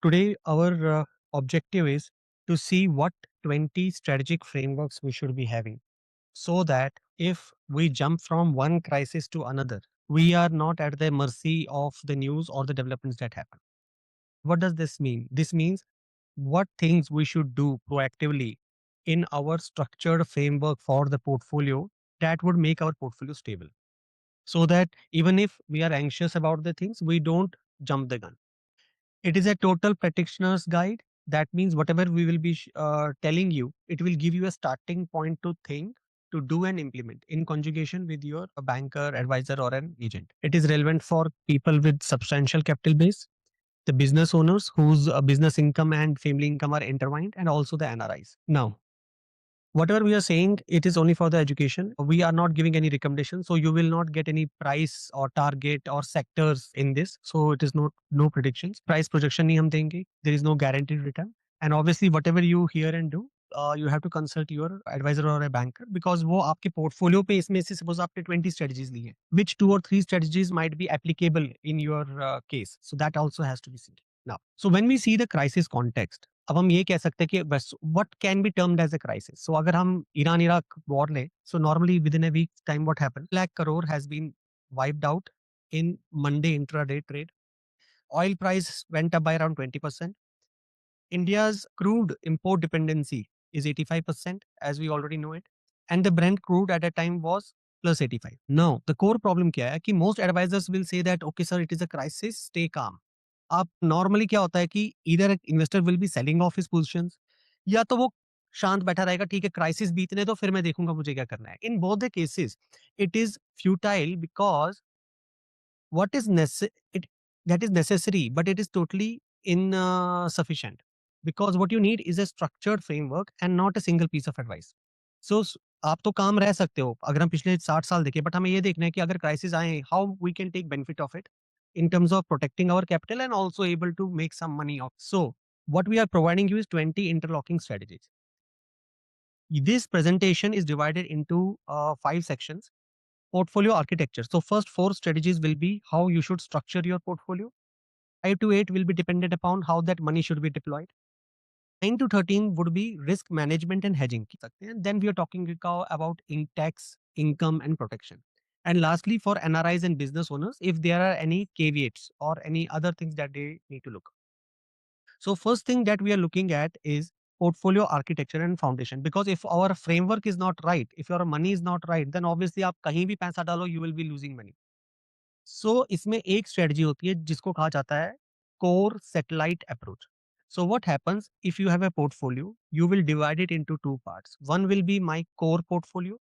Today, our objective is to see what 20 strategic frameworks we should be having so that if we jump from one crisis to another, we are not at the mercy of the news or the developments that happen. What does this mean? This means what things we should do proactively in our structured framework for the portfolio that would make our portfolio stable so that even if we are anxious about the things, we don't jump the gun. It is a total practitioner's guide. That means whatever we will be telling you, it will give you a starting point to think, to do and implement in conjugation with your banker, advisor, or an agent. It is relevant for people with substantial capital base, the business owners whose business income and family income are intertwined, and also the NRIs. Now, whatever we are saying, it is only for the education. We are not giving any recommendation, so you will not get any price or target or sectors in this. So it is not no predictions. Price projection nahi hum denge. There is no guaranteed return. And obviously, whatever you hear and do, you have to consult your advisor or a banker because वो आपके portfolio पे इसमें से suppose आपने 20 strategies ली हैं, which 2 or 3 strategies might be applicable in your case. So that also has to be seen. Now, so when we see the crisis context, अब हम ये कह सकते हैं कि बस what can be termed as a crisis. So अगर हम ईरान इराक वॉर लें, so normally within a week time what happened, lakh crore has been wiped out in Monday intraday trade. Oil price went up by around 20%. India's crude import dependency is 85%, as we already know it. And the Brent crude at a time was plus 85. Now, the core problem क्या है कि most advisors will say that, okay, sir, it is a crisis, stay calm. आप normally क्या होता है कि either investor will be selling of his positions या तो वो शांत बैठा रहेगा, ठीक है क्राइसिस बीतने तो फिर मैं देखूंगा मुझे क्या करना है. In both the cases it is futile because what is it that is necessary but it is totally insufficient because what you need is a structured framework and not a single piece of advice. So आप तो काम रह सकते हो अगर हम पिछले 60 साल देखें बट हमें ये देखना है कि अगर क्राइसिस आए how we can take benefit of it in terms of protecting our capital and also able to make some money off. So what we are providing you is 20 interlocking strategies. This presentation is divided into 5 sections. Portfolio architecture. So first 4 strategies will be how you should structure your portfolio. 5 to 8 will be dependent upon how that money should be deployed. 9 to 13 would be risk management and hedging. And then we are talking about in tax, income and protection. And lastly, for NRIs and business owners, if there are any caveats or any other things that they need to look. So first thing that we are looking at is portfolio architecture and foundation. Because if our framework is not right, if your money is not right, then obviously आप कहीं भी पैसा डालो, you will be losing money. So इसमें एक strategy होती है जिसको कहा जाता है core satellite approach. So what happens if you have a portfolio, you will divide it into 2 parts. One will be my core portfolio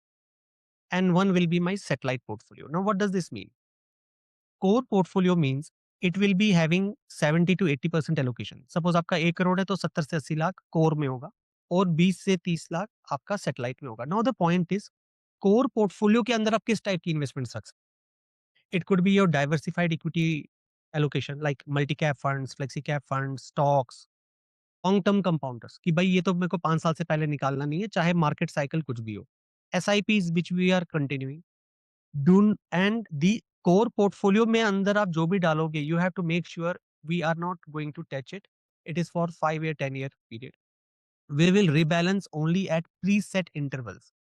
and one will be my satellite portfolio. Now what does this mean? Core portfolio means it will be having 70 to 80% allocation. Suppose आपका 1 करोड़ है तो 70 से 80 lakh core में होगा और 20 से 30 लाख आपका satellite में होगा. Now the point is core portfolio के अंदर आप किस टाइप की इन्वेस्टमेंट रख सकते. It could be your diversified equity allocation like multi cap funds, flexi cap funds, stocks, long term compounders कि भाई ये तो मेरे को 5 साल से पहले निकालना नहीं है चाहे मार्केट साइकिल कुछ भी हो. SIPs which we are continuing. Do and the core portfolio में अंदर आप जो भी डालोगे you have to make sure we are not going to touch it. It is for 5 year 10 year period. We will rebalance only at preset intervals.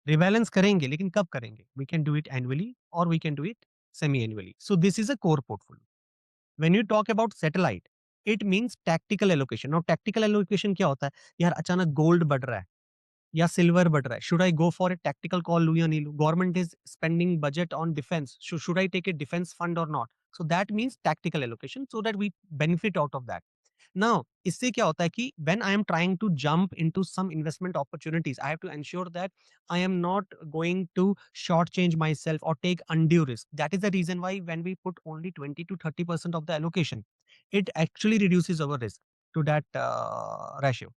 Rebalance करेंगे लेकिन कब करेंगे. We can do it annually और we can do it semi annually. So this is a core portfolio. When you talk about satellite it means tactical allocation. और tactical allocation क्या होता है. यार अचानक गोल्ड बढ़ रहा है या सिल्वर बढ़ रहा है. Should I go for a tactical call लूं या नहीं लूं. Government is spending budget on defence. Should I take a defence fund और not. So that means tactical allocation so that we benefit out of that. Now इससे क्या होता है कि when I am trying to jump into some investment opportunities I have to ensure that I am not going to short change my self और take undue risk. That is the reason why when we put only 20 to 30% of the allocation it actually reduces our risk to that ratio.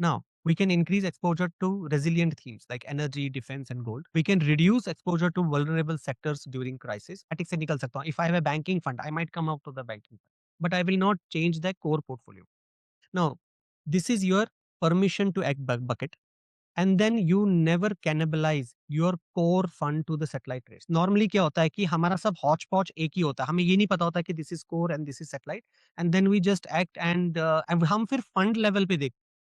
Now, we can increase exposure to resilient themes like energy, defense, and gold. We can reduce exposure to vulnerable sectors during crisis. Static से निकल सकता हूँ. If I have a banking fund, I might come out of the banking fund, but I will not change the core portfolio. Now, this is your permission to act bucket. And then you never cannibalise your core fund to the satellite race. Normally क्या होता है कि हमारा सब Hooch पॉच एक ही होता है, हमें ये नहीं पता होता कि this is core and this is satellite, and then we just act and हम फिर फंड लेवल पे देख,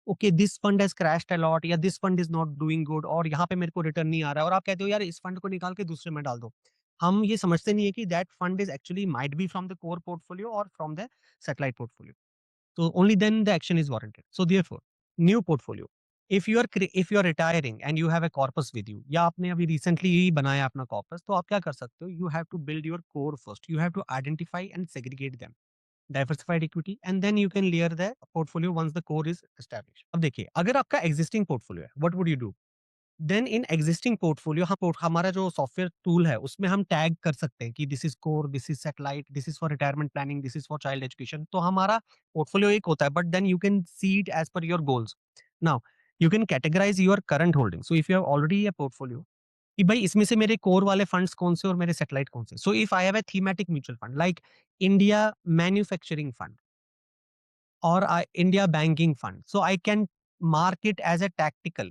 okay this fund has crashed a lot या this fund is not doing good और यहाँ पे मेरे को रिटर्न नहीं आ रहा है, और आप कहते हो यार इस फंड को निकाल के दूसरे में डाल दो। हम ये समझते नहीं है कि that fund is actually might be from the core portfolio और from the satellite portfolio. So only then the action is warranted. So therefore, new portfolio. If you are retiring and you have a corpus with you, या आपने अभी recently ही बनाया अपना corpus, तो आप क्या कर सकते हो? You have to build your core first. You have to identify and segregate them. Diversified equity, and then you can layer the portfolio once the core is established. अब देखिए, अगर आपका existing portfolio है, what would you do? Then in existing portfolio हमारा जो software tool है उसमें हम टैग कर सकते हैं कि this is core, this is satellite, this is for retirement planning, this is for child education. तो हमारा पोर्टफोलियो एक होता है, but then you can see it as per your goals. Now you can categorise your current holding. So if you have already a portfolio कि भाई इसमें से मेरे कोर वाले फंड्स कौन से और मेरे सैटेलाइट कौन से। So if I have a thematic mutual fund like India manufacturing fund or India Banking Fund. So I can mark it as a tactical.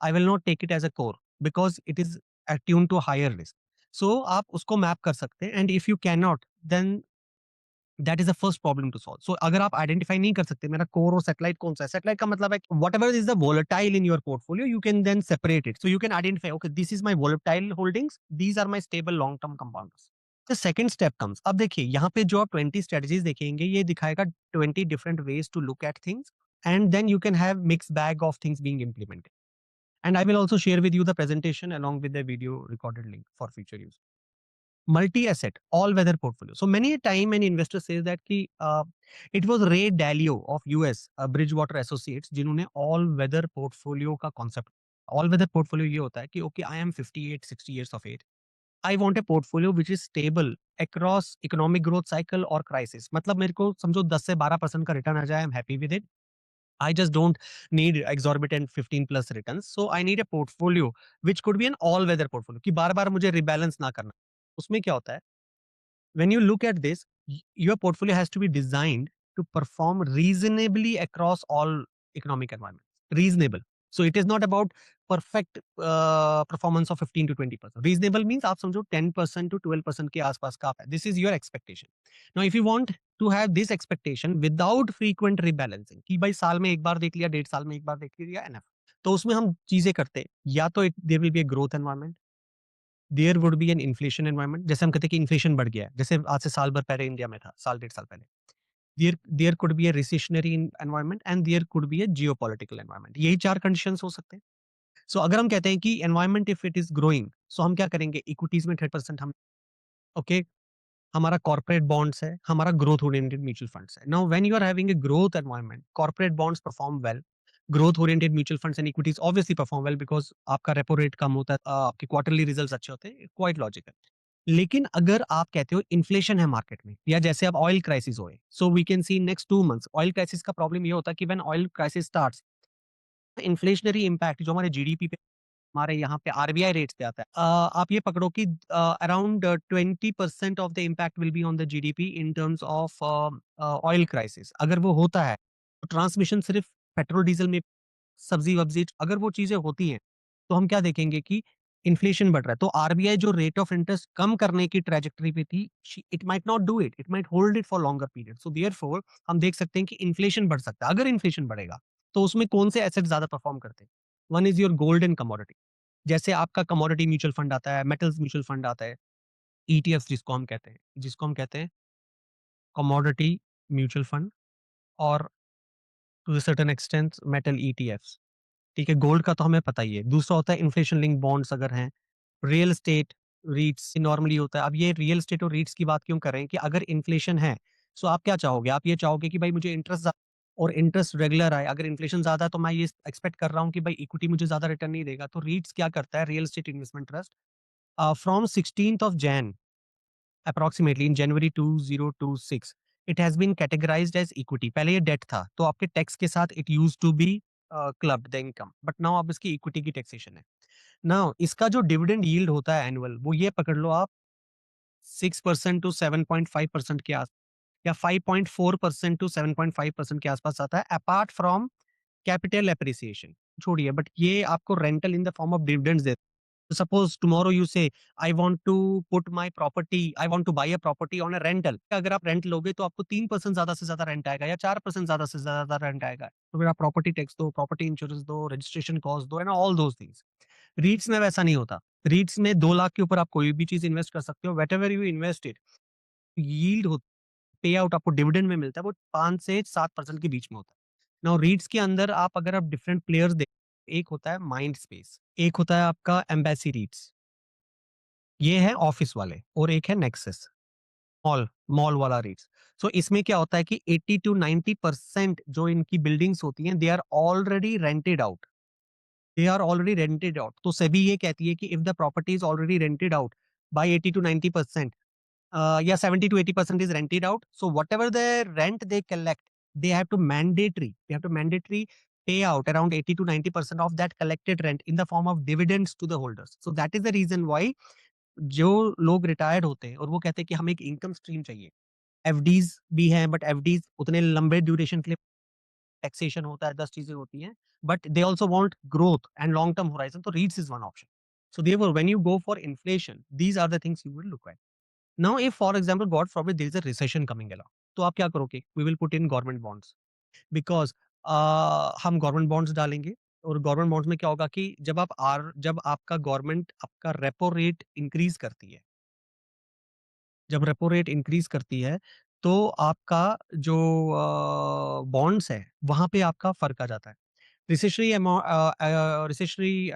I will not take it as a core because it is attuned to higher risk. So आप उसको map कर सकते हैं, and if you cannot, then that is the first problem to solve. So अगर आप identify नहीं कर सकते मेरा कोर और सैटेलाइट कौन सा है, सैटेलाइट का मतलब है whatever is the volatile in your portfolio, you can then separate it. So you can identify, okay, this is my volatile holdings, these are my stable long term compounders. The second step comes, अब देखिए यहाँ पे जो आप 20 strategies देखेंगे ये दिखाएगा 20 different ways to look at things, and then you can have mixed bag of things being implemented. And I will also share with you the presentation along with the video recorded link for future use. Multi-asset, all-weather portfolio. So many a time an investor says that कि it was Ray Dalio of US, Bridgewater Associates, जिन्होंने all-weather portfolio का concept. All-weather portfolio ये होता है कि okay, I am 58, 60 years of age. I want a portfolio which is stable across economic growth cycle or crisis. मतलब मेरे को समझो 10 से 12% का रिटर्न आ जाए, I'm happy with it. I just don't need exorbitant 15 plus returns. So I need a portfolio which could be an all-weather portfolio कि बार-बार मुझे rebalance ना करना। उसमें क्या होता है, when you look at this, your portfolio has to be designed to perform reasonably across all economic environments. Reasonable. So it is not about perfect performance of 15 to 20%. Reasonable means आप समझो 10% to 12% के आसपास का है. This is your expectation. Now if you want to have this expectation without frequent rebalancing, कि भाई साल में एक बार देख लिया, 1.5 साल में एक बार देख लिया, enough. तो उसमें हम चीजें करते हैं, या तो there will be a growth environment, there would be an inflation environment. जैसे हम कहते हैं कि इन्फ्लेशन बढ़ गया है, जैसे आज से साल भर पहले इंडिया में था, साल 1.5 साल पहले। There could be a recessionary environment and there could be a geopolitical environment. यही 4 कंडीशंस हो सकते हैं। सो अगर हम कहते हैं कि environment if it is growing, so हम क्या करेंगे, इक्विटीज में 30% हम, ओके, हमारा कॉर्पोरेट बॉन्ड्स है, हमारा ग्रोथ ओरिएंटेड म्यूचुअल फंड्स है। Now when you are having a growth environment, corporate bonds perform well, growth oriented mutual funds and equities obviously perform well because आपका रेपो रेट कम होता है, आपके quarterly results अच्छे होते हैं, क्वाइट लॉजिकल। लेकिन अगर आप कहते हो इन्फ्लेशन है मार्केट में, या जैसे अब ऑयल क्राइसिस हुए, so we can see next 2 months oil crisis का प्रॉब्लम ये होता है कि when oil crisis starts, inflationary impact जो हमारे जीडीपी पे, हमारे यहाँ पे आरबीआई रेट्स पे आता है। आप ये पकड़ो कि around 20% of the impact will be on the GDP in terms of oil crisis. अगर वो होता है, तो ट्रांसमिशन सिर्फ पेट्रोल डीजल में, सब्जी-वब्जी अगर वो चीज़ें होती हैं, तो हम क्या देखेंगे कि इन्फ्लेशन बढ़ रहा है। तो आरबीआई जो रेट ऑफ इंटरेस्ट कम करने की ट्रैजेक्टरी पे थी, she it might not do it, it might hold it for longer period. So therefore हम देख सकते हैं कि इन्फ्लेशन बढ़ सकता है। अगर इन्फ्लेशन बढ़ेगा, तो उसमें कौन से एसेट ज़्यादा परफॉर्म करते हैं? One is your gold and commodity. जैसे आपका कमोडिटी म्यूचुअल फंड आता है, मेटल्स म्यूचुअल फंड आता है, ईटीएफ्स जिसको हम कहते हैं कमोडिटी म्यूचुअल फंड, और to a certain extent metal ETFs. ठीक है, गोल्ड का तो हमें पता ही है। दूसरा होता है इन्फ्लेशन लिंक्ड बॉन्ड्स अगर हैं, रियल एस्टेट, रीट्स नॉर्मली होता है। अब ये रियल एस्टेट और रीट्स की बात क्यों कर रहे हैं कि अगर इन्फ्लेशन है, सो आप क्या चाहोगे? आप ये चाहोगे कि भाई मुझे इंटरेस्ट और इंटरेस्ट रेगुलर आए। अगर इन्फ्लेशन ज़्यादा है, तो मैं ये एक्सपेक्ट कर रहा हूँ कि भाई इक्विटी मुझे ज़्यादा रिटर्न नहीं देगा। तो रीट्स क्या करता है, real estate investment trust, from 16th of Jan approximately in January 2026 it has been categorised as equity. पहले ये डेट था, तो आपके टैक्स के साथ it used to be clubbed the income, but now अब इसकी इक्विटी की टैक्सेशन है। नाउ इसका जो डिविडेंड यील्ड होता है एनुअल, वो ये पकड़ लो आप 6% टू 7.5% के आस, या 5.4% टू 7.5% के आसपास आता है, अपार्ट फ्रॉम कैपिटल एप्रिसिएशन छोड़िए, बट ये आपको rental in the form of dividends देता है। Suppose tomorrow you say I want to put my property, I want to buy a property on a rental. अगर आप रेंट लोगे तो आपको 3% ज्यादा से ज्यादा रेंट आएगा या 4% ज्यादा से ज्यादा रेंट आएगा। तो फिर आप प्रॉपर्टी टैक्स दो, प्रॉपर्टी इंश्योरेंस दो, रजिस्ट्रेशन कॉस्ट दो एंड ऑल दोस थिंग्स। रीट्स में वैसा नहीं होता। रीट्स में 2 लाख के ऊपर आप कोई भी चीज़ इन्वेस्ट कर सकते हो, व्हाटएवर यू इन्वेस्टेड, यील्ड हो पे आउट आपको डिविडेंड में मिलता है, वो 5 से 7% के बीच में होता है। नाउ रीट्स के अंदर आप अगर आप डिफरेंट प्लेयर्स देख, एक होता है माइंडस्पेस, एक होता है आपका एम्बेसी रीट्स, ये है ऑफिस वाले, और एक है नेक्सस, मॉल मॉल वाला रीट्स। सो इसमें क्या होता है कि 80 टू 90% जो इनकी बिल्डिंग्स होती हैं, they are already rented out. They are already rented out. तो सेबी ये कहती है कि if the property is already rented out by 80 to 90%, yeah, 70 to 80% is rented out. So whatever the rent they collect, they have to mandatory pay out around 80 to 90% of that collected rent in the form of dividends to the holders. So that is the reason why जो लोग retired होते हैं और वो कहते हैं कि हमें एक इनकम स्ट्रीम चाहिए। एफडीज भी हैं, बट एफडीज उतने लंबे ड्यूरेशन के लिए टैक्सेशन होता है, 10 चीजें होती हैं, but they also want growth and long term horizon, तो REITs is one option. So therefore when you go for inflation, these are the things you will look at. Now, if for example, God forbid, there is a recession coming along, तो आप क्या करोगे? We will put in government bonds because हम government bonds डालेंगे, और government bonds में क्या होगा कि जब आपका गवर्नमेंट आपका रेपो रेट इंक्रीज करती है, जब रेपो रेट इंक्रीज करती है, तो आपका जो बॉन्ड्स है, वहां पे आपका फर्क आ जाता है। Recessionary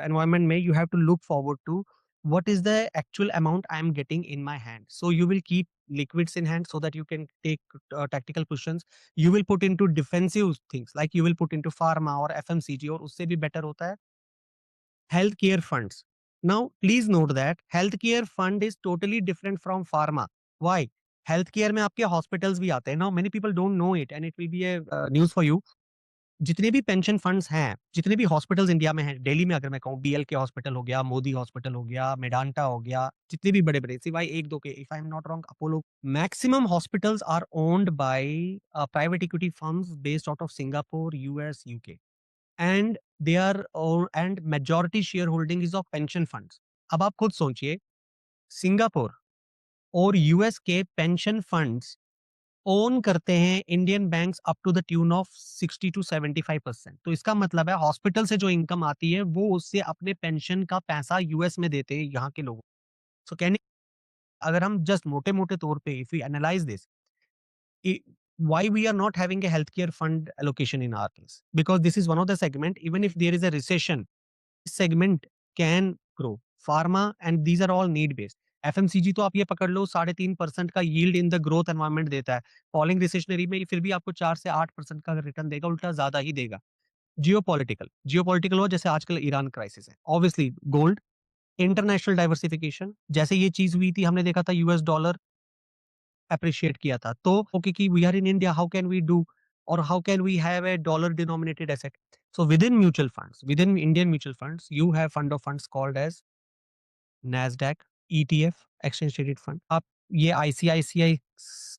environment may you have to look forward to what is the actual amount I am getting in my hand. So you will keep liquids in hand so that you can take tactical positions. You will put into defensive things like you will put into pharma or FMCG, और उससे भी better होता है health care funds. Now please note that health care fund is totally different from pharma. Why? Health care में आपके hospitals भी आते हैं। Now many people don't know it and it will be A news for you. जितने भी pension funds हैं, जितने भी हॉस्पिटल्स इंडिया में हैं, दिल्ली में अगर मैं कहूँ बीएलके हॉस्पिटल हो गया, मोदी हॉस्पिटल हो गया, मेडांता हो गया, जितने भी बड़े-बड़े सिवाय 1-2 के, if I am not wrong, Apollo, maximum hospitals are owned by private equity firms based out of Singapore, US, UK, and they are and majority share holding is of pension funds. अब आप खुद सोचिए, Singapore और US के pension funds own करते हैं Indian banks up to the tune of 60 to 75%। तो इसका मतलब है हॉस्पिटल से जो इनकम आती है वो उससे अपने पेंशन का पैसा यूएस में देते हैं यहाँ के लोग। सो कहने, अगर हम जस्ट मोटे-मोटे तौर पे if we analyse this, why we are not having a healthcare fund allocation in our case, because this is one of the segment, even if there is a recession, segment can grow, pharma and these are all need based। FMCG तो आप ये पकड़ लो 3.5% का yield in the growth environment देता है। Falling recessionary में फिर भी आपको 4 से 8% का रिटर्न देगा, उल्टा ज्यादा ही देगा। जियोपॉलिटिकल हो, जैसे आजकल ईरान क्राइसिस है, ऑब्वियसली गोल्ड, इंटरनेशनल डाइवर्सिफिकेशन, जैसे ये चीज हुई थी, हमने देखा था यूएस डॉलर एप्रिशिएट किया था, तो ओके कि we are in India, how can we do, और how can we have a dollar denominated asset? So within mutual funds, within Indian mutual funds, you have fund of funds called as NASDAQ, ETF, Exchange Traded Fund। आप ये ICICI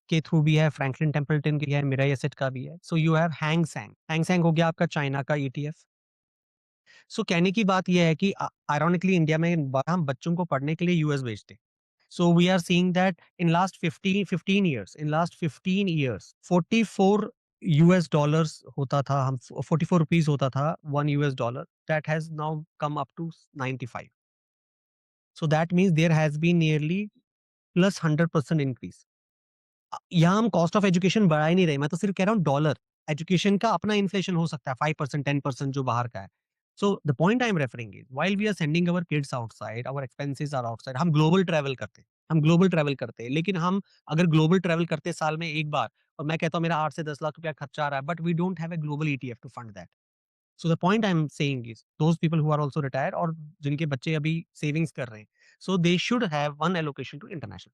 के through भी है, Franklin Templeton की है, Mirae asset का भी है। So you have Hang Seng हो गया आपका चाइना का ईटीएफ। सो कहने की बात ये है कि आयरॉनिकली इंडिया में हम बच्चों को पढ़ने के लिए यूएस भेजते हैं। So we are seeing that in last 15 years, 44 US dollars होता था, हम 44 रुपीस होता था 1 US dollar, that has now come up to 95। So that means there has been nearly plus 100% increase। यहाँ हम कॉस्ट ऑफ एजुकेशन बढ़ा ही नहीं रहे, मैं तो सिर्फ कह रहा हूँ डॉलर। एजुकेशन का अपना इन्फ्लेशन हो सकता है 5%, 10% जो बाहर का है। So the point I am referring is while we are sending our kids outside, our expenses are outside, हम ग्लोबल ट्रैवल करते हैं, लेकिन हम अगर ग्लोबल ट्रैवल करते हैं साल में एक बार, और मैं कहता हूँ मेरा 8 से 10 लाख रुपया खर्चा आ रहा है, but we don't have a global ETF to fund that. So the point I am saying is those people who are also retired और जिनके बच्चे अभी सेविंग्स कर रहे हैं, so they should have one allocation to international.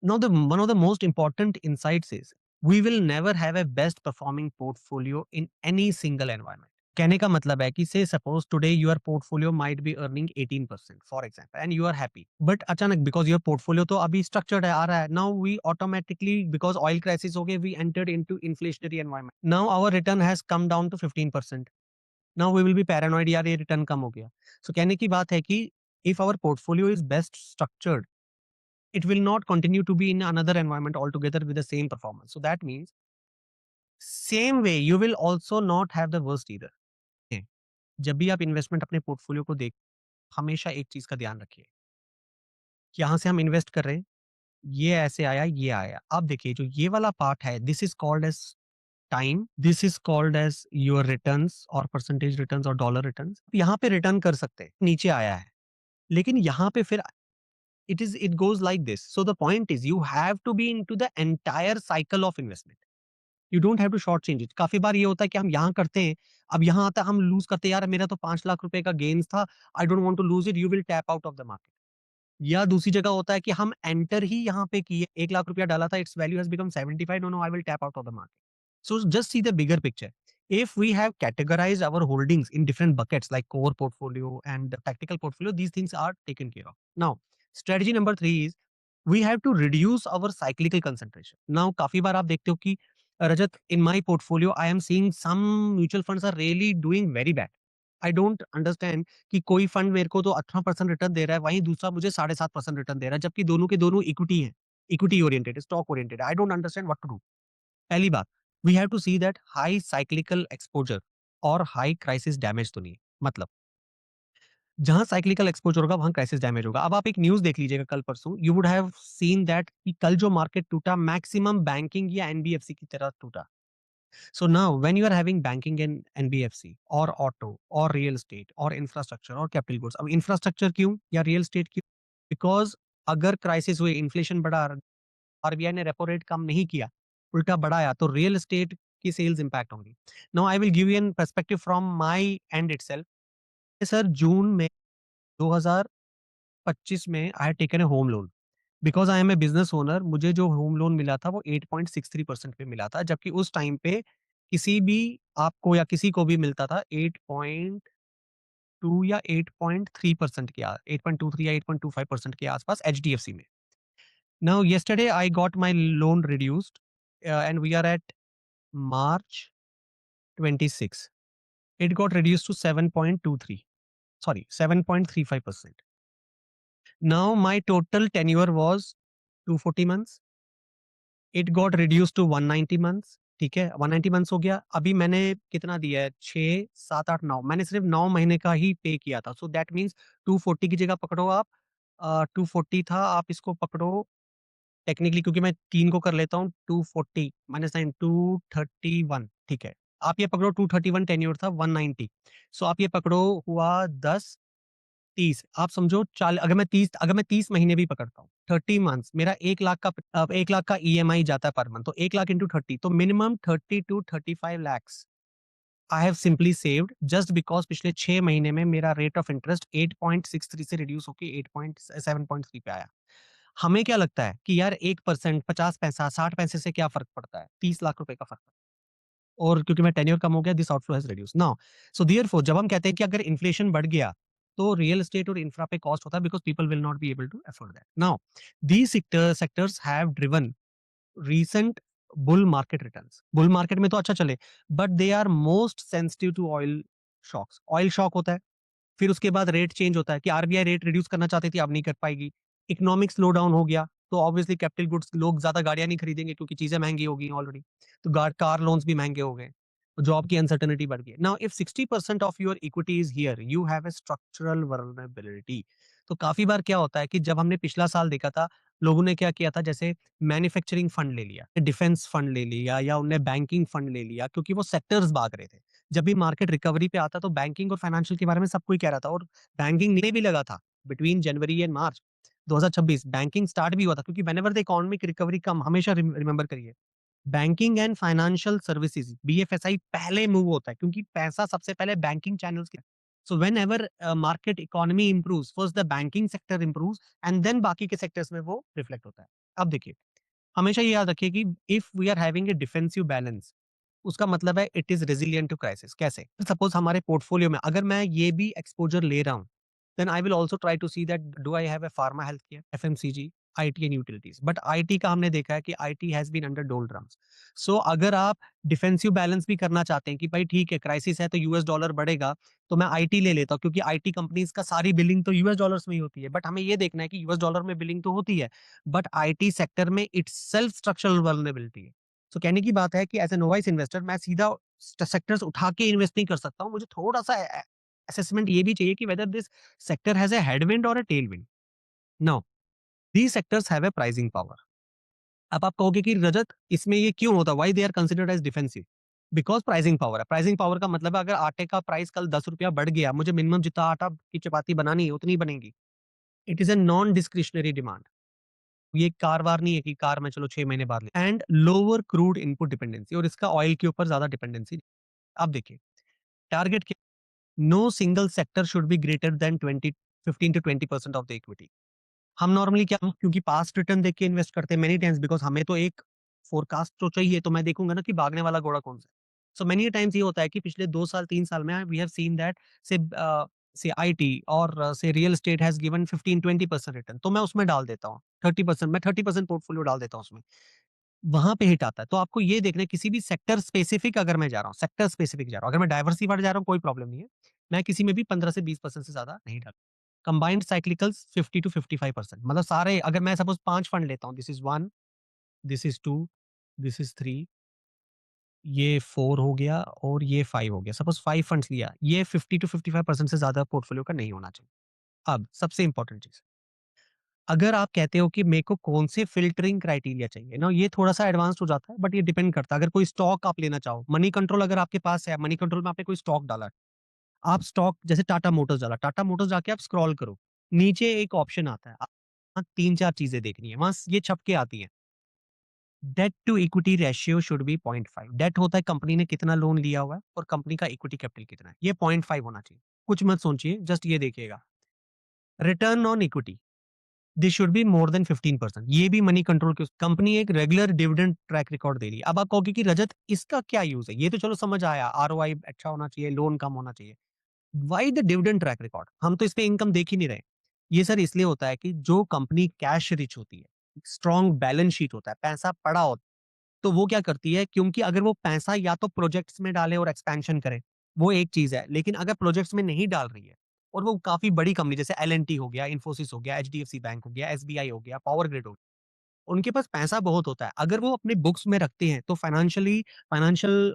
Now, the one of the most important insights is we will never have a best performing portfolio in any single environment. कहने का मतलब है कि say suppose today your portfolio might be earning 18% for example and you are happy, but अचानक because your portfolio तो अभी structured है, आ रहा है, now we automatically because oil crisis हो गए we entered into inflationary environment, now our return has come down to 15%, now we will be paranoid, यार ये रिटर्न कम हो गया। सो कहने की बात है कि if our portfolio is best structured, it will not continue to be in another environment altogether with the same performance. So that means same way you will also not have the worst either. हैं, जब भी आप investment अपने portfolio को देख, हमेशा एक चीज का ध्यान रखिए, यहाँ से हम इन्वेस्ट कर रहे हैं, ये ऐसे आया, ये आया। अब देखिए जो ये वाला पार्ट है, this is called as time, this is called as your returns और परसेंटेज रिटर्न्स और डॉलर रिटर्न्स। यहाँ पे रिटर्न कर सकते हैं, नीचे आया है, लेकिन यहाँ पे फिर it goes like this. So the point is you have to be into the entire cycle of investment. You don't have to short change it. काफ़ी बार ये होता है कि हम यहाँ करते हैं, अब यहाँ आता है हम लूज़ करते हैं, यार मेरा तो 5 लाख रुपए का गेन्स था, I don't want to lose it, you will tap out of the market. या दूसरी जगह होता है कि हम एंटर ही यहाँ पे किए, 1 लाख रुपया डाला था, its value has become 75, no, no, I will tap out of the market. So just see the bigger picture. If we have categorized our holdings in different buckets like core portfolio and the tactical portfolio, these things are taken care of. Now, strategy number 3 is we have to reduce our cyclical concentration. Now, काफी बार आप देखते हो कि रजत, in my portfolio, I am seeing some mutual funds are really doing very bad. I don't understand कि कोई fund मेरे को तो 18% रिटर्न दे रहा है, वहीं दूसरा मुझे 7.5% रिटर्न दे रहा है, जबकि दोनों के दोनों इक्विटी है, equity oriented, stock oriented. I don't understand what to do. पहली बात, we have to see that high cyclical exposure और हाई क्राइसिस डैमेज तो नहीं है। मतलब जहां साइक्लिकल एक्सपोजर होगा वहां क्राइसिस डैमेज होगा। अब आप एक न्यूज देख लीजिएगा कल परसों, you would have seen that कि कल जो मार्केट टूटा मैक्सिमम बैंकिंग या एनबीएफसी की तरह टूटा। So now when you are having banking in NBFC और ऑटो और रियल एस्टेट और इंफ्रास्ट्रक्चर और कैपिटल गुड्स, अब इंफ्रास्ट्रक्चर क्यों या रियल एस्टेट क्यों? बिकॉज अगर क्राइसिस हुई, इन्फ्लेशन बढ़ा, आरबीआई ने रेपो रेट कम नहीं किया, उल्टा बढ़ाया, तो रियल एस्टेट की सेल्स इंपैक्ट होंगी। Now I will give you an perspective from my end itself. Sir June में 2025 में I had taken a home loan because I am a business owner. मुझे जो होम लोन मिला था वो 8.63% पे मिला था, जबकि उस टाइम पे किसी भी आपको या किसी को भी मिलता था 8.2 या 8.3% के 8.23 या 8.25% के आसपास एचडीएफसी में। Now, yesterday I got my loan reduced, and we are at March 26. It got reduced to 7.23. Sorry, 7.35%. Now, my total tenure was 240 months. It got reduced to 190 months. ठीक है, 190 मंथ्स हो गया। अभी मैंने कितना दिया है? 6, 7, 8, 9, मैंने सिर्फ 9 महीने का ही पे किया था। सो दैट मीन्स 240 की जगह पकड़ो आप, 240 था, आप इसको पकड़ो टेक्निकली, क्योंकि मैं 3 को कर लेता हूँ, 240 माइनस 9, 231, ठीक है। आप ये पकड़ो 231 टेन्योर था, 190, सो आप ये पकड़ो हुआ 10, 30, आप समझो चाल अगर मैं 30 महीने भी पकड़ता हूँ, 30 मंथ्स, मेरा 1 लाख का 1 लाख का ईएमआई जाता है पर मंथ, तो 1 लाख इंटू 30, तो minimum 30 to 35 lakhs I have simply saved just because पिछले 6 महीने में मेरा रेट ऑफ इंटरेस्ट 8.63 से रिड्यूस होके 8.7.3 पे आया। हमें क्या लगता है कि यार 1%, 50 पैसा, 60 पैसे से क्या फ़र्क पड़ता है? 30 लाख रुपए का फ़र्क पड़ता है। और क्योंकि मेरा टेन्योर कम हो गया, this outflow has reduced. Now, so therefore जब हम कहते हैं कि अगर इन्फ्लेशन बढ़ गया, तो रियल एस्टेट और इंफ्रा पे कॉस्ट होता है because people will not be able to afford that. Now, these sectors have driven recent bull market returns. Bull market में तो अच्छा चले, but they are most sensitive to oil shocks. Oil shock होता है, फिर उसके बाद रेट चेंज होता है कि आरबीआई रेट रिड्यूस करना चाहती थी, अब नहीं कर पाएगी। इकोनॉमिक स्लो डाउन हो गया, तो ऑब्वियसली कैपिटल गुड्स, लोग ज़्यादा गाड़ियाँ नहीं खरीदेंगे क्योंकि चीज़ें महँगी हो गई ऑलरेडी। तो गार कार लोन्स भी महँगे हो गए, जॉब की अनसर्टेनिटी बढ़ गई। Now if 60% of your equity is here, you have a structural vulnerability. तो काफ़ी बार क्या होता है कि जब हमने पिछला साल देखा था, लोगों ने क्या किया था, जैसे मैन्युफैक्चरिंग फंड ले लिया, डिफेंस फंड ले लिया या उन्हें बैंकिंग फंड ले लिया, क्योंकि वो सेक्टर्स भाग रहे थे। जब भी मार्केट रिकवरी पे आता तो बैंकिंग और फाइनेंशियल के बारे में सब कोई कह रहा था, और बैंकिंग ने भी लगा था between January and March 2026 banking start भी हुआ था, क्योंकि whenever the economic recovery come, हमेशा रिमेंबर करिए, banking and financial services BFSI पहले मूव होता है, क्योंकि पैसा सबसे पहले बैंकिंग चैनल्स के। So whenever market economy improves, first the banking sector improves and then बाकी के सेक्टर्स में वो रिफ्लेक्ट होता है। अब देखिए, हमेशा ये याद रखिए कि if we are having a defensive balance, उसका मतलब है it is resilient to crisis. कैसे? सपोज़ हमारे पोर्टफोलियो में अगर मैं ये भी एक्सपोज़र ले रहा हूँ, then I will also try to see that do I have a pharma healthcare, FMCG, IT and utilities. But IT का हमने देखा है कि IT has been under doldrums. So अगर आप डिफेंसिव बैलेंस भी करना चाहते हैं कि भाई ठीक है क्राइसिस है तो यूएस डॉलर बढ़ेगा, तो मैं आईटी ले लेता हूँ क्योंकि आईटी कंपनीज़ का सारी बिलिंग तो यूएस डॉलर्स में ही होती है। बट हमें ये देखना है कि यूएस डॉलर में बिलिंग तो होती है, बट आईटी सेक्टर में इटसेल्फ स्ट्रक्चरल वल्नरेबिलिटी है। सो कहने की बात है कि एज़ अ नोवाइस इन्वेस्टर मैं सीधा सेक्टर्स उठा के इन्वेस्ट नहीं कर सकता हूँ। मुझे थोड़ा-सा असेसमेंट ये भी चाहिए कि whether this sector has a headwind और a tailwind. Now these sectors have a pricing power. अब आप कहोगे कि रजत इसमें ये क्यों होता है? Why they are considered as defensive? Because pricing power है। प्राइसिंग पावर का मतलब है अगर आटे का प्राइस कल ₹10 बढ़ गया, मुझे मिनिमम जितना आटा की चपाती बनानी है उतनी ही बनेगी। It is a non discretionary demand. ये कार-वार नहीं है कि कार मैं चलो 6 महीने बाद ले and lower crude input dependency और इसका ऑयल के ऊपर ज़्यादा डिपेंडेंसी। अब देखिए, टारगेट क्या no single sector should be greater than 20 15 to 20% of the equity. हम नॉर्मली क्या क्योंकि पास्ट रिटर्न देख के इन्वेस्ट करते हैं मेनी टाइम्स बिकॉज़ हमें तो एक फोरकास्ट तो चाहिए, तो मैं देखूँगा ना कि भागने वाला घोड़ा कौन-सा है। सो मेनी टाइम्स ये होता है कि पिछले 2 साल 3 साल में वी हैव सीन दैट से से आईटी और से real estate has given 15-20% return, तो मैं उसमें डाल देता हूँ। 30% मैं 30% पोर्टफोलियो डाल देता हूँ उसमें। वहाँ पे हिट आता है। तो आपको ये देखना है किसी भी सेक्टर स्पेसिफिक अगर मैं जा रहा हूँ, सेक्टर स्पेसिफिक जा रहा हूँ, अगर मैं डाइवर्सिफाइड जा रहा हूँ कोई प्रॉब्लम नहीं है। मैं किसी में भी 15 से 20% से ज़्यादा नहीं डालता। कंबाइंड साइक्लिकल्स 50 टू 55% मतलब सारे अगर मैं सपोज़ 5 फंड लेता हूँ, this is 1, this is 2, this is 3, ये 4 हो गया और ये 5 हो गया। सपोज़ 5 फंड्स लिया, ये 50 टू 55% से ज़्यादा पोर्टफोलियो का नहीं होना चाहिए। अब सबसे इम्पोर्टेंट चीज़, अगर आप कहते हो कि मेरे को कौन से फ़िल्टरिंग क्राइटेरिया चाहिए ना, ये थोड़ा-सा एडवांस्ड हो जाता है, बट ये डिपेंड करता है। अगर कोई स्टॉक आप लेना चाहो, मनी कंट्रोल अगर आपके पास है, मनी कंट्रोल में आपने कोई स्टॉक डाला है, आप स्टॉक जैसे टाटा मोटर्स डाला, टाटा मोटर्स जाके आप स्क्रॉल करो, नीचे एक ऑप्शन आता है, वहाँ 3-4 चीज़ें देखनी है, वहाँ ये छप के आती हैं। Debt to equity ratio should be 0.5। Debt होता है कंपनी ने कितना लोन लिया हुआ है और कंपनी का इक्विटी कैपिटल कितना है, ये 0.5 होना चाहिए। कुछ मत सोचिए, जस्ट ये देखिएगा। Return on equity this should be more than 15%। ये भी मनी कंट्रोल की कंपनी एक रेगुलर डिविडेंड ट्रैक रिकॉर्ड दे रही है। अब आप कहोगे कि रजत इसका क्या यूज़ है? ये तो चलो समझ आया, आरओआई अच्छा होना चाहिए, लोन कम होना चाहिए। Why the dividend track record? हम तो इसपे इनकम देख ही नहीं रहे। ये सर इसलिए होता है कि जो कंपनी कैश रिच होती है, स्ट्रॉन्ग बैलेंस शीट होता है, पैसा पड़ा होता है, तो वो क्या करती है क्योंकि अगर वो पैसा या तो प्रोजेक्ट्स में डाले और एक्सपेंशन करे, वो एक चीज़ है। लेकिन अगर प्रोजेक्ट्स में नहीं डाल रही है और वो काफ़ी बड़ी कंपनी जैसे एल-एन-टी हो गया, इन्फोसिस हो गया, एचडीएफसी बैंक हो गया, एसबीआई हो गया, पावर ग्रिड हो गया, उनके पास पैसा बहुत होता है। अगर वो अपने बुक्स में रखते हैं तो फाइनेंशियल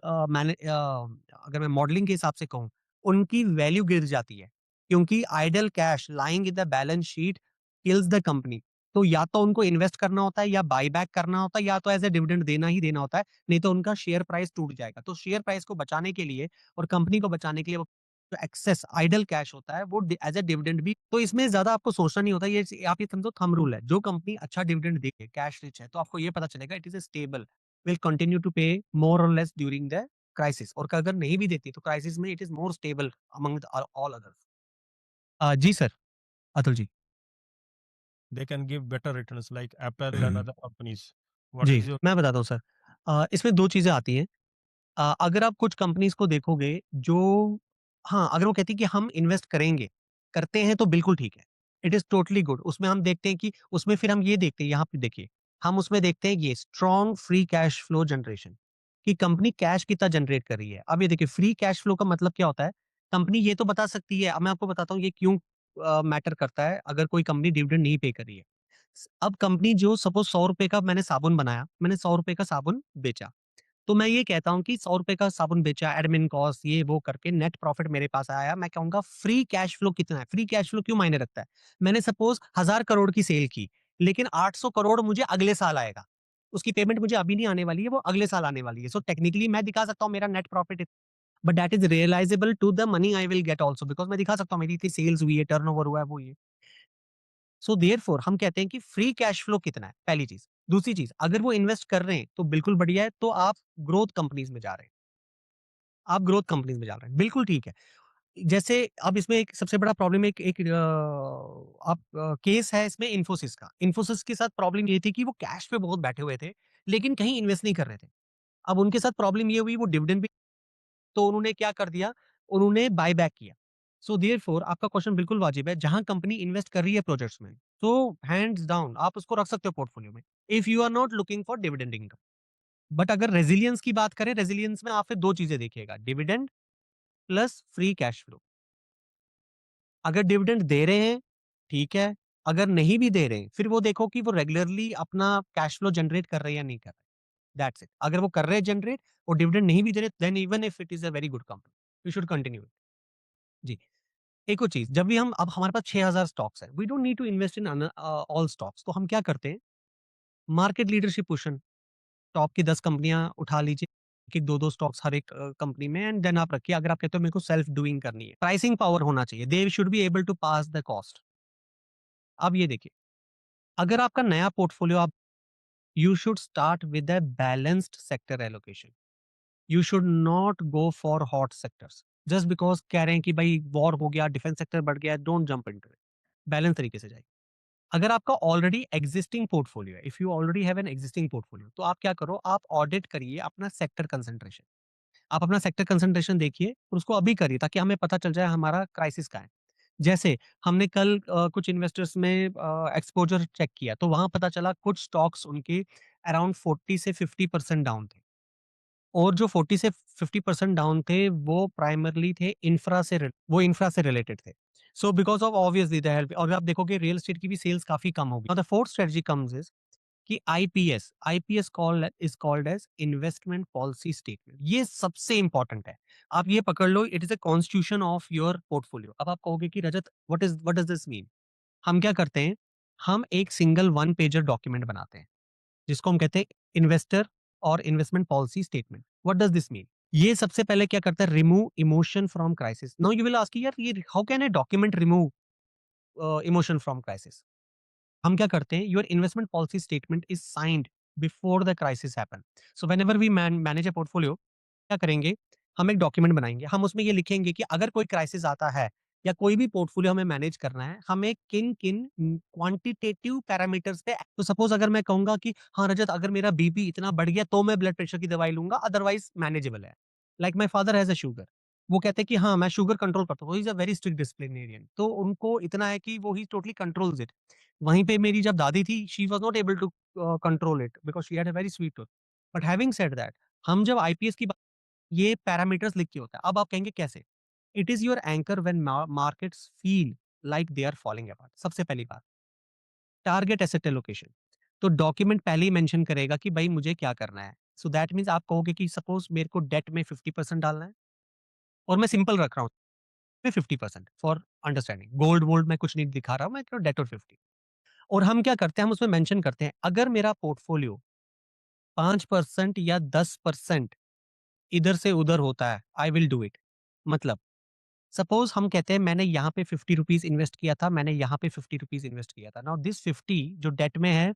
अगर मैं मॉडलिंग के हिसाब से कहूँ, उनकी वैल्यू गिर जाती है। क्योंकि idle cash lying in the balance sheet kills the company. तो या तो उनको इन्वेस्ट करना होता है या बायबैक करना होता है या तो एज़ अ डिविडेंड देना ही देना होता है, नहीं तो उनका शेयर प्राइस टूट जाएगा। तो शेयर प्राइस को बचाने के लिए और कंपनी को बचाने के लिए वो जो एक्सेस आइडल कैश होता है वो एज़ अ डिविडेंड भी तो इसमें ज़्यादा आपको सोचना नहीं होता। ये आप ये समझो थंब रूल है। जो कंपनी अच्छा डिविडेंड देगी, कैश रिच है, तो आपको ये पता चलेगा it is a stable, will continue to pay more और लेस ड्यूरिंग द क्राइसिस और अगर नहीं भी देती तो क्राइसिस में it is more stable among all others. जी sir, Atul ji. They can give better returns like Apple and other companies. What जी, is your मैं बताता हूँ सर। इसमें 2 चीज़ें आती हैं। अगर आप कुछ कंपनीज़ को देखोगे जो हाँ, अगर वो कहती है कि हम इन्वेस्ट करेंगे, करते हैं तो बिल्कुल ठीक है। It is totally good. उसमें हम देखते हैं कि उसमें फिर हम ये देखते हैं यहाँ पे देखिए, हम उसमें देखते हैं ये strong free cash flow generation कि कंपनी कैश कितना जनरेट कर रही है। अब ये देखिए फ्री कैश फ्लो का मतलब क्या होता है? कंपनी ये तो बता सकती है अब मैं आपको बताता हूँ ये क्यों मैटर करता है अगर कोई कंपनी डिविडेंड नहीं पे कर रही है। अब कंपनी जो सपोज़ ₹100 का मैंने साबुन बनाया, मैंने ₹100 का साबुन बेचा। तो मैं ये कहता हूँ कि ₹100 का साबुन बेचा, एडमिन कॉस्ट ये वो करके नेट प्रॉफिट मेरे पास आया। मैं कहूँगा फ्री कैश फ्लो कितना है? फ्री कैश फ्लो क्यों मायने रखता है? मैंने सपोज़ 1000 करोड़ की सेल की, लेकिन 800 करोड़ मुझे अगले साल आएगा। उसकी पेमेंट मुझे अभी नहीं आने वाली है, वो अगले साल आने वाली है। सो टेक्निकली मैं दिखा सकता हूँ मेरा net profit but that is realisable to the money I will get also because मैं दिखा सकता हूँ मेरी इतनी सेल्स हुई है, टर्नओवर हुआ है, वो ये। सो देयरफॉर हम कहते हैं कि फ्री कैश फ्लो कितना है, पहली चीज़। दूसरी चीज़, अगर वो इन्वेस्ट कर रहे हैं, तो बिल्कुल बढ़िया है, तो आप ग्रोथ कंपनीज़ में जा रहे हैं। आप ग्रोथ कंपनीज़ में जा रहे हैं, बिल्कुल ठीक है। जैसे अब इसमें एक सबसे बड़ा प्रॉब्लम एक एक केस है इसमें इन्फोसिस का। इन्फोसिस के साथ प्रॉब्लम ये थी कि वो कैश पे बहुत बैठे हुए थे, लेकिन कहीं इन्वेस्ट नहीं कर रहे थे। अब उनके साथ प्रॉब्लम ये हुई वो डिविडेंड भी तो उन्होंने क्या कर दिया, उन्होंने बाय बैक किया। सो देयरफॉर आपका क्वेश्चन बिल्कुल वाजिब है, जहाँ कंपनी इन्वेस्ट कर रही है प्रोजेक्ट्स में, तो हैंड्स डाउन आप उसको रख सकते हो पोर्टफोलियो में, if you are not looking for dividend income. But अगर रेज़िलियंस की बात करें, रेज़िलियंस में आप फिर 2 चीज़ें देखिएगा, dividend plus free cash flow. अगर डिविडेंड दे रहे हैं, ठीक है, अगर नहीं भी दे रहे हैं, फिर वो देखो कि वो रेगुलरली अपना कैश फ्लो जनरेट कर रहे हैं या नहीं कर रहे, दैट्स इट। अगर वो कर रहे हैं जनरेट और डिविडेंड नहीं भी दे रहे, then even if it is a very good company, you should continue it. जी। एक और चीज़, जब भी हम अब हमारे पास 6000 स्टॉक्स हैं, we don't need to invest in all stocks, तो हम क्या करते हैं, मार्केट लीडरशिप पोजीशन, टॉप की 10 कंपनियाँ उठा लीजिए, कि 2-2 स्टॉक्स हर एक कंपनी में एंड देन आप रखिए, अगर आप कहते हो मेरे को सेल्फ डूइंग करनी है। प्राइसिंग पावर होना चाहिए, they should be able to pass the cost. अब ये देखिए, अगर आपका नया पोर्टफोलियो आप you should start with a balanced sector allocation. You should not go for hot sectors. Just because कह रहे हैं कि भाई वॉर हो गया, डिफेंस सेक्टर बढ़ गया, don't jump into it. Balance तरीके से जाइए। अगर आपका ऑलरेडी एक्जिस्टिंग पोर्टफोलियो है, if you already have an existing portfolio, तो आप क्या करो, आप ऑडिट करिए अपना सेक्टर कंसंट्रेशन। आप अपना सेक्टर कंसंट्रेशन देखिए और उसको अभी करिए, ताकि हमें पता चल जाए हमारा क्राइसिस कहाँ है। जैसे हमने कल कुछ इन्वेस्टर्स में एक्सपोज़र चेक किया, तो वहाँ पता चला कुछ स्टॉक्स उनके अराउंड 40 से 50% डाउन थे, और जो 40 से 50% डाउन थे, वो प्राइमरली थे इंफ्रा से रिलेटेड थे। So because of obviously the help, और आप देखोगे रियल एस्टेट की भी सेल्स काफ़ी कम होगी। Now the fourth strategy comes is कि IPS called as investment policy statement. ये सबसे इम्पोर्टेंट है। आप ये पकड़ लो, it is a constitution of your portfolio. अब आप कहोगे कि Rajat, what does this mean? हम क्या करते हैं, हम एक सिंगल वन पेजर डॉक्यूमेंट बनाते हैं, जिसको हम कहते हैं इन्वेस्टर और investment policy statement. What does this mean? ये सबसे पहले क्या करता है, remove emotion from crisis. Now you will ask यार, ये how can a document remove emotion from crisis? हम क्या करते हैं, your investment policy statement is signed before the crisis happen. So whenever we manage a portfolio, क्या करेंगे, हम एक डॉक्यूमेंट बनाएंगे, हम उसमें ये लिखेंगे कि अगर कोई क्राइसिस आता है या कोई भी पोर्टफोलियो हमें मैनेज करना है, हमें किन किन क्वांटिटेटिव पैरामीटर्स पे, तो सपोज अगर मैं कहूंगा कि हाँ रजत, अगर मेरा बीपी इतना बढ़ गया तो मैं ब्लड प्रेशर की दवाई लूंगा, अदरवाइज मैनेजेबल है। Like my father has a sugar, वो कहते हैं कि हाँ मैं शुगर कंट्रोल करता हूँ, he is a very strict disciplinarian, तो उनको इतना है कि वो ही टोटली कंट्रोल्स इट। वहीं पे मेरी जब दादी थी, she was not able to control it because she had a very sweet tooth. But having said that, हम जब आईपीएस की बात, ये पैरामीटर्स लिख के होता है। अब आप कहेंगे कैसे? It is your anchor when markets feel like they are falling apart. सबसे पहली बात, टारगेट एसेट एलोकेशन। तो डॉक्यूमेंट पहले ही मेंशन करेगा कि भाई मुझे क्या करना है। सो दैट मीन्स आप कहोगे कि सपोज मेरे को डेट में 50% डालना है, और मैं सिंपल रख रहा हूँ, मैं 50% फॉर अंडरस्टैंडिंग। गोल्ड वोल्ड मैं कुछ नहीं दिखा रहा हूँ, मैं डेट और 50। और हम क्या करते हैं, हम उसमें मेंशन करते हैं, अगर मेरा पोर्टफोलियो 5% या 10% इधर से उधर होता है, आई विल डू इट। मतलब सपोज हम कहते हैं मैंने यहाँ पे ₹50 इन्वेस्ट किया था, मैंने यहाँ पे ₹50 इन्वेस्ट किया था। नाउ दिस 50 जो डेट में है,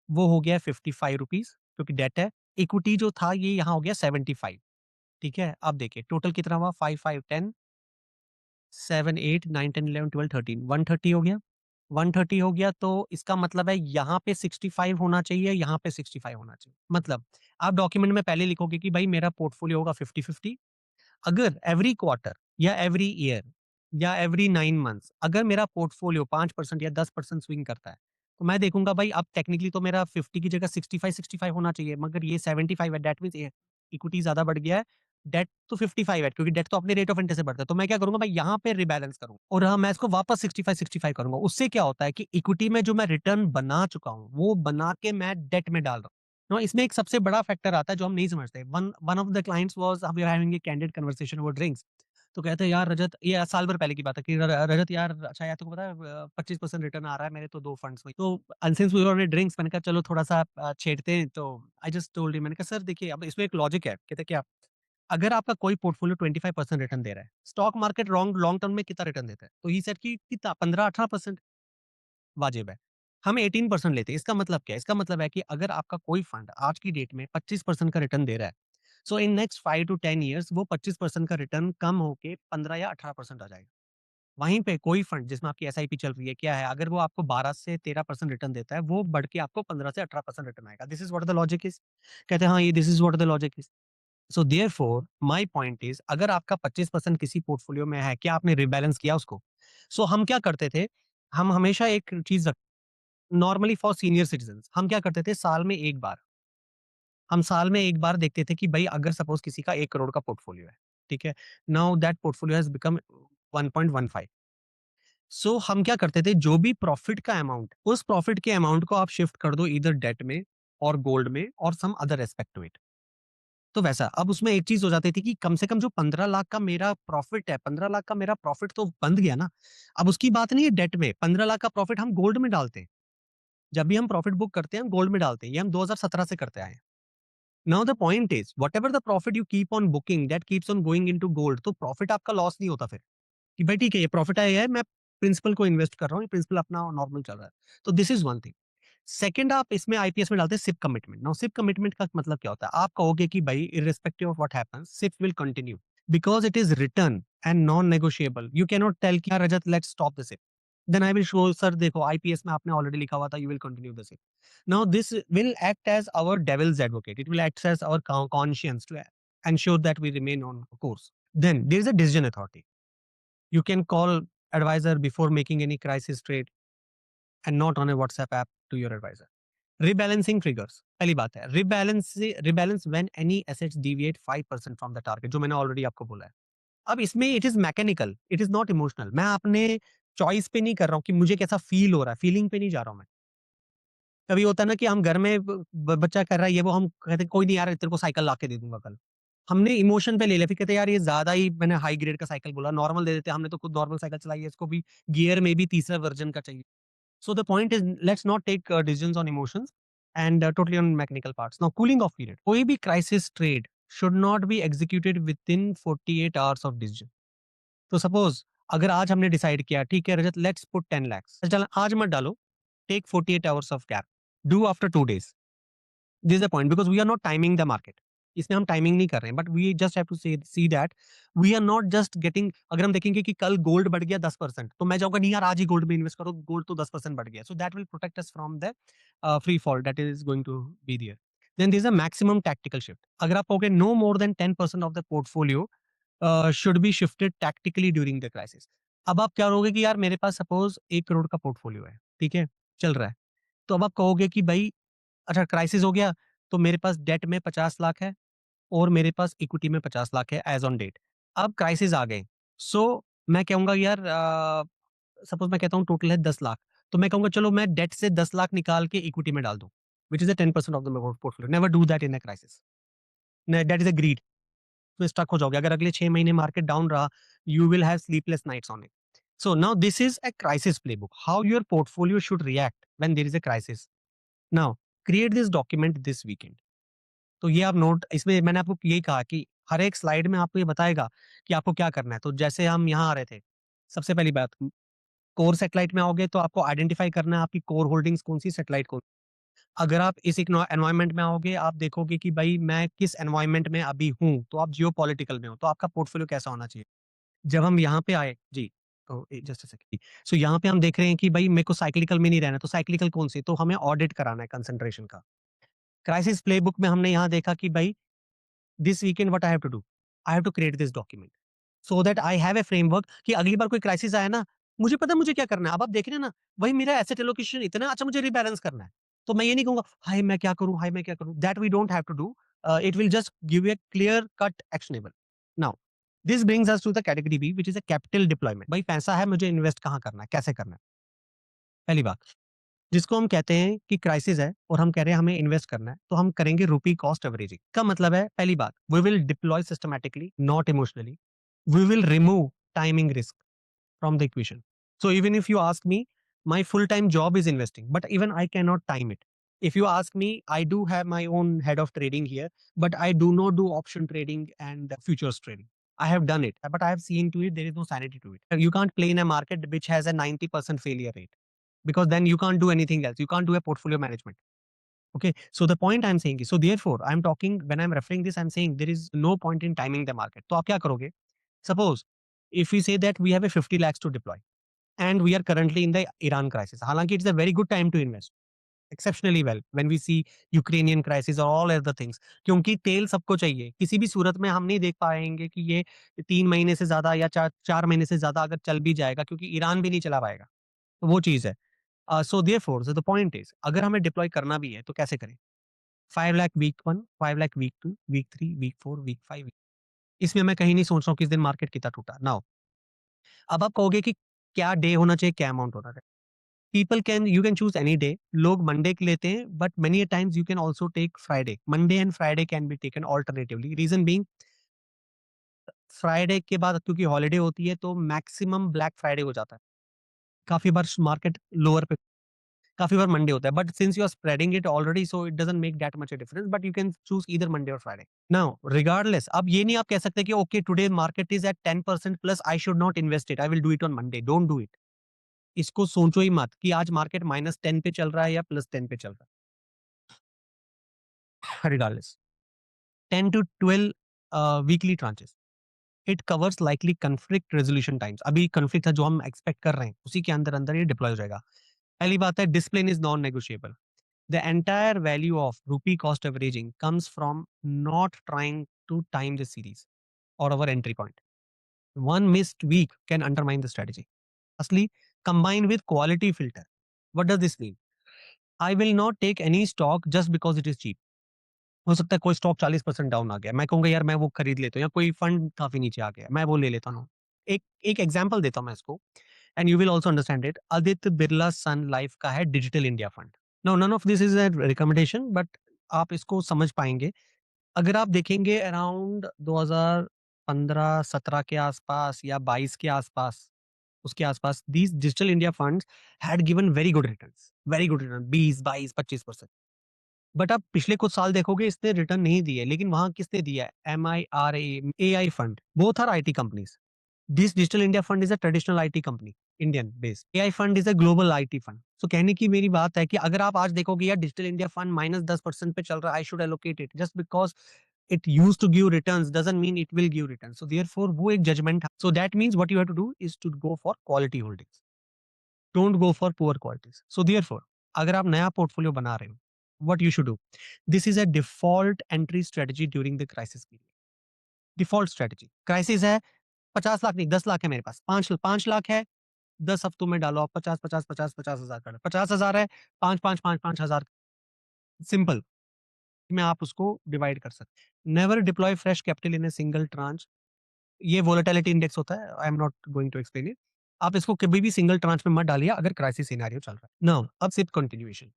वो हो गया ₹55, क्योंकि डेट है। इक्विटी जो था ये यहाँ हो गया 75। ठीक है? अब देखिए टोटल कितना हुआ, 5, 5, 10, 7, 8, 9, 10, 11, 12, 13, 130 हो गया। 130 हो गया, तो इसका मतलब है यहाँ पे 65 होना चाहिए, यहाँ पे 65 होना चाहिए। मतलब आप डॉक्यूमेंट में पहले लिखोगे कि भाई मेरा पोर्टफोलियो होगा 50-50। अगर एवरी क्वार्टर या एवरी ईयर या एवरी 9 मंथ्स अगर मेरा पोर्टफोलियो 5% या 10% स्विंग करता है, तो मैं देखूँगा भाई अब टेक्निकली तो मेरा 50 की जगह 65-65 होना चाहिए, मगर ये 75 है, दैट मीन्स ये इक्विटी ज़्यादा बढ़ गया है, डेट तो 55 है, क्योंकि डेट तो अपने रेट ऑफ इंटरेस्ट से बढ़ता है। तो मैं क्या करूँगा भाई, यहाँ पे रिबैलेंस करूँगा और हाँ, मैं इसको वापस 65-65 करूँगा। उससे क्या होता है कि इक्विटी में जो मैं रिटर्न बना चुका हूँ, वो बना के मैं डेट में डाल रहा हूँ। नो, इसमें एक सबसे बड़ा फैक्टर आता है जो हम नहीं समझते। One one of the clients was, we are having a candid conversation over drinks. तो कहते हैं, यार रजत, ये साल भर पहले की बात है कि रजत यार, अच्छा यार तेरे को पता है 25% रिटर्न आ रहा है मेरे तो 2 फंड्स में। तो since we were on drinks, मैंने कहा चलो थोड़ा-सा छेड़ते हैं, तो आई जस्ट टोल्ड हिम, मैंने कहा सर देखिए, अब इसमें एक लॉजिक है। कहते क्या? अगर आपका कोई पोर्टफोलियो 25% रिटर्न दे रहा है, stock market long long term में कितना रिटर्न देता है? तो ही सेड कि कितना 15-18% वाजिब है। हम 18% लेते हैं। इसका मतलब क्या है? इसका मतलब है कि अगर आपका कोई फंड आज की डेट में 25% का रिटर्न दे रहा है, सो इन नेक्स्ट 5 टू 10 इयर्स वो 25% का रिटर्न कम होके 15 या 18% आ जाएगा। वहीं पे कोई फंड जिसमें आपकी एसआईपी चल रही है, क्या है, अगर वो आपको 12 से 13% रिटर्न देता है, वो बढ़ के आपको 15 से 18% रिटर्न आएगा। This is what the logic is. कहते हैं हाँ, ये this is what the logic is. So therefore my point is, अगर आपका 25% किसी पोर्टफोलियो में है, क्या आपने रिबैलेंस किया उसको? सो हम क्या करते थे, हम हमेशा एक चीज़ रख नॉर्मली फॉर सीनियर सिटीज़न्स हम क्या करते थे, साल में 1 बार, हम साल में 1 बार देखते थे कि भई अगर सपोज़ किसी का 1 करोड़ का पोर्टफोलियो है, ठीक है? Now that portfolio has become 1.15। सो हम क्या करते थे, जो भी प्रॉफिट का अमाउंट, उस प्रॉफिट के अमाउंट को आप शिफ्ट कर दो ईदर डेट में और गोल्ड में और some other aspect to it. तो वैसा, अब उसमें एक चीज़ हो जाती थी कि कम से कम जो 15 लाख का मेरा प्रॉफिट है, 15 लाख का मेरा प्रॉफिट तो बंध गया ना। अब उसकी बात नहीं है डेट में, 15 लाख का प्रॉफिट हम गोल्ड में डालते हैं। जब भी हम प्रॉफिट बुक करते हैं, हम गोल्ड में डालते हैं। ये हम 2017 से करते आए हैं। Now the point is whatever the profit you keep on booking that keeps on going into gold, तो प्रॉफिट आपका लॉस नहीं होता फिर। कि भाई ठीक है, ये प्रॉफिट आया है, मैं प्रिंसिपल को इन्वेस्ट कर रहा हूँ, ये प्रिंसिपल अपना नॉर्मल चल रहा है। तो this is one thing. Second, आप इसमें आईपीएस में डालते हैं SIP commitment. Now SIP commitment का मतलब क्या होता है? आप कहोगे कि भाई irrespective of what happens, SIP will continue because it is written and non negotiable. You can not tell कि यार Rajat let's stop the SIP. Then I will show sir देखो आईपीएस में आपने ऑलरेडी लिखा हुआ था you will continue the SIP. Now this will act as our devil's advocate. It will act as our conscience to ensure that we remain on course. Then there is a decision authority. You can call advisor before making any crisis trade and not on a WhatsApp app to your advisor. Rebalancing triggers, पहली बात है rebalance when any assets deviate 5% from the target, जो मैंने already आपको बोला है। अब इसमें it is mechanical, it is not emotional. मैं अपने चॉइस पे नहीं कर रहा हूँ कि मुझे कैसा फील हो रहा है, फीलिंग पे नहीं जा रहा हूँ मैं। कभी होता है ना कि हम घर में बच्चा कर रहा है ये वो, हम कहते हैं कोई नहीं यार तेरे को साइकिल ला के दे दूंगा कल। हमने इमोशन पे ले लिया, फिर कहते हैं यार ये ज्यादा ही मैंने हाई ग्रेड का साइकिल बोला, नॉर्मल दे देते हैं, हमने तो खुद नॉर्मल साइकिल चलाई है, इसको भी गियर में भी तीसरा वर्जन का चाहिए। So the point is, let's not take decisions on emotions and totally on mechanical parts. Now, cooling off period. कोई भी crisis trade should not be executed within 48 hours of decision. तो suppose अगर आज हमने decide किया ठीक है रजत let's put 10 lakhs, चल आज मत डालो, take 48 hours of gap, do after 2 days. This is the point because we are not timing the market. इसमें हम टाइमिंग नहीं कर रहे हैं, but we just have to see that we are not just getting. अगर हम देखेंगे कि कल गोल्ड बढ़ गया 10%, तो मैं जाऊँगा नहीं यार आज ही गोल्ड में इन्वेस्ट करो, गोल्ड तो 10% बढ़ गया। So that will protect us from the free fall that is going to be there. Then there is a maximum tactical shift. अगर आप कहोगे no more than 10% of the portfolio should be shifted tactically during the crisis. अब आप क्या करोगे कि यार मेरे पास सपोज 1 करोड़ का पोर्टफोलियो है, ठीक है? चल रहा है। तो अब आप कहोगे कि भाई अच्छा क्राइसिस हो गया, तो मेरे पास डेट में 50 लाख है और मेरे पास इक्विटी में 50 लाख है एज़ ऑन डेट। अब क्राइसिस आ गए, सो मैं कहूँगा यार सपोज़ मैं कहता हूँ टोटल है 10 लाख, तो मैं कहूँगा चलो मैं डेट से 10 लाख निकाल के इक्विटी में डाल दूँ, which is a 10% of the portfolio. Never do that in a crisis. न दैट इज़ अ ग्रीड। तो स्टक हो जाओगे। अगर अगले 6 महीने मार्केट डाउन रहा, you will have sleepless nights on it. So now this is a crisis playbook, how your portfolio should react when there is a crisis. Now create this document this weekend. तो ये आप note, इसमें मैंने आपको यही कहा कि हर एक स्लाइड में आपको ये बताएगा कि आपको क्या करना है। तो जैसे हम यहाँ आ रहे थे, सबसे पहली बात कोर सैटेलाइट में आओगे तो आपको आइडेंटिफाई करना है आपकी कोर होल्डिंग्स कौन-सी, सैटेलाइट कौन। अगर आप इस एनवायरनमेंट में आओगे, आप देखोगे कि भाई मैं किस एनवायरनमेंट में अभी हूँ, तो आप जियोपॉलिटिकल में हो, तो आपका पोर्टफोलियो कैसा होना चाहिए। जब हम यहाँ पे आए जी, तो जस्ट अ सेकंड। सो यहाँ पे हम देख रहे हैं कि भाई मेरे को साइक्लिकल में नहीं रहना, तो साइक्लिकल कौन-सी, तो हमें ऑडिट कराना है कंसंट्रेशन का। क्राइसिस प्लेबुक में हमने यहाँ देखा कि भाई this weekend what I have to do? I have to create this document so that I have a framework कि अगली बार कोई क्राइसिस आया ना, मुझे पता है मुझे क्या करना है। अब आप देख रहे हैं ना, वही मेरा एसेट एलोकेशन इतना अच्छा, मुझे रिबैलेंस करना है। तो मैं ये नहीं कहूँगा, हाय मैं क्या करूँ, हाय मैं क्या करूँ? That we don't have to do. It will just give you a clear cut actionable. Now this brings us to the category B which is a capital deployment. भाई पैसा है, मुझे इन्वेस्ट कहाँ करना है, कैसे करना है? पहली बात, जिसको हम कहते हैं कि क्राइसिस है और हम कह रहे हैं हमें इन्वेस्ट करना है, तो हम करेंगे रुपी कॉस्ट एवरेजिंग। का मतलब है पहली बात, we will deploy systematically not emotionally. We will remove timing risk from the equation. So even if you ask me, my full-time job is investing, but even I cannot time it. If you ask me, I do have my own head of trading here, but I do not do option trading and futures trading. I have done it, but I have seen to it there is no sanity to it. You can't play in a market which has a 90% failure rate because then you can't do anything else. You can't do a portfolio management. Okay. So the point I'm saying is, so therefore I'm talking when I'm referring this, I'm saying there is no point in timing the market. तो आप क्या करोगे? Suppose If we say that we have a 50 lakhs to deploy and we are currently in the Iran crisis, हालांकि it's a very good time to invest exceptionally well when we see Ukrainian crisis or all other things, क्योंकि तेल सबको चाहिए। किसी भी सूरत में हम नहीं देख पाएँगे कि ये 3 महीने से ज़्यादा या 4 महीने से ज़्यादा अगर चल भी जाएगा, क्योंकि ईरान भी नहीं चला पाएगा। तो वो चीज़ है। So therefore the point is, अगर हमें डिप्लॉय करना भी है तो कैसे करें? 5 lakh week 1, 5 lakh week 2, week 3, week 4, week 5। इसमें मैं कहीं नहीं सोच रहा हूँ किस दिन मार्केट कितना टूटा। नाउ अब आप कहोगे कि क्या डे होना चाहिए, क्या अमाउंट होना चाहिए? People can you can choose any day. लोग मंडे के लेते हैं, but many a times you can also take Friday. Monday and Friday can be taken alternatively. Reason being, Friday के बाद क्योंकि हॉलिडे होती है तो मैक्सिमम ब्लैक फ्राइडे हो जाता है। काफ़ी बार मार्केट लोअर पे, काफ़ी बार मंडे होता है, but since you are spreading it already so it doesn't make that much a difference, but you can choose either Monday और फ्राइडे। नाउ रिगार्डलेस, अब ये नहीं आप कह सकते कि okay today market is at 10% plus, I should not invest it, I will do it on Monday. Don't do it. इसको सोचो ही मत कि आज मार्केट -10 पे चल रहा है या +10 पे चल रहा है। Regardless 10 to 12 weekly tranches, it covers likely conflict resolution times. अभी कॉन्फ्लिक्ट है जो हम एक्सपेक्ट कर रहे हैं, उसी के अंदर अंदर ये डिप्लॉय हो जाएगा। पहली बात है, discipline is non negotiable. The entire value of rupee cost averaging comes from not trying to time the series और our entry point. One missed week can undermine the strategy. असली, combine with quality filter. What does this mean? I will not take any stock just because it is cheap. हो सकता है कोई stock 40% down आ गया, मैं कहूँगा यार मैं वो खरीद लेता हूँ, या कोई फंड काफ़ी नीचे आ गया, मैं वो ले लेता हूँ। एक एक एग्ज़ाम्पल देता हूँ मैं इसको, and you will also understand it. Aditya Birla Sun Life का है digital India fund. Now none of this is a recommendation, but आप इसको समझ पाएँगे। अगर आप देखेंगे अराउंड 2015-17 के आसपास या 22 के आसपास, उसके आसपास, these digital India funds had given very good return 20, 22, 25%। But आप पिछले कुछ साल देखोगे इसने रिटर्न नहीं दिए, लेकिन वहाँ किसने दिया है? MIRA, AI fund, both are IT companies. This digital India fund is a traditional IT company, Indian based. AI fund is a global IT fund. So कहने की मेरी बात है कि अगर आप आज देखोगे यार डिजिटल इंडिया फंड -10% पे चल रहा है, I should allocate it just because it use to give returns doesn't mean it will give return. So therefore वो एक जजमेंट है। So that means what you have to do is to go for quality holdings, don't go for poor qualities. So therefore अगर आप नया portfolio बना रहे हो, what you should do, this is a default entry strategy during the crisis period. Default strategy, crisis है, 50 लाख नहीं 10 लाख है मेरे पास, 5 लाख है, 10 हफ्तों में डालो आप 50 50 50 50 हजार कर, 50,000 है, 5 5 5 5 हजार, सिंपल में आप उसको डिवाइड कर सकते। Never deploy fresh capital in a single tranche. ये वोलेटिलिटी इंडेक्स होता है, I am not going to explain it. आप इसको कभी भी सिंगल ट्रांच में मत डालिए अगर क्राइसिस सिनेरियो चल रहा है। नाउ अब सिर्फ continuation.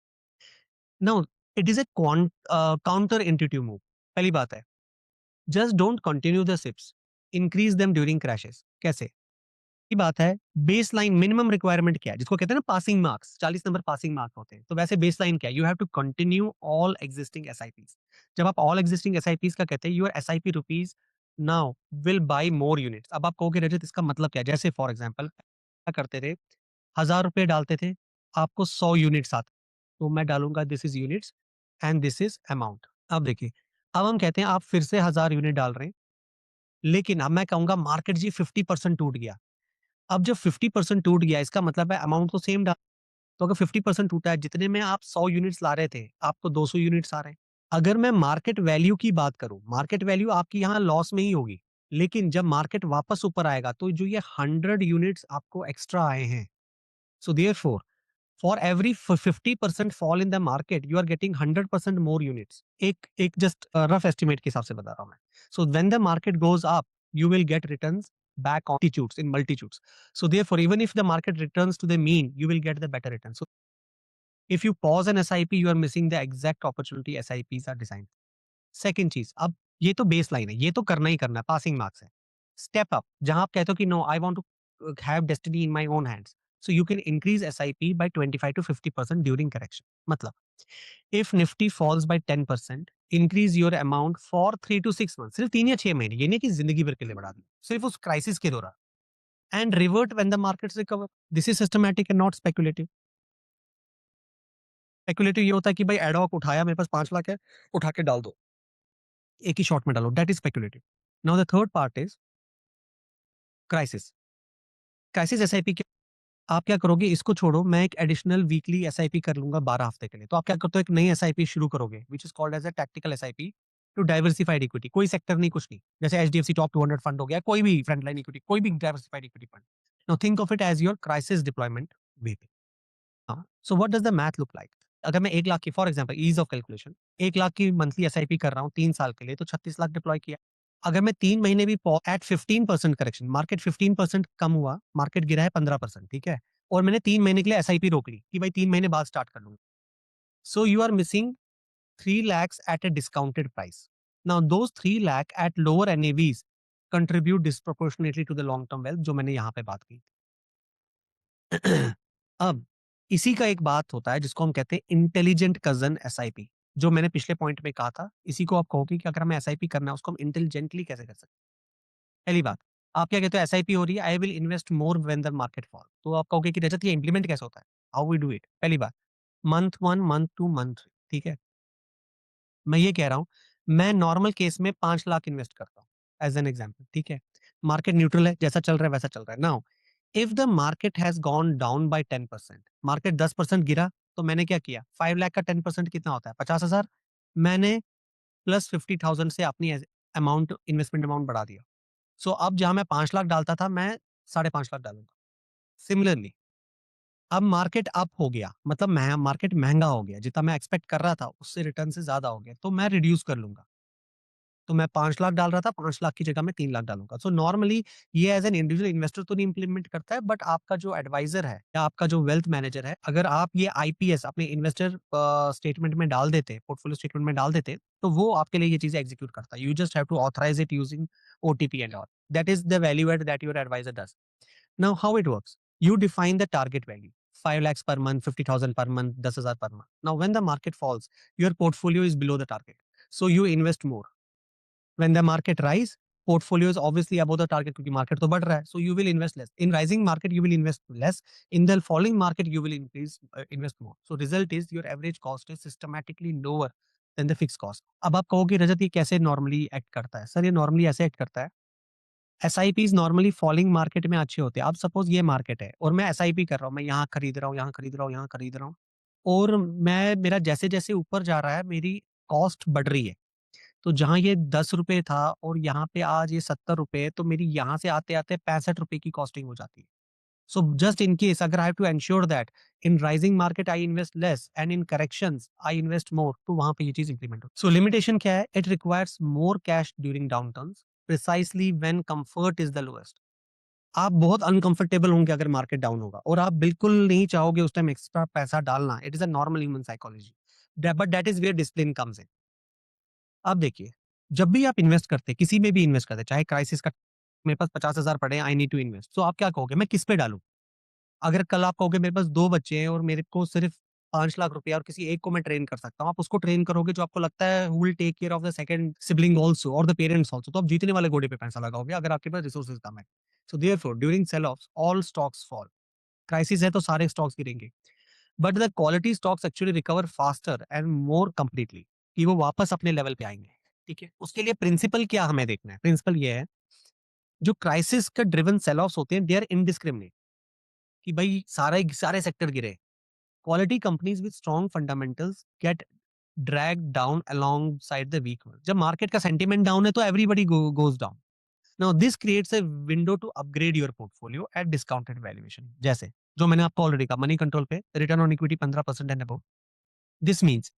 Now it is a counter intuitive move. पहली बात है, just don't continue the SIPs, increase them during crashes. कैसे? की बात है, बेसलाइन मिनिमम रिक्वायरमेंट क्या है, जिसको कहते हैं ना पासिंग मार्क्स, 40 नंबर पासिंग मार्क होते हैं, तो वैसे बेसलाइन क्या है? You have to continue all existing SIPs. जब आप ऑल एग्जिस्टिंग एसआईपीस का कहते हैं, your SIP rupees now will buy more units. अब आप कहोगे रजत इसका मतलब क्या है? जैसे फॉर एग्जांपल क्या करते थे, 1000 रुपए डालते थे, आपको 100 यूनिट्स आते, तो मैं डालूंगा this is units and this is amount. अब देखिए, अब हम कहते हैं आप फिर से 1000 यूनिट डाल रहे हैं, लेकिन अब मैं कहूंगा मार्केट जी 50% टूट गया। अब जब 50% टूट गया, इसका मतलब है अमाउंट तो सेम डाल, तो अगर 50% टूटा है, जितने में आप 100 यूनिट्स ला रहे थे, आपको 200 यूनिट्स आ रहे हैं। अगर मैं मार्केट वैल्यू की बात करूँ, मार्केट वैल्यू आपकी यहाँ लॉस में ही होगी, लेकिन जब मार्केट वापस ऊपर आएगा, तो जो ये 100 यूनिट्स आपको एक्स्ट्रा आए हैं, so therefore for every 50% fall in the market, you are getting 100% more units. एक एक जस्ट रफ एस्टिमेट के हिसाब से बता रहा हूँ मैं। So when the market goes up, you will get returns back on multitudes in multitudes. So therefore, even if the market returns to the mean, you will get the better return. So if you pause an SIP, you are missing the exact opportunity SIPs are designed. Second चीज, अब ये तो base line है, ये तो करना ही करना है, पासिंग मार्क्स है। स्टेप अप, जहां आप कहते हो कि no I want to have destiny in my own hands, so you can increase SIP by 25 to 50% during correction. मतलब if Nifty falls by 10%, increase your amount for 3 to 6 month, सिर्फ 3 या 6 महीने, ये नहीं कि जिंदगी भर के लिए बढ़ा दें, सिर्फ उस क्राइसिस के दौरान, and revert when the markets recover. This is systematic and not speculative. Speculative ये होता है कि भाई एडॉक उठाया, मेरे पास 5 लाख है, उठा के डाल दो, एक ही शॉट में डालो, that is speculative. Now the third part is crisis. Crisis SIP क्या, आप क्या करोगे, इसको छोड़ो, मैं एक एडिशनल वीकली एसआईपी कर लूँगा 12 हफ्ते के लिए। तो आप क्या करते हो, एक नई एसआईपी शुरू करोगे which is called as a tactical SIP to diversified equity. कोई सेक्टर नहीं, कुछ नहीं। जैसे एचडीएफसी टॉप 200 फंड हो गया, कोई भी फ्रंटलाइन इक्विटी, कोई भी diversified equity fund. Now think of it as your crisis deployment vehicle. हाँ, so what does the math look like? अगर मैं 1 लाख की, for example ease of calculation, 1 lakh की मंथली एसआईपी कर रहा हूँ 3 साल के लिए, तो 36 लाख डिप्लॉय किया। अगर मैं 3 महीने भी पौ एट 15% करेक्शन, मार्केट 15% कम हुआ, मार्केट गिरा है 15%, ठीक है? और मैंने 3 महीने के लिए एसआईपी रोक ली कि भाई 3 महीने बाद स्टार्ट कर लूँगा। So you are missing 3 lakhs at a discounted price. Now those 3 lakh at lower NAVs contribute disproportionately to the long term wealth, जो मैंने यहाँ पे बात की। अब इसी का एक बात होता है जिसको हम कहते हैं इंटेलिजेंट कज़न एसआईपी, जो मैंने पिछले पॉइंट में कहा था, इसी को आप कहोगे कि अगर हमें एसआईपी करना है, उसको हम इंटेलिजेंटली कैसे कर सकते हैं? पहली बात, आप क्या कहते हो, एसआईपी हो रही है, I will invest more when the market fall. तो आप कहोगे कि रजत, ये इंप्लीमेंट कैसे होता है? How we do it? पहली बात, मंथ 1, मंथ 2, मंथ 3, ठीक है? मैं ये कह रहा हूँ, मैं नॉर्मल केस में 5 लाख इन्वेस्ट करता हूँ, एज़ एन एग्ज़ाम्पल, ठीक है? मार्केट न्यूट्रल है, जैसा चल रहा है वैसा चल रहा है। Now if the market has gone down by 10%, market 10% गिरा, तो मैंने क्या किया? 5 लाख का 10% कितना होता है? 50,000। मैंने प्लस 50,000 से अपनी अमाउंट, इन्वेस्टमेंट अमाउंट बढ़ा दिया। सो अब जहाँ मैं 5 लाख डालता था, मैं साढ़े 5 लाख डालूँगा। सिमिलरली, अब मार्केट अप हो गया, मतलब मार्केट महँगा हो गया, जितना मैं एक्सपेक्ट कर रहा था, उससे रिटर्न से ज़्यादा हो गया, तो मैं रिड्यूस कर लूँगा। तो मैं 5 लाख डाल रहा था, 5 लाख की जगह मैं 3 लाख डालूँगा। सो नॉर्मली ये एज़ एन इंडिविजुअल इन्वेस्टर तो नहीं इम्प्लीमेंट करता है, बट आपका जो एडवाइज़र है या आपका जो वेल्थ मैनेजर है, अगर आप ये आईपीएस अपने इन्वेस्टर स्टेटमेंट में डाल देते, पोर्टफोलियो स्टेटमेंट में डाल देते, तो वो आपके लिए ये चीज़ें एग्ज़ीक्यूट करता है। You just have to authorise it using OTP and all. That is the value add that your adviser does. Now how it works? You define the target value, 5 lakhs per month, 50,000 per month, 10,000 per month. Now when the market falls, your portfolio is below the target. So you invest more. When the market rise, portfolio is obviously above the target क्योंकि market तो बढ़ रहा है. So you will invest less. In rising market, you will invest less. In the falling market, you will invest more. So result is your average cost is systematically lower than the fixed cost. अब आप कहोगे रजत, ये कैसे normally act करता है? Sir, ये normally ऐसे act करता है, एसआईपीज़ नॉर्मली फॉलिंग मार्केट में अच्छे होते हैं। अब सपोज़ ये मार्केट है और मैं एसआईपी कर रहा हूँ, मैं यहाँ खरीद रहा हूँ, यहाँ खरीद रहा हूँ, यहाँ खरीद रहा हूँ, और मेरा जैसे-जैसे ऊपर जा रहा है, मेरी कॉस्ट बढ़ रही है। तो जहाँ ये ₹10 था और यहाँ पे आज ये ₹70 है, तो मेरी यहाँ से आते-आते ₹65 की कॉस्टिंग हो जाती है। सो जस्ट इन केस अगर I have to ensure that in rising market I invest less and in corrections I invest more, तो वहाँ पे ये चीज़ इंप्लीमेंट हो। सो लिमिटेशन क्या है? It requires more cash during downturns precisely when comfort is the lowest. आप बहुत uncomfortable होंगे अगर मार्केट डाउन होगा और आप बिल्कुल नहीं चाहोगे उस टाइम एक्स्ट्रा पैसा डालना। It is a normal human psychology. But that is where discipline comes in. अब देखिए, जब भी आप इन्वेस्ट करते हैं, किसी में भी इन्वेस्ट करते हैं, चाहे क्राइसिस का, मेरे पास 50,000 पड़े हैं, आई नीड टू इन्वेस्ट। तो आप क्या कहोगे, मैं किस पे डालूँ? अगर कल आप कहोगे मेरे पास 2 बच्चे हैं और मेरे को सिर्फ 5 लाख रुपए और किसी एक को मैं ट्रेन कर सकता हूँ, आप उसको ट्रेन करोगे जो आपको लगता है who will take care of the second sibling also और द पेरेंट्स आल्सो, तो आप जीतने वाले घोड़े पे पैसा लगाओगे अगर आपके पास रिसोर्सेज कम है। So therefore during sell offs all stocks fall. Crisis है तो सारे स्टॉक्स गिरेंगे। But the quality stocks actually recover faster and more completely, कि वो वापस अपने लेवल पे आएँगे। ठीक है? उसके लिए प्रिंसिपल क्या हमें देखना है? प्रिंसिपल ये है, जो क्राइसिस का ड्रिवन सेल ऑफ्स होते हैं, दे आर इंडिस्क्रिमिनेट, कि भई सारे सेक्टर गिरे। Quality companies with strong fundamentals get dragged down alongside the weak one. जब मार्केट का सेंटीमेंट डाउन है तो everybody goes down. Now this creates a window to upgrade your portfolio at discounted valuation. जैसे जो मैंने आपको already कहा, Moneycontrol पे return on equity 15% and above. This means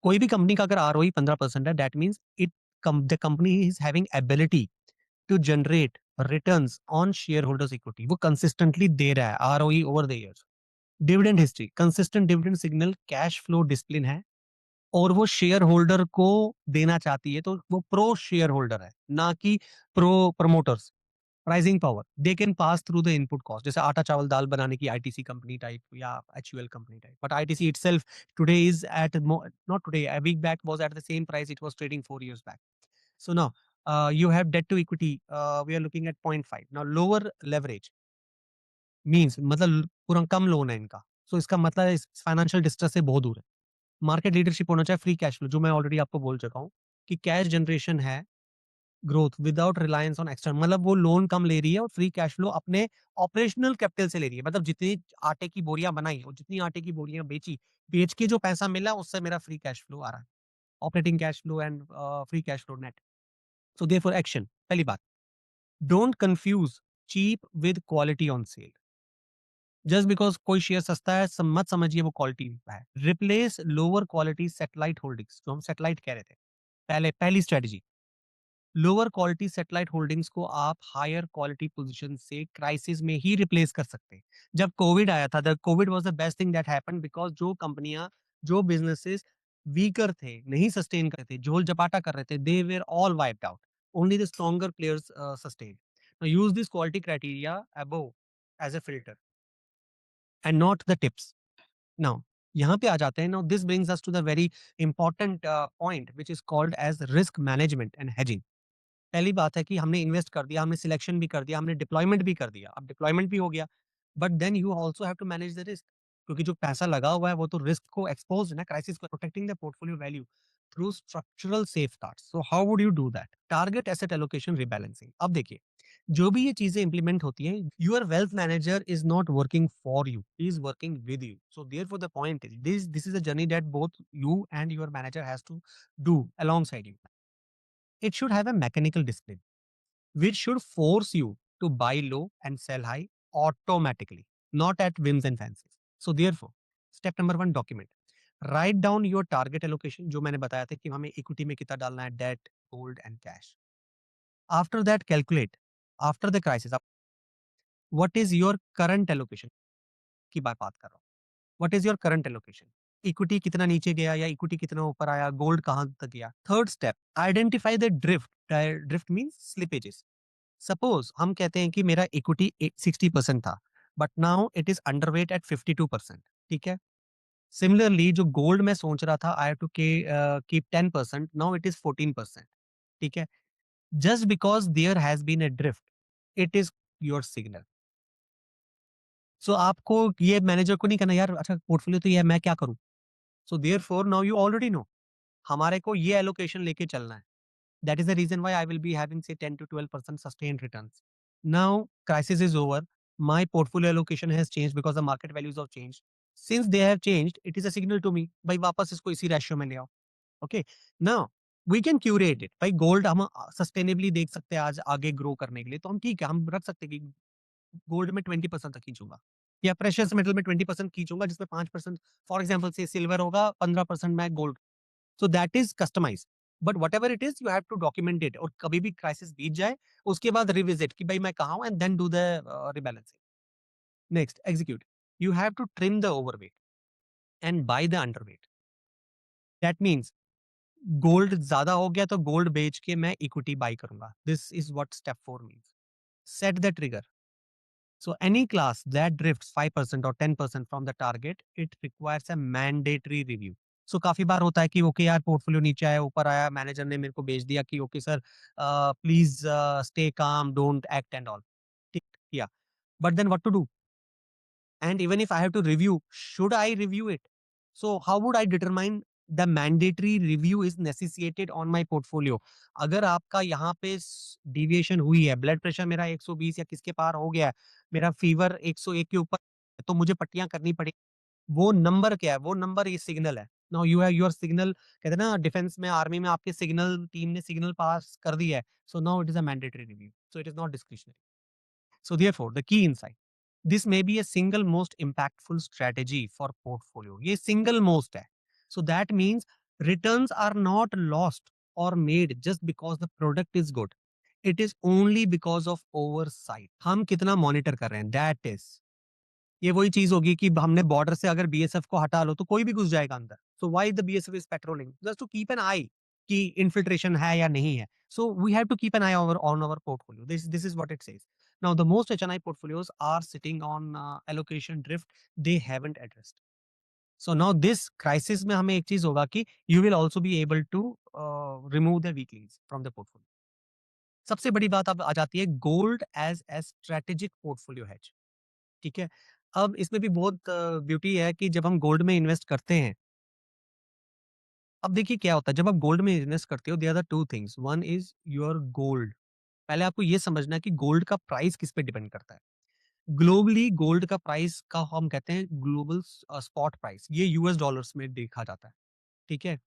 कोई भी कंपनी का अगर आरओई 15% है, that means the company is having ability to generate returns on shareholders equity. वो कंसिस्टेंटली दे रहा है ROE over the years. Dividend history, consistent dividend signal cash flow discipline है और वो शेयर होल्डर को देना चाहती है, तो वो प्रो शेयर होल्डर है, ना कि pro promoters. Pricing power, they can pass through the input cost, जैसे आटा चावल दाल बनाने की आईटीसी कंपनी टाइप या HUL company type. But ITC itself today is at not today, a week back was at the same price it was trading 4 years back. So now you have debt to equity, we are looking at 0.5. Now lower leverage means, मतलब पूरा कम loan है इनका। सो इसका मतलब इस financial distress से बहुत दूर है। मार्केट लीडरशिप होना चाहिए, फ्री कैश फ्लो, जो मैं ऑलरेडी आपको बोल चुका हूँ कि कैश जनरेशन है, growth without reliance on external, मतलब वो लोन कम ले रही है और फ्री कैश फ्लो अपने ऑपरेशनल कैपिटल से ले रही है। मतलब जितनी आटे की बोरियाँ बनाई और जितनी आटे की बोरियाँ बेची, बेच के जो पैसा मिला उससे मेरा फ्री कैश फ्लो आ रहा है। Operating cash flow and free cash flow net. So therefore action, पहली बात, don't confuse cheap with quality on sale. Just because कोई शेयर सस्ता है मत समझिए वो क्वालिटी का है। Replace lower quality satellite holdings, जो हम सैटेलाइट कह रहे थे। पहली strategy, lower quality satellite holdings को आप हायर क्वालिटी पोजीशन से क्राइसिस में ही रिप्लेस कर सकते हैं। जब कोविड आया था, the Covid was the best thing that happened, because जो कंपनियाँ, जो बिज़नेसेस वीकर थे, नहीं सस्टेन कर रहे थे, झोल-झपाटा कर रहे थे, they were all wiped out. Only the stronger players sustained. Now use this quality criteria above as a filter and not the tips. Now यहाँ पे आ जाते हैं। Now this brings us to the very important point which is called as risk management and hedging. पहली बात है कि हमने इन्वेस्ट कर दिया, हमने सिलेक्शन भी कर दिया, हमने डिप्लॉयमेंट भी कर दिया। अब डिप्लॉयमेंट भी हो गया, but then you also have to manage the risk, क्योंकि जो पैसा लगा हुआ है वो तो रिस्क को एक्सपोज़ है ना, क्राइसिस को। Protecting the portfolio value through structural safeguards. So how would you do that? Target asset allocation rebalancing. अब देखिए, जो भी ये चीज़ें इम्प्लीमेंट होती हैं, your wealth manager is not working for you, he is working with you. So therefore the point is this is a journey that both you and your manager has to do alongside you. It should have a mechanical discipline which should force you to buy low and sell high automatically, not at whims and fancies. So therefore, step number 1, document. Write down your target allocation, जो मैंने बताया था कि हमें equity में कितना डालना है, debt, gold and cash. After that calculate, after the crisis, what is your current allocation की बात कर रहा हूँ। What is your current allocation? Equity कितना नीचे गया या इक्विटी कितना ऊपर आया, गोल्ड कहाँ तक गया। Third step, identify the drift. Drift means slippages. Suppose हम कहते हैं कि मेरा इक्विटी 60% था, but now it is underweight at 52%। ठीक है। सिमिलरली जो गोल्ड में सोच रहा था, I have to keep 10%, now it is 14%। ठीक है। Just because there has been a drift, it is your signal. So आपको ये मैनेजर को नहीं करना, यार अच्छा पोर्टफोलियो तो ये है, मैं क्या करूं। So therefore now you already know, हमारे को ये एलोकेशन लेके चलना है। That is the reason why I will be having say 10 to 12% sustained returns. Now crisis is over. My portfolio allocation has changed because the market values have changed. Since they have changed, it is a signal to me. भाई वापस इसको इसी ratio में ले आओ। Okay. Now we can curate it. भाई gold हम sustainably देख सकते हैं आज आगे ग्रो करने के लिए, तो हम ठीक है, हम रख सकते हैं कि गोल्ड में 20% तक खींचूंगा या प्रेशियस मेटल में 20% खींचूंगा, जिसमें 5% फॉर एग्जाम्पल से सिल्वर होगा, 15% मैं gold. So that is customise. But whatever it is, you have to document it, और कभी भी क्राइसिस बीत जाए उसके बाद रिविजिट कि भाई मैं कहा हूं, and then do the rebalancing. Next, execute. You have to trim the overweight and buy the underweight. That means gold ज्यादा हो गया तो गोल्ड बेच के मैं इक्विटी बाय करूंगा। This is what step 4 means. Set the trigger. So any class that drifts 5% or 10% from the target, it requires a mandatory review. So काफ़ी बार होता है कि ओके यार पोर्टफोलियो नीचे आया, ऊपर आया, मैनेजर ने मेरे को भेज दिया कि okay sir please stay calm, don't act and all. ठीक किया, but then what to do? And even if I have to review, should I review it? So how would I determine the mandatory review is necessitated on my portfolio? अगर आपका यहाँ पे deviation हुई है, blood pressure मेरा 120 या किसके पार हो गया है, मेरा फीवर 101 के ऊपर है, तो मुझे पट्टियां करनी पड़ेगी। वो नंबर क्या है? वो नंबर ये सिग्नल है। Now you have your signal, कहते हैं ना डिफेंस में, आर्मी में आपके सिग्नल टीम ने सिग्नल पास कर दिया है। So now it is a mandatory review, so it is not discretionary. So therefore, the key insight. This may be a single most impactful strategy for portfolio. ये single most है. So that means returns are not lost or made just because the product is good. It is only because of oversight. हम कितना monitor कर रहे हैं, that is. ये वही चीज होगी कि हमने बॉर्डर से अगर बीएसएफ को हटा लो तो कोई भी घुस जाएगा अंदर। So why the BSF is patrolling? Just to keep an eye कि इन्फिल्ट्रेशन है या नहीं है। So we have to keep an eye on our portfolio. This is what it says. Now the most HNI portfolios are sitting on allocation drift, they haven't addressed. So now this crisis में हमें एक चीज होगा कि you will also be able to remove the weaklings from the portfolio. सबसे बड़ी बात अब आ जाती है gold as a strategic portfolio hedge. ठीक है। अब इसमें भी बहुत ब्यूटी है कि जब हम गोल्ड में इन्वेस्ट करते हैं अब देखिए क्या होता है जब आप गोल्ड में इन्वेस्ट करते हो, there are two things, one is your gold. पहले आपको ये समझना है कि गोल्ड का प्राइस किस पे डिपेंड करता है। ग्लोबली गोल्ड का प्राइस का हम कहते हैं ग्लोबल स्पॉट प्राइस, ये यूएस डॉलर्स में देखा जाता है, ठीक है।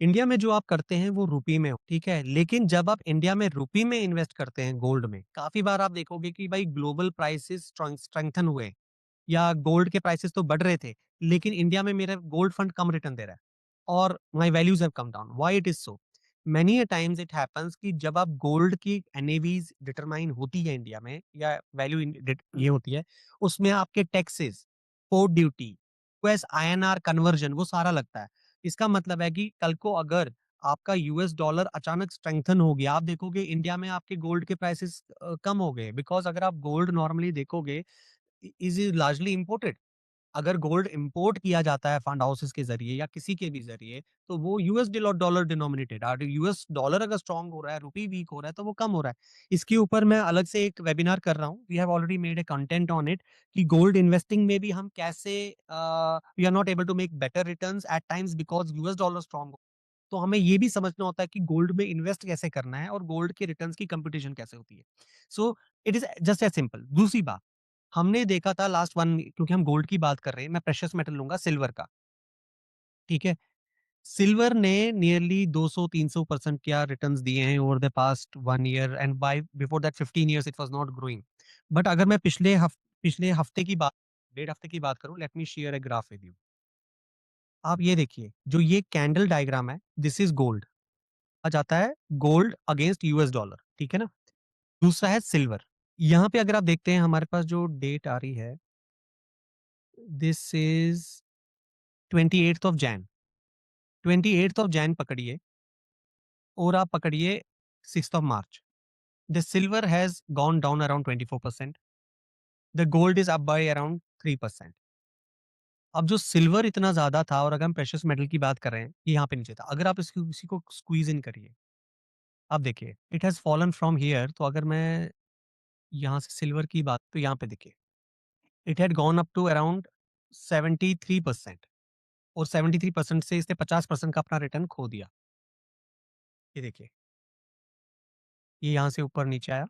इंडिया में जो आप करते हैं वो रुपी में हो, ठीक है। लेकिन जब आप इंडिया में रुपी में इन्वेस्ट करते हैं गोल्ड में, काफी बार आप देखोगे कि भाई ग्लोबल प्राइसेस स्ट्रेंथन हुए या गोल्ड के प्राइसेस तो बढ़ रहे थे, लेकिन इंडिया में मेरा गोल्ड फंड कम रिटर्न दे रहा है और my values have come down. Why it is so? Many a times it happens कि जब आप गोल्ड की एनएवीज डिटरमाइन होती है इंडिया में या वैल्यू ये होती है, उसमें आपके taxes, port duty, US INR conversion वो सारा लगता है। इसका मतलब है कि कल को अगर आपका यूएस डॉलर अचानक स्ट्रेंथन हो गया, आप देखोगे इंडिया में आपके गोल्ड के प्राइसेस कम हो गए, बिकॉज़ अगर आप गोल्ड नॉर्मली देखोगे इज़ लार्जली इम्पोर्टेड। अगर गोल्ड इम्पोर्ट किया जाता है फंड हाउसेस के ज़रिए या किसी के भी ज़रिए, तो वो यूएस डॉलर डिनोमिनेटेड और यूएस डॉलर अगर स्ट्रॉन्ग हो रहा है, रुपी वीक हो रहा है, तो वो कम हो रहा है। इसके ऊपर मैं अलग से एक वेबिनार कर रहा हूँ। We have already made a content on it कि गोल्ड इन्वेस्टिंग में भी हम कैसे we are not able to make better returns at times because US dollar strong हो। तो हमें ये भी समझना होता है कि गोल्ड में इन्वेस्ट कैसे करना है और गोल्ड के रिटर्न्स की कंपटीशन कैसे होती है। So it is just as simple. दूसरी बात, हमने देखा था लास्ट 1 क्योंकि हम गोल्ड की बात कर रहे हैं, मैं प्रेशियस मेटल लूँगा सिल्वर का, ठीक है? सिल्वर ने नियरली 200-300% क्या रिटर्न्स दिए हैं over the past 1 year and by before that 15 years it was not growing. But अगर मैं पिछले हफ्ते की बात, डेढ़ हफ्ते की बात करूँ, let me share a graph with you. आप ये देखिए, जो ये कैंडल डायग्राम है, दिस इज़ गोल्ड। आ जाता है गोल्ड अगेंस्ट यूएस डॉलर, ठीक है ना? दूसरा है सिल्वर। यहाँ पे अगर आप देखते हैं हमारे पास जो डेट आ रही है, this is 28th of Jain. 28th of Jain पकड़िए और आप पकड़िए 6th of March. The silver has gone down around 24%, the gold is up by around 3%। अब जो सिल्वर इतना ज़्यादा था और अगर हम प्रेशियस मेटल की बात कर रहे हैं, ये यहाँ पे नीचे था। अगर आप इसको इसी को स्क्वीज़ इन करिए, आप देखिए it has fallen from here. तो अगर मैं यहाँ से सिल्वर की बात, तो यहाँ पे देखिए, it had gone up to around 73% और 73% से इसने 50% का अपना रिटर्न खो दिया। ये देखिए, ये यहाँ से ऊपर नीचे आया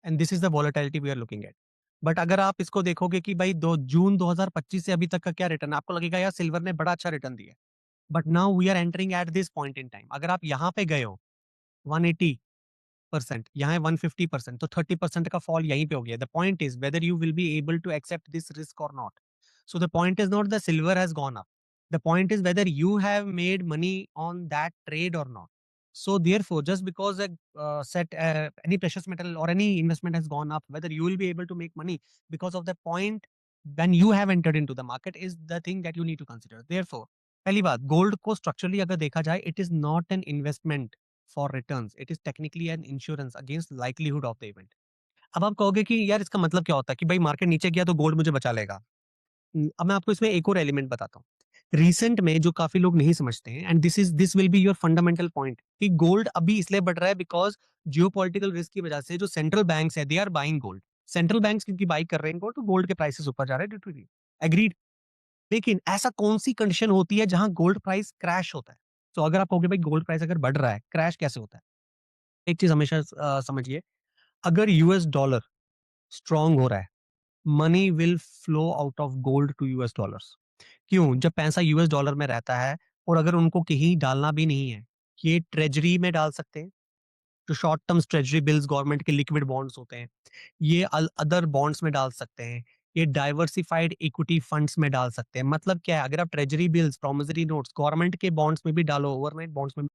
and this is the volatility we are looking at. But अगर आप इसको देखोगे कि भाई 2 जून 2025 से अभी तक का क्या रिटर्न है, आपको लगेगा यार सिल्वर ने बड़ा अच्छा रिटर्न दिया है। But now we are entering at this point in time. अगर आप यहाँ पे गए हो 180%, यहाँ है 150%, तो 30% का फॉल यहीं पे हो गया। The point is whether you will be able to accept this risk और not. So the point is not the silver has gone up. The point is whether you have made money on that trade or not. So therefore, just because a any precious metal or any investment has gone up, whether you will be able to make money because of the point when you have entered into the market is the thing that you need to consider. Therefore, पहली बात gold को structurally अगर देखा जाए it is not an investment for returns, it is technically an insurance against livelihood of the event. अब आप कहोगे कि यार इसका मतलब क्या होता है कि भाई मार्केट नीचे गया तो गोल्ड मुझे बचा लेगा। अब मैं आपको इसमें एक और एलिमेंट बताता हूँ। रिसेंट में जो काफ़ी लोग नहीं समझते हैं and this will be your fundamental point कि गोल्ड अभी इसलिए बढ़ रहा है बिकॉज़ जियोपॉलिटिकल रिस्क की वजह से जो सेंट्रल बैंक्स है they are buying gold. Central banks क्योंकि बाय कर रहे हैं गोल्ड, तो गोल्ड के प्राइसेस ऊपर जा रहे हैं ड्यू टू एग्रीड। लेकिन ऐसा कौन-सी कंडीशन होती है जहाँ गोल्ड प्राइस क्रैश होता है? तो अगर आप कहोगे भाई गोल्ड प्राइस अगर बढ़ रहा है, क्रैश कैसे होता है? एक चीज़ हमेशा समझिए, अगर यूएस डॉलर स्ट्रांग हो रहा है, money will flow out of gold to US dollars. क्यों? जब पैसा यूएस डॉलर में रहता है और अगर उनको कहीं डालना भी नहीं है, ये ट्रेज़री में डाल सकते हैं, जो short terms treasury bills government के लिक्विड बॉन्ड्स होते हैं, ये अदर बॉन्ड्स में डाल सकते हैं, ये डाइवर्सिफाइड इक्विटी फंड्स में डाल सकते हैं। मतलब क्या है? अगर आप treasury bills, promissory notes, government के बॉन्ड्स में भी डालो, ओवरनाइट बॉन्ड्स में,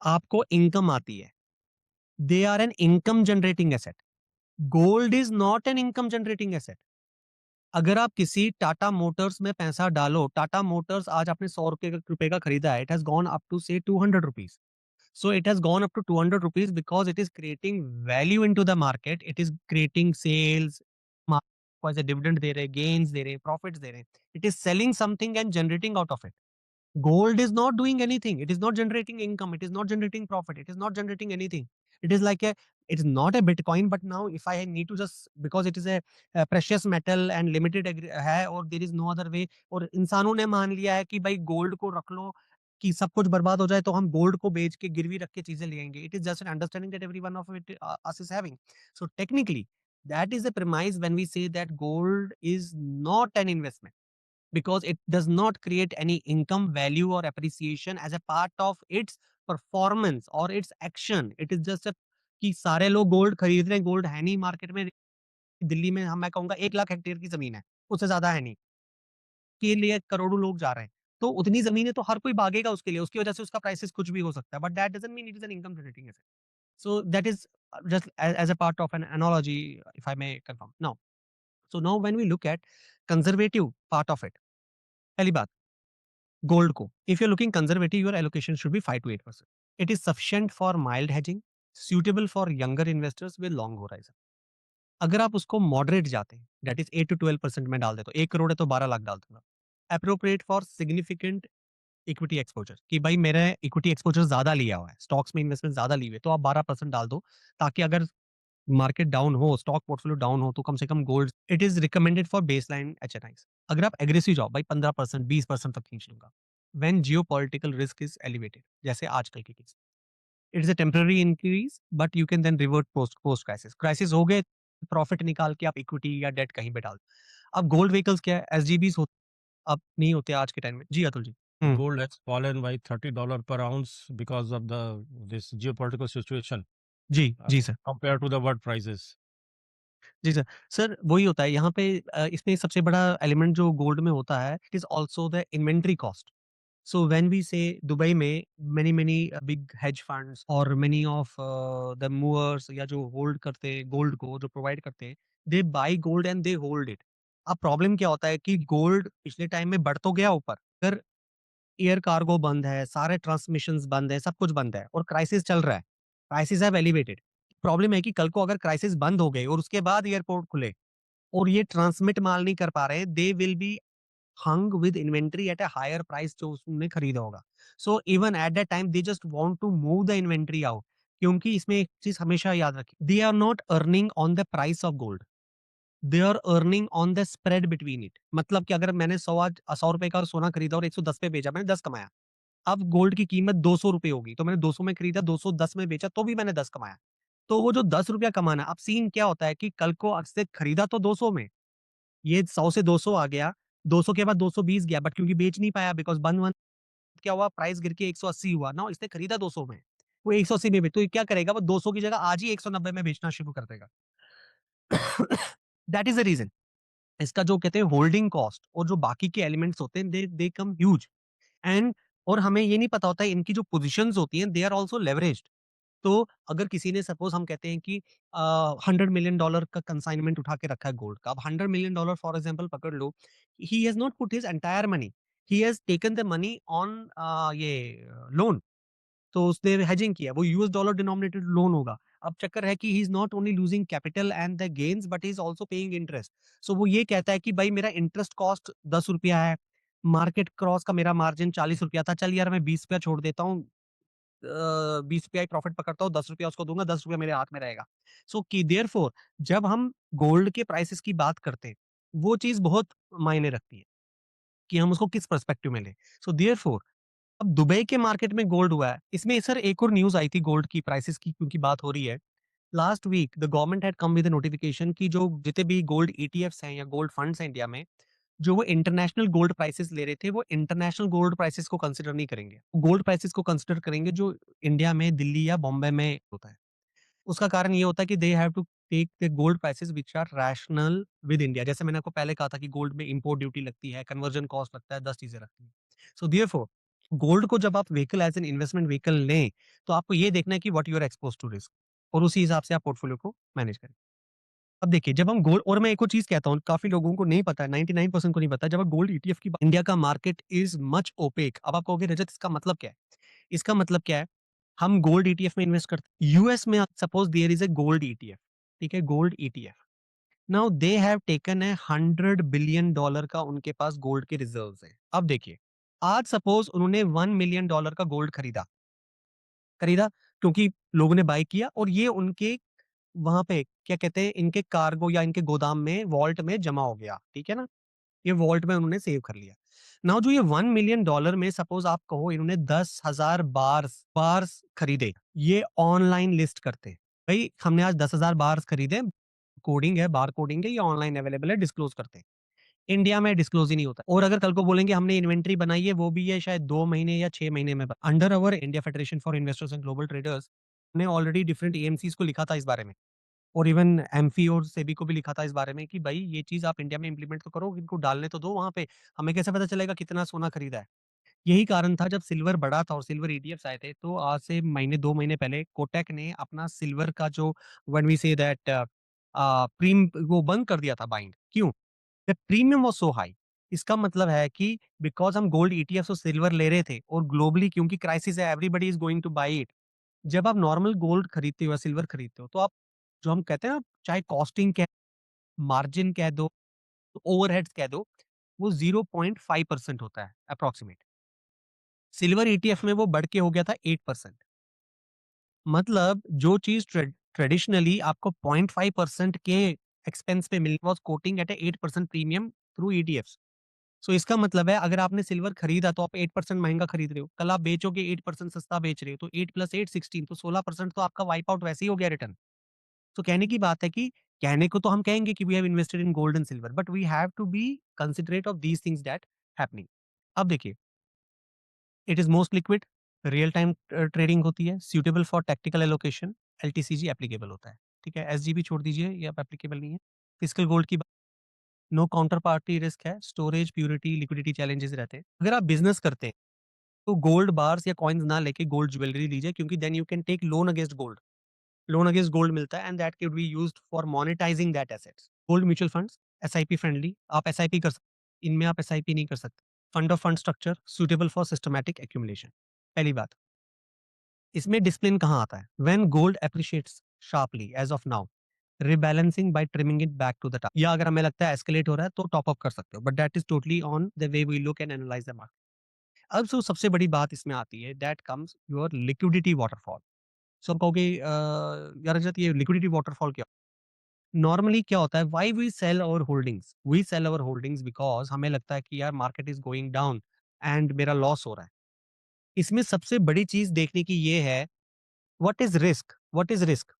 आपको इनकम आती है। They are an income generating asset. Gold is not an income generating asset. अगर आप किसी टाटा मोटर्स में पैसा डालो, टाटा मोटर्स आज आपने ₹100 का खरीदा है, it has gone up to say ₹200। So it has gone up to ₹200 because it is creating value into the market. It is creating sales, market को as a dividend दे रहे, gains दे रहे, profits दे रहे। It is selling something and generating out of it. Gold is not doing anything. It is not generating income. It is not generating profit. It is not generating anything. It is like a It's not a Bitcoin, but now if I need to just because it is a precious metal and limited है और there is no other way और इंसानों ने मान लिया है कि भाई गोल्ड को रख लो कि सब कुछ बर्बाद हो जाए तो हम गोल्ड को बेच के गिरवी रख के चीजें ले आएंगे. It is just an understanding that every one of it us is having. So technically, that is the premise when we say that gold is not an investment because it does not create any income value or appreciation as a part of its performance or its action. It is just a कि सारे लोग gold खरीद रहे हैं, gold है नहीं market में. दिल्ली में हम मैं कहूँगा 1 लाख हेक्टेयर की ज़मीन है, उससे ज़्यादा है नहीं, के लिए करोड़ों लोग जा रहे हैं. तो उतनी ज़मीन है तो हर कोई भागेगा उसके लिए, उसकी वजह से उसका प्राइसेज़ कुछ भी हो सकता है, but that doesn't mean it is an income generating asset. So that is just as a part of an analogy, if I may confirm. Now, so now when we look at conservative part of it, पहली बात gold को if you're looking conservative, your allocation should be 5 to 8%. It is sufficient for mild hedging, suitable for younger investors with long horizon. अगर आप उसको moderate जाते हैं, that is 8 to 12% में डाल देता हूँ, 1 करोड़ है तो 12 लाख डाल दूंगा. Appropriate for significant equity exposure कि भाई मेरा इक्विटी एक्सपोजर ज्यादा लिया हुआ है, स्टॉक्स में इन्वेस्टमेंट ज्यादा ली हुई है, तो आप 12% डाल दो ताकि अगर मार्केट डाउन हो, स्टॉक पोर्टफोलियो डाउन हो तो कम से कम gold. It is recommended for baseline HNIs. अगर आप एग्रेसिव जाओ भाई 15% 20% तक खींच लूंगा when geopolitical risk is elevated जैसे आजकल के केस. It is a temporary increase but you can then revert post post crisis. Crisis हो गए, प्रॉफिट निकाल के आप इक्विटी या डेट कहीं पे डाल दो. अब गोल्ड व्हीकल्स क्या है, एसजीबीस होते अब नहीं होते आज के टाइम में. जी Atul ji. Gold has fallen by $30 per ounce because of the this geopolitical situation जी जी sir. compared to the world prices. जी सर. सर वही होता है यहाँ पे इसमें सबसे बड़ा एलिमेंट जो गोल्ड में होता है it is also the inventory cost. So when we say Dubai में many big hedge funds और many of the movers या जो होल्ड करते हैं गोल्ड को जो प्रोवाइड करते हैं they buy gold and they hold it. अब प्रॉब्लम क्या होता है कि गोल्ड पिछले टाइम में बढ़ तो गया ऊपर, अगर एयर कार्गो बंद है, सारे ट्रांसमिशंस बंद है, सब कुछ बंद है और क्राइसिस चल रहा है, प्राइसेस हैव एलिवेटेड. प्रॉब्लम है कि कल को अगर क्राइसिस बंद हो गए और उसके बाद एयरपोर्ट खुले और ये ट्रांसमिट माल नहीं कर पा रहे, they will be hung with inventory at a higher price जो उसने खरीदा होगा. So even at that time they just want to move the inventory out. क्योंकि इसमें एक चीज हमेशा याद रखिए, they are not earning on the price of gold, they are earning on the spread between it. मतलब कि अगर मैंने 100 रुपए का सोना खरीदा और 110 पे बेचा, मैंने 10 कमाया. अब गोल्ड की कीमत 200 रुपए होगी तो मैंने 200 में खरीदा, 210 में बेचा तो भी मैंने 10 कमाया. तो वो जो 10 रुपया कमाना, अब सीन क्या होता है कि कल को अक्सर खरीदा तो 200 में, ये 100 से 200 आ गया, 200 के बाद 220 गया बट क्योंकि बेच नहीं पाया बिकॉज़ वन क्या हुआ, प्राइस गिर के 180 हुआ. नाउ इसने खरीदा 200 में, वो 180 में तो ये क्या करेगा, वो 200 की जगह आज ही 190 में बेचना शुरू कर देगा. That is the reason. इसका जो कहते हैं होल्डिंग कॉस्ट और जो बाकी के एलिमेंट्स होते हैं दे दे कम ह्यूज. एंड और हमें ये नहीं पता होता है इनकी जो पोज़ीशंस होती हैं दे आर आल्सो लेवरेज्ड. तो अगर किसी ने सपोज़ हम कहते हैं कि $100 मिलियन का कंसाइनमेंट उठा के रखा है गोल्ड का. अब $100 मिलियन फॉर एग्ज़ाम्पल पकड़ लो, he has not put his entire money, he has taken the money on ये लोन. तो उसने हेजिंग किया, वो यूएस डॉलर डिनोमिनेटेड लोन होगा. अब चक्कर है कि he is not only losing capital and the gains but he is also paying interest. So वो ये कहता है कि भाई मेरा इंटरेस्ट कॉस्ट ₹10 है, मार्केट क्रॉस का मेरा मार्जिन ₹40 था, चल यार मैं ₹20 छोड़ देता हूँ, ₹20 ही प्रॉफिट पकड़ता हूँ, ₹10 उसको दूँगा, ₹10 मेरे हाथ में रहेगा. सो कि देयरफॉर जब हम गोल्ड के प्राइसेज़ की बात करते हैं, वो चीज़ बहुत मायने रखती है, कि हम उसको किस पर्सपेक्टिव में लें. सो देयरफॉर अब दुबई के मार्केट में गोल्ड हुआ है, इसमें सर एक और न्यूज़ आई थी गोल्ड की प्राइसेज़ की क्योंकि बात हो रही है. Last week the government had come with a notification कि जो जितने भी गोल्ड ईटीएफ्स हैं या गोल्ड फंड्स हैं इंडिया में, जो वो इंटरनेशनल गोल्ड प्राइसेज़ ले रहे थे, वो इंटरनेशनल गोल्ड प्राइसेज़ को कंसीडर नहीं करेंगे. गोल्ड प्राइसेज़ को कंसीडर करेंगे जो इंडिया में, दिल्ली या बॉम्बे में होता है. उसका कारण ये होता है कि they have to take the gold prices which are rational with India. जैसे मैंने आपको पहले कहा था कि गोल्ड में इम्पोर्ट ड्यूटी लगती है, कन्वर्जन कॉस्ट लगता है, 10 चीज़ें लगती हैं. सो देयरफॉर गोल्ड को जब आप vehicle as an investment vehicle लें, तो आपको ये देखना है कि what you are exposed to risk और उसी हिसाब से आप पोर्टफोलियो को मैनेज करें. अब देखिए जब हम गोल्ड और मैं एक और चीज़ कहता हूँ, काफ़ी लोगों को नहीं पता है, 99% को नहीं पता है, जब आप गोल्ड ईटीएफ की इंडिया का मार्केट इज़ मच ओपेक. अब आप कहोगे रजत इसका मतलब क्या है? इसका मतलब क्या है? हम गोल्ड ईटीएफ में इन्वेस्ट करते हैं। यूएस में suppose there is a gold ETF, ठीक है? Gold ETF. Now they have taken a $100 billion का उनके पास गोल्ड के रिजर्व्स हैं. अब देखिए, आज सपोज उन्होंने $1 मिलियन का गोल्ड खरीदा, खरीदा क्योंकि लोगों ने बाय किया और ये उनके वहाँ पे क्या कहते हैं इनके कार्गो या इनके गोदाम में वॉल्ट में जमा हो गया, ठीक है ना? ये वॉल्ट में उन्होंने सेव कर लिया। नाउ जो ये $1 मिलियन में सपोज़ आप कहो इन्होंने 10,000 बार्स बार्स खरीदे, ये ऑनलाइन लिस्ट करते। भई हमने आज 10,000 बार्स खरीदे, कोडिंग है, बार कोडिंग है, ये ऑनलाइन अवेलेबल है, डिस्क्लोज़ करते हैं। इंडिया में डिस्क्लोज़ ही नहीं होता और अगर कल को बोलेंगे हमने इन्वेंटरी बनाई है, वो भी है शायद 2 महीने या 6 महीने में under our India federation for investors and global traders ने ऑलरेडी डिफरेंट एएमसीज़ को लिखा था इस बारे में और इवन एमफी और सेबी को भी लिखा था इस बारे में कि भाई ये चीज़ आप इंडिया में इम्प्लीमेंट तो करो, इनको डालने तो दो वहाँ पे, हमें कैसे पता चलेगा कितना सोना खरीदा है? यही कारण था जब सिल्वर बढ़ा था और सिल्वर ईटीएफ्स आए थे, तो आज से महीने 2 महीने पहले कोटक ने अपना सिल्वर का जो when we say that prem वो बंद कर दिया था बाइंग। क्यों? The premium was so high. इसका मतलब है कि बिकॉज़ हम गोल्ड ईटीएफ्स और सिल्वर ले रहे थे और ग्लोबली क्योंकि क्राइसिस है everybody is going to buy it. जब आप नॉर्मल गोल्ड खरीदते हो या सिल्वर खरीदते हो, तो आप जो हम कहते हैं ना चाहे कॉस्टिंग कह मार्जिन कह दो, ओवरहेड्स कह दो, वो 0.5% होता है अप्रॉक्सिमेट। सिल्वर ईटीएफ में वो बढ़ के हो गया था 8%। मतलब जो चीज़ ट्रेडिशनली आपको 0.5% के एक्सपेंस पे मिल was quoting at a 8% premium through ETFs. So इसका मतलब है अगर आपने सिल्वर खरीदा तो आप 8% महँगा खरीद रहे हो। कल आप बेचोगे 8% सस्ता बेच रहे हो, तो 8 + 8 16 तो 16% तो आपका वाइप आउट वैसे ही हो गया रिटर्न। तो कहने की बात है कि कहने को तो हम कहेंगे कि we have invested in gold and silver but we have to be considerate of these things that happening. अब देखिए, it is most liquid, real time trading होती है, suitable for tactical allocation, LTCG applicable होता है, ठीक है? SGB छोड़ दीजिए, ये अब एप्लीकेबल नहीं है। फिजिकल गोल्ड की नो काउंटर पार्टी रिस्क है, स्टोरेज, प्यूरिटी, लिक्विडिटी चैलेंजेस रहते हैं। अगर आप बिज़नेस करते हैं, तो गोल्ड बार्स या कॉइन्स ना लेके गोल्ड ज्वेलरी लीजिए क्योंकि then you can take loan against gold. Loan against gold मिलता है and that can be used for monetising that assets. Gold mutual funds, SIP friendly, आप एसआईपी कर सकते, इनमें आप एसआईपी नहीं कर सकते। Fund of fund structure suitable for systematic accumulation. पहली बात, इसमें डिसिप्लिन कहाँ आता है? When gold appreciates sharply as of now, rebalancing by trimming it back to the top या अगर हमें लगता है एस्केलेट हो रहा है तो टॉप अप कर सकते हो, but that is totally on the way we look and analyse the market. अब जो सबसे बड़ी बात इसमें आती है that comes your liquidity waterfall. So आप कहोगे यार रजत ये लिक्विडिटी वाटरफॉल क्या? नॉर्मली क्या होता है why we sell our holdings? We sell our holdings because हमें लगता है कि यार market is going down and मेरा लॉस हो रहा है। इसमें सबसे बड़ी चीज़ देखने की ये है what is risk? What is risk?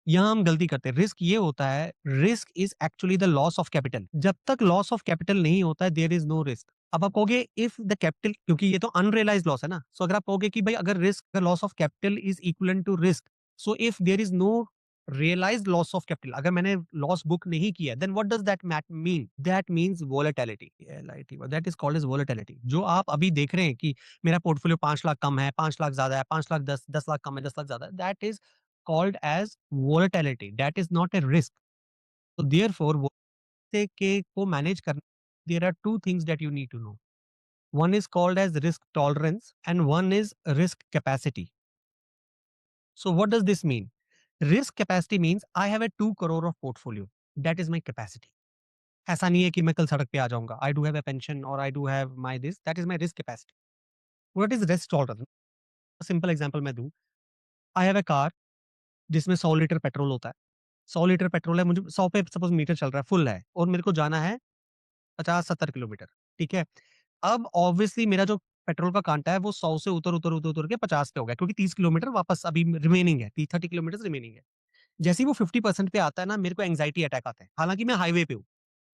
यहाँ हम गलती करते हैं। रिस्क ये होता है, risk is actually the loss of capital. जब तक लॉस ऑफ कैपिटल नहीं होता है, देयर इज़ नो रिस्क। अब आप कहोगे इफ द कैपिटल क्योंकि ये तो अनरियलाइज्ड लॉस है ना, सो अगर आप कहोगे कि भाई अगर risk the loss of capital is equivalent to risk, so if there is no realised loss of capital, अगर मैंने लॉस बुक नहीं किया, then what does that mat mean? That means volatility, LIT, that is called as volatility. जो आप अभी देख रहे हैं कि मेरा पोर्टफोलियो 5 लाख कम है, 5 लाख ज़्यादा है, 5 लाख 10 लाख कम है, 10 लाख ज़्यादा है, that is called as volatility that is not a risk. So therefore volatility के को manage करने there are two things that you need to know. One is called as risk tolerance and one is risk capacity. So what does this mean? Risk capacity means I have a 2 crore of portfolio. That is my capacity. ऐसा नहीं है कि मैं कल सड़क पे आ जाऊँगा. I do have a pension or I do have my this. That is my risk capacity. What is risk tolerance? A simple example मैं दूँ. I have a car जिसमें 100 लीटर पेट्रोल होता है. 100 लीटर पेट्रोल है, मुझे 100 पे suppose metre चल रहा है, फुल है और मेरे को जाना है 50-70 किलोमीटर, ठीक है? अब ऑब्वियसली मेरा जो पेट्रोल का कांटा है वो 100 से उतर के 50 पे हो गया क्योंकि 30 किलोमीटर वापस अभी रिमेनिंग है, ती 30 किलोमीटर्स रिमेनिंग है। जैसे ही वो 50% पे आता है ना, मेरे को एंग्ज़ायटी अटैक आता है। हालाँकि मैं हाईवे पे हूँ।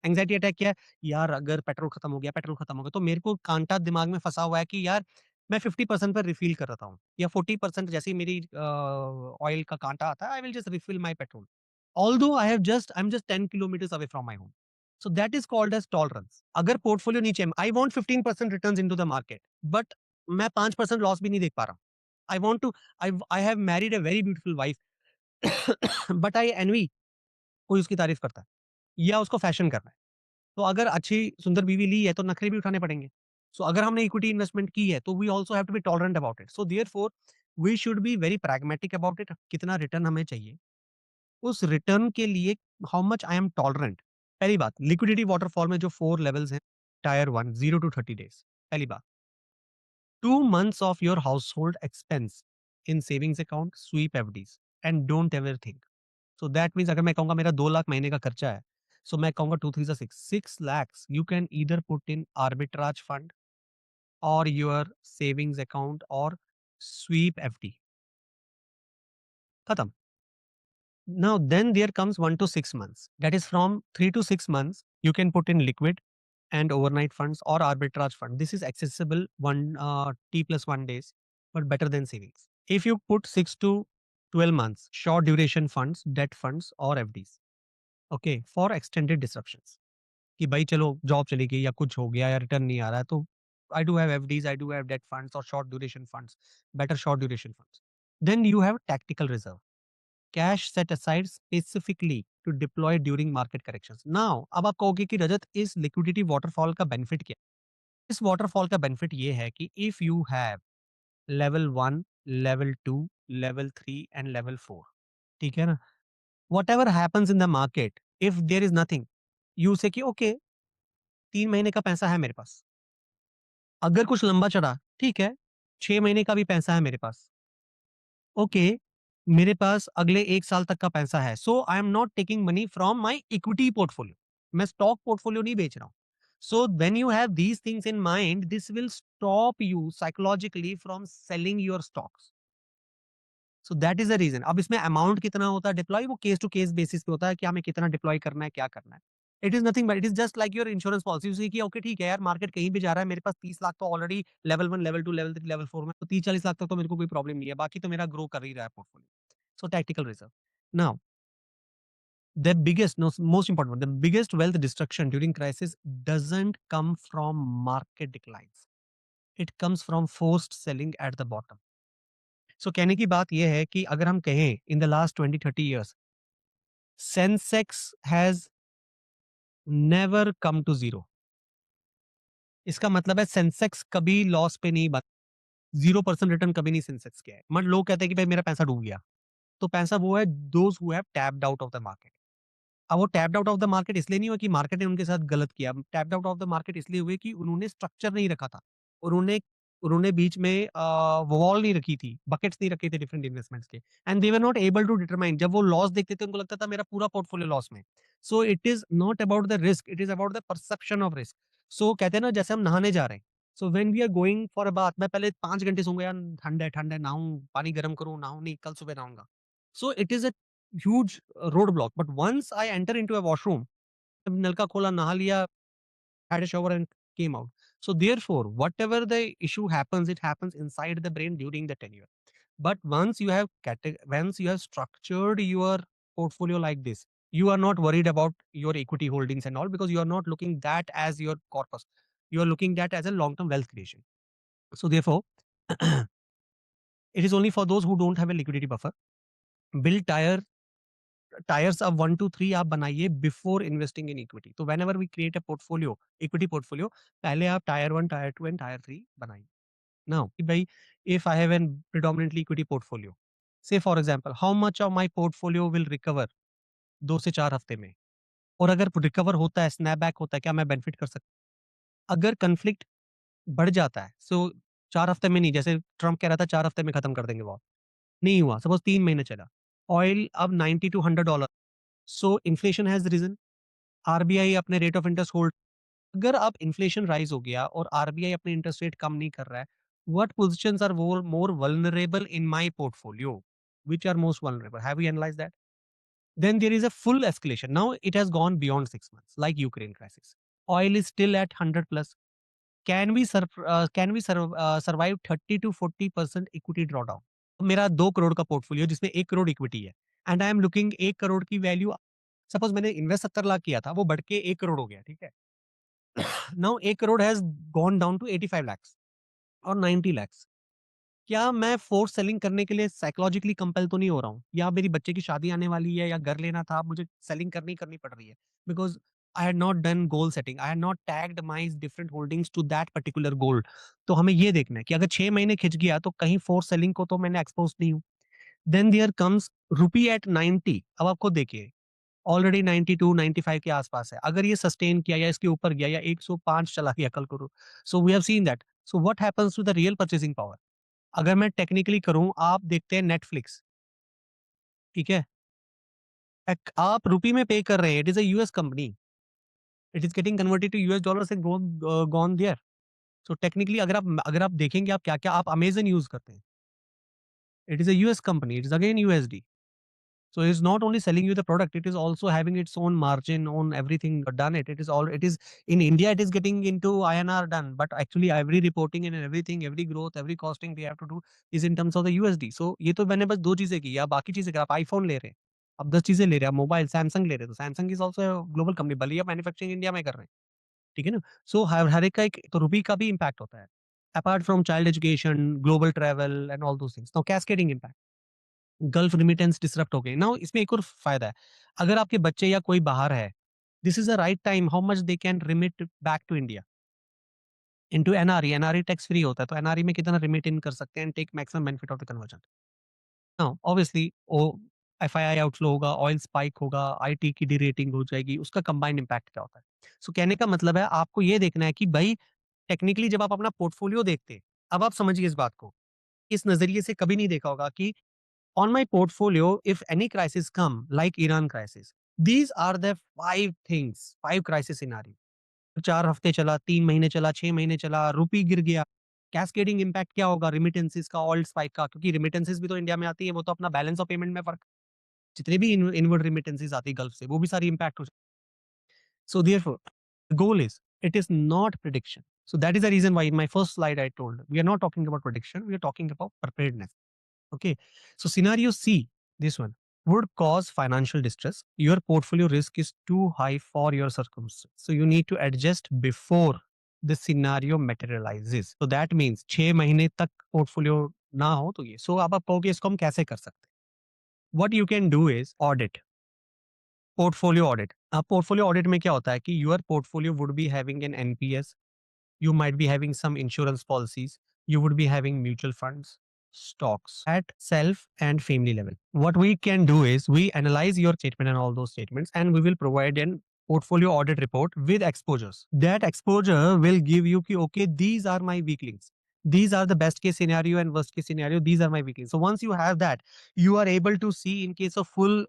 एंग्ज़ायटी अटैक क्या है? यार अगर पेट्रोल खत्म हो गया, तो मेरे को कांटा दिमाग में फँसा हुआ है कि यार मैं 50% पे रिफ़िल कर रहा हूँ या 40% जैसे ही मेरी ऑयल का कांटा आता है, I will just refill my petrol. Although I am just 10 kilometres away from my home. So that is called as tolerance. अगर पोर्टफोलियो नीचे I want 15% returns into the market but मैं 5% लॉस भी नहीं देख पा रहा। I want to I have married a very beautiful wife but I envy कोई उसकी तारीफ़ करता है या उसको फैशन करना है। तो अगर अच्छी सुंदर बीवी ली है तो नखरे भी उठाने पड़ेंगे। सो अगर हमने इक्विटी इन्वेस्टमेंट की है तो we also have to be tolerant about it. So therefore we should be very pragmatic about it कितना रिटर्न हमें चाहिए। उस रिटर्न के लिए how much I am tolerant. पहली बात लिक्विडिटी वाटरफॉल में जो 4 लेवल्स हैं टायर 1 0 टू 30 डेज़। पहली बात 2 months of your household expense in savings account, sweep FDs and don't ever think. So that means अगर मैं कहूँगा मेरा 2 लाख महीने का खर्चा है, सो मैं कहूँगा 2 3 6 6 lakhs you can either put in arbitrage fund or your savings account or sweep FD. खत्म. Now then there comes 1 to 6 months. That is from 3 to 6 months you can put in liquid and overnight funds or arbitrage fund. This is accessible one T plus 1 days, but better than savings. If you put 6 to 12 months, short duration funds, debt funds or FDs. Okay, for extended disruptions. कि भाई चलो job चली गई या कुछ हो गया या रिटर्न नहीं आ रहा है तो I do have FDs I do have debt funds और short duration funds better short duration funds then you have tactical reserve cash set aside specifically to deploy during market corrections now अब आप कहोगे कि रजत इस liquidity waterfall का benefit क्या है? इस वाटरफॉल का बेनिफिट ये है कि if you have level 1 level 2 level 3 and level 4 ठीक है ना whatever happens in the market if there is nothing you say कि ओके 3 महीने का पैसा है मेरे पास अगर कुछ लंबा चढ़ा, ठीक है, 6 महीने का भी पैसा है मेरे पास। ओके, मेरे पास अगले 1 साल तक का पैसा है। So I am not taking money from my equity portfolio. मैं स्टॉक पोर्टफोलियो नहीं बेच रहा हूँ। So when you have these things in mind, this will stop you psychologically from selling your stocks. So that is the reason. अब इसमें amount कितना होता है डिप्लॉय वो केस टू केस बेसिस पे होता है कि हमें कितना डिप्लॉय करना है, क्या करना है। It is nothing but it is just like your insurance policy you see कि ओके ठीक है यार मार्केट कहीं भी जा रहा है, मेरे पास 30 लाख तो already level 1, level 2, level 3, level 4 में तो 30-40 लाख तक तो मेरे को कोई प्रॉब्लम नहीं है। बाकी तो मेरा ग्रो कर ही रहा है portfolio. So tactical reserve. Now the biggest no, most important one, the biggest wealth destruction during crisis doesn't come from market declines. It comes from forced selling at the bottom. So कहने की बात यह है कि अगर हम कहें in the last 20-30 years Sensex has never come to zero इसका मतलब है सेंसेक्स कभी लॉस पे नहीं बना 0% रिटर्न कभी नहीं सेंसेक्स किया है मतलब लोग कहते हैं कि भाई मेरा पैसा डूब गया तो पैसा वो है those who have tapped out of the market अब वो tapped out of the market इसलिए नहीं हुआ कि मार्केट ने उनके साथ गलत किया tapped out of the market इसलिए हुए कि उन्होंने स्ट्रक्चर नहीं रखा था उन्होंने उन्होंने बीच में वॉल नहीं रखी थी बकेट्स नहीं रखे थे डिफरेंट इन्वेस्टमेंट्स के and they were not able to determine जब वो लॉस देखते थे उनको लगता था मेरा पूरा पोर्टफोलियो लॉस में so it is not about the risk it is about the perception of risk so कहते हैं ना जैसे हम नहाने जा रहे हैं so when we are going for a bath मैं पहले 5 घंटे सोऊंगा यार ठंड है नहाऊं पानी गर्म करूं नहाऊं नहीं कल सुबह नहाऊंगा so it is huge roadblock. But once I enter into a washroom, नल का खोला, नहा लिया, had a shower and came out. So therefore, whatever the issue happens, it happens inside the brain during the tenure. But once you have structured your portfolio like this, you are not worried about your equity holdings and all because you are not looking that as your corpus. You are looking that as a long-term wealth creation. So therefore, it is only for those who don't have a liquidity buffer. Build tiers अब 1 to 3 आप बनाइए before investing in equity. तो whenever we create a portfolio, equity portfolio, पहले आप tyre 1, tyre 2 and tyre 3 बनाइए। Now कि भाई if I have an predominantly equity portfolio, say for example how much of my portfolio will recover 2 से 4 हफ्ते में? और अगर रिकवर होता है, स्नैपबैक होता है, क्या मैं बेनिफिट कर सकता हूँ? अगर कॉन्फ्लिक्ट बढ़ जाता है, सो 4 हफ्ते में नहीं, जैसे ट्रम्प कह रहा था 4 हफ्ते में खत्म कर देंगे वॉर, नहीं हुआ, सपोज़ 3 महीने चला। ऑयल अब 90 to $100 so inflation has risen RBI अपने रेट ऑफ इंटरेस्ट होल्ड अगर अब इन्फ्लेशन राइज हो गया और आरबीआई अपने इंटरेस्ट रेट कम नहीं कर रहा है what positions are more vulnerable in my portfolio which are most vulnerable have you analysed that then there is a full escalation now it has gone beyond 6 months like Ukraine crisis oil is still at 100 plus survive 30 to 40% equity drawdown मेरा 2 करोड़ का portfolio जिसमें 1 crore equity है and I am looking 1 crore की value suppose मैंने invest 70 lakh किया था वो बढ़ के 1 करोड़ हो गया ठीक है now 1 crore has gone down to 85 lakhs और 90 lakhs क्या मैं फोर्स सेलिंग करने के लिए साइकोलॉजिकली कंपेल तो नहीं हो रहा हूँ या मेरी बच्चे की शादी आने वाली है या घर लेना था मुझे सेलिंग करनी पड़ रही है because I had not done goal setting I had not tagged my different holdings to that particular goal तो हमें ये देखना है कि अगर 6 महीने खिंच गया तो कहीं फोर्स सेलिंग को तो मैंने एक्सपोज नहीं हूँ then there comes rupee at 90 अब आप खुद देखिए ऑलरेडी 92 95 के आसपास है अगर ये सस्टेन किया या इसके ऊपर गया या 105 चला गया कल को so we have seen that so what happens to the real purchasing power अगर मैं टेक्निकली करूँ आप देखते हैं नेटफ्लिक्स ठीक है आप रुपी में पे कर रहे हैं, it is a US company, it is getting converted to US dollars and gone there. So technically अगर आप देखेंगे आप क्या-क्या आप अमेज़न यूज़ करते हैं, it is a US company, it is again USD. So it's not only selling you the product, it is also having its own margin on everything done it. It is in India, it is getting into INR done, but actually every reporting and everything, every growth, every costing we have to do is in terms of the USD. So ये तो मैंने बस 2 चीज़ें की, आप बाकी चीज़ें आप iPhone ले रहे हैं, आप 10 चीज़ें ले रहे हैं, आप मोबाइल सैमसंग ले रहे हैं, तो Samsung is also a global company, भले ही आप मैन्युफैक्चरिंग इंडिया में कर रहे हैं, ठीक है ना? सो हर एक का एक तो रुपये का भी इम्पैक्ट होता है। Apart from child education, global travel and all those things. Now cascading impact. Gulf remittance disrupt हो गए। नाउ इसमें एक और फ़ायदा है, अगर आपके बच्चे या कोई बाहर है, this is the right time how much they can remit back to India into NRE. NRE tax free होता है, तो एनआरई में कितना रिमिट इन कर सकते हैं and take maximum benefit of the conversion. Now obviously वो एफआईआई आउटफ्लो होगा, ऑयल स्पाइक होगा, आईटी की डीरेटिंग हो जाएगी, उसका कंबाइंड इम्पैक्ट क्या होता है? सो कहने का मतलब है आपको ये देखना है कि भई टेक्निकली जब आप अपना पोर्टफोलियो देखते हैं, अब आप समझिए इस बात को, इस नज़रिए से कभी नहीं देखा होगा कि on my portfolio, if any crisis come, like Iran crisis, these are the 5 things, 5 crisis scenario. 4 हफ्ते चला, 3 महीने चला, 6 महीने चला, रुपी गिर गया। कैस्केडिंग इम्पैक्ट क्या होगा? रेमिटेंसेस का, ऑयल स्पाइक का, क्योंकि रेमिटेंसेस भी तो इंडिया में आती है, वो तो अपना बैलेंस ऑफ पेमेंट में फ़र्क, जितने भी इनवर्ड रेमिटेंसेस आती है गल्फ से, वो भी सारी इम्पैक्ट हो। So therefore, the goal is it is not prediction. So that is the reason why in my first slide I told we are not talking about prediction, we are talking about preparedness. Okay. So scenario C, this one would cause financial distress. Your portfolio risk is too high for your circumstance. So you need to adjust before the scenario materializes. So that means 6 महीने तक portfolio ना हो तो ये. So अब आप कहोगे इसको हम कैसे कर सकते हैं? What you can do is audit. Portfolio audit. अब पोर्टफोलियो ऑडिट में क्या होता है कि your portfolio would be having an NPS, you might be having some insurance policies, you would be having mutual funds, stocks at self and family level. What we can do is we analyze your statement and all those statements and we will provide an portfolio audit report with exposures. That exposure will give you ki, okay, these are my weak links, these are the best case scenario and worst case scenario, these are my weak links. So once you have that, you are able to see in case of full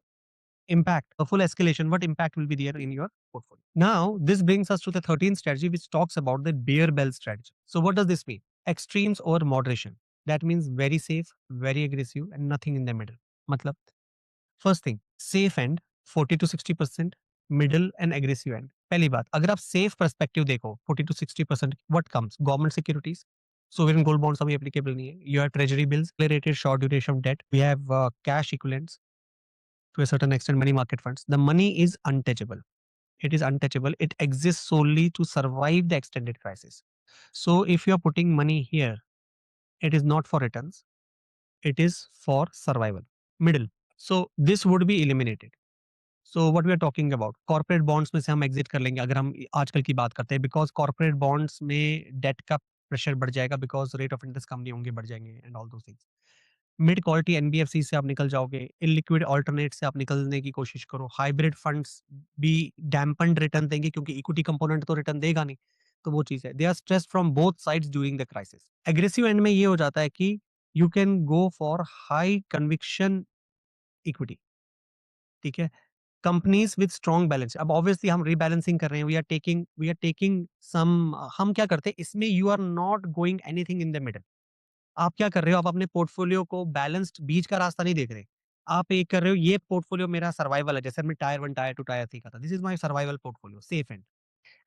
impact, a full escalation, what impact will be there in your portfolio. Now, this brings us to the 13th strategy, which talks about the bear bell strategy. So, what does this mean? Extremes or moderation. That means very safe, very aggressive, and nothing in the middle. Matlab, first thing, safe end 40 to 60%, middle and aggressive end. पहली बात, अगर आप safe perspective देखो 40 to 60%, what comes? Government securities, sovereign gold bonds अभी applicable नहीं है. You have treasury bills, rated short duration debt. We have cash equivalents, to a certain extent money market funds. The money is untouchable. It is untouchable. It exists solely to survive the extended crisis. So if you are putting money here, it is not for returns, it is for survival. Middle. So this would be eliminated. So what we are talking about corporate bonds में से हम exit कर लेंगे अगर हम आजकल की बात करते हैं बिकॉज कॉर्पोरेट बॉन्ड्स में डेट का प्रेशर बढ़ जाएगा बिकॉज रेट ऑफ इंटरेस्ट कम नहीं होंगे बढ़ जाएंगे and all those things mid quality NBFC से आप निकल जाओगे इलिक्विड ऑल्टरनेट से आप निकलने की कोशिश करो हाइब्रिड फंड्स भी डैम्पन्ड रिटर्न देंगे क्योंकि इक्विटी कंपोनेंट तो रिटर्न देगा नहीं तो वो चीज़ है they are stress from both sides during the crisis aggressive end में ये हो जाता है कि you can go for high conviction equity ठीक है कंपनीज विद स्ट्रॉन्ग बैलेंस अब ऑब्वियसली हम रीबैलेंसिंग कर रहे हैं वी आर टेकिंग सम हम क्या करते हैं इसमें you are not going anything in the middle आप क्या कर रहे हो आप अपने पोर्टफोलियो को बैलेंस्ड बीच का रास्ता नहीं देख रहे आप एक कर रहे हो ये पोर्टफोलियो मेरा सर्वाइवल है जैसे मैं टायर 1 टायर 2 टायर 3 का था this is my survival portfolio safe and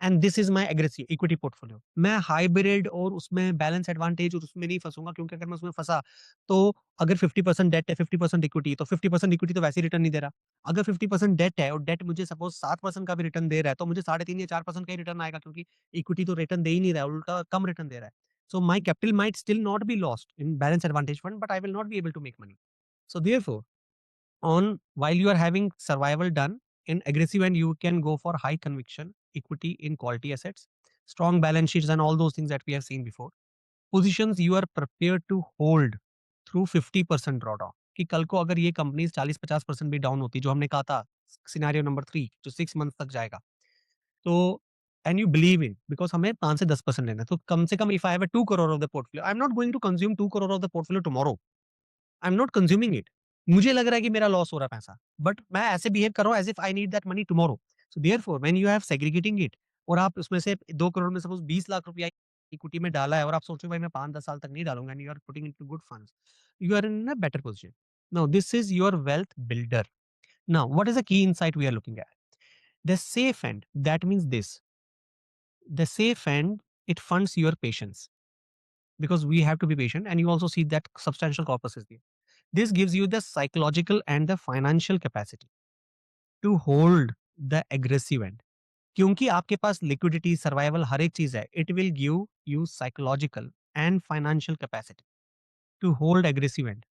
and this is my aggressive equity portfolio मैं हाइब्रिड और उसमें बैलेंस एडवांटेज और उसमें नहीं फंसूंगा क्योंकि अगर मैं उसमें फंसा तो अगर 50% डेट है 50% इक्विटी तो 50% इक्विटी तो वैसे ही रिटर्न नहीं दे रहा अगर 50% डेट है और डेट मुझे सपोज 7% का भी रिटर्न दे रहा है तो मुझे 3.5 या 4% का ही रिटर्न आएगा क्योंकि इक्विटी तो रिटर्न दे ही नहीं रहा है उल्टा कम रिटर्न दे रहा है so my capital might still not be lost in balance advantage fund but I will not be able to make money so therefore on while you are having survival done in aggressive and you can go for high conviction equity in quality assets strong balance sheets and all those things that we have seen before positions you are prepared to hold through 50% drawdown कि कल को अगर ये companies 40-50% भी down होती जो हमने कहा था सिनेरियो नंबर 3 जो 6 मंथ तक जाएगा तो and you believe in because हमें 5 से 10% लेना है तो कम से कम if I have 2 crore of the portfolio I am not going to consume 2 crore of the portfolio tomorrow I am not consuming it मुझे लग रहा है कि मेरा लॉस हो रहा है पैसा, बट मैं ऐसे बिहेव कर रहा हूँ as if I need that money tomorrow. So therefore when you have segregating it और आप उसमें से 2 करोड़ में सपोज़ 20 लाख रुपया इक्विटी में डाला है और आप सोच रहे हो भाई मैं 5-10 साल तक नहीं डालूँगा and you are putting into good funds, you are in a better position. Now this is your wealth builder. Now what is the key insight we are looking at? The safe end, that means this. The safe end, it funds your patience because we have to be patient and you also see that substantial corpus is there. This gives you the psychological and the financial capacity to hold the aggressive end. क्योंकि आपके पास liquidity survival हर एक चीज है, it will give you psychological and financial capacity to hold aggressive and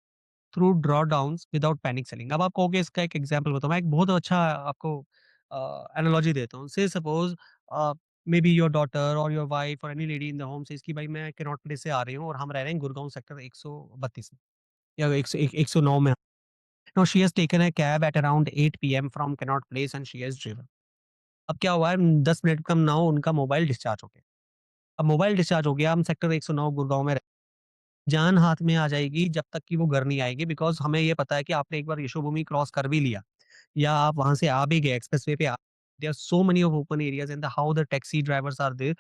through drawdowns without panic selling. अब आप कहोगे इसका एक एग्जांपल बताओ, मैं एक बहुत अच्छा आपको एनालॉजी देता हूँ। से suppose may be your daughter और योर वाइफ और any lady in the home से इसकी भाई मैं कैनॉट प्लेस से आ रही हूँ और हम रह रहे हैं गुड़गांव सेक्टर 132 में या 109 में। Now she has taken a cab at around 8 PM from cannot place and she has driven. अब क्या हुआ है, 10 मिनट कम ना हो उनका मोबाइल डिस्चार्ज हो गया। अब मोबाइल डिस्चार्ज हो गया, हम सेक्टर 109 गुड़गांव में जान हाथ में आ जाएगी जब तक कि वो घर नहीं आएगी, बिकॉज़ हमें ये पता है कि आपने एक बार यशोभूमि क्रॉस कर भी लिया या आप वहाँ से आ भी गए एक्सप्रेसवे पे, there are so many of open areas and the how the taxi drivers are there,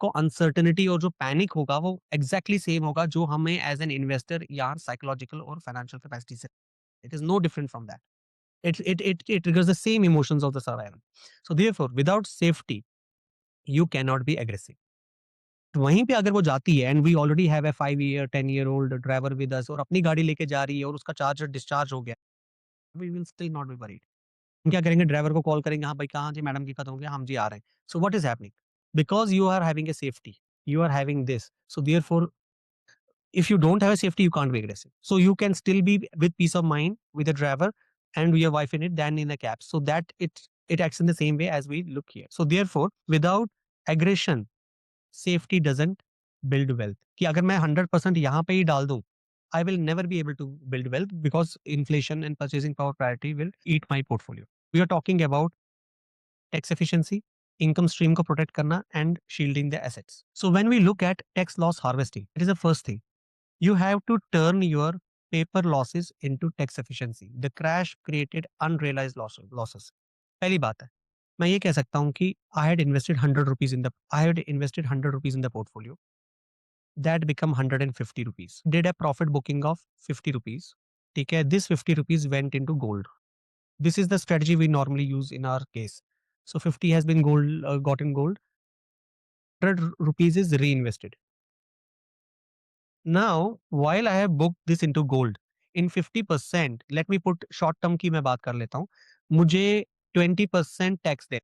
को अनसर्टेनिटी और जो पैनिक होगा वो एग्ज़ैक्टली सेम होगा जो हमें एज़ एन इन्वेस्टर या साइकोलॉजिकल और फाइनेंशियल कैपेसिटी से, it is no different from that. It triggers the same emotions of the survival. So therefore without safety you cannot be aggressive. तो वहीं पे अगर वो जाती है and we already have a 5 year 10 year old driver with us और अपनी गाड़ी लेके जा रही है और उसका चार्जर डिस्चार्ज हो गया, we will still not be worried. हम क्या करेंगे, ड्राइवर को कॉल करेंगे, हाँ भाई कहाँ जी, मैडम की खत्म हो गया, हम जी आ रहे हैं। So what is happening? Because you are having a safety, you are having this, so therefore if you don't have a safety you can't be aggressive, so you can still be with peace of mind with a driver and your wife in it than in a cab, so that it acts in the same way as we look here. So therefore without aggression safety doesn't build wealth, कि अगर मैं 100% यहाँ पे ही डाल दूँ, I will never be able to build wealth because inflation and purchasing power priority will eat my portfolio. We are talking about tax efficiency, income stream को protect करना and shielding the assets. So when we look at tax loss harvesting, it is the first thing, you have to turn your paper losses into tax efficiency. The crash created unrealized losses. पहली बात है, मैं ये कह सकता हूँ कि I had invested 100 rupees in the portfolio that become 150 rupees. Did a profit booking of 50 rupees. ठीक है, this 50 rupees went into gold. This is the strategy we normally use in our case. So 50 has been got in gold. 100 rupees is reinvested. Now, while I have booked this into gold, in 50%, let me put short term की मैं बात कर लेता हूँ, मुझे 20% tax they.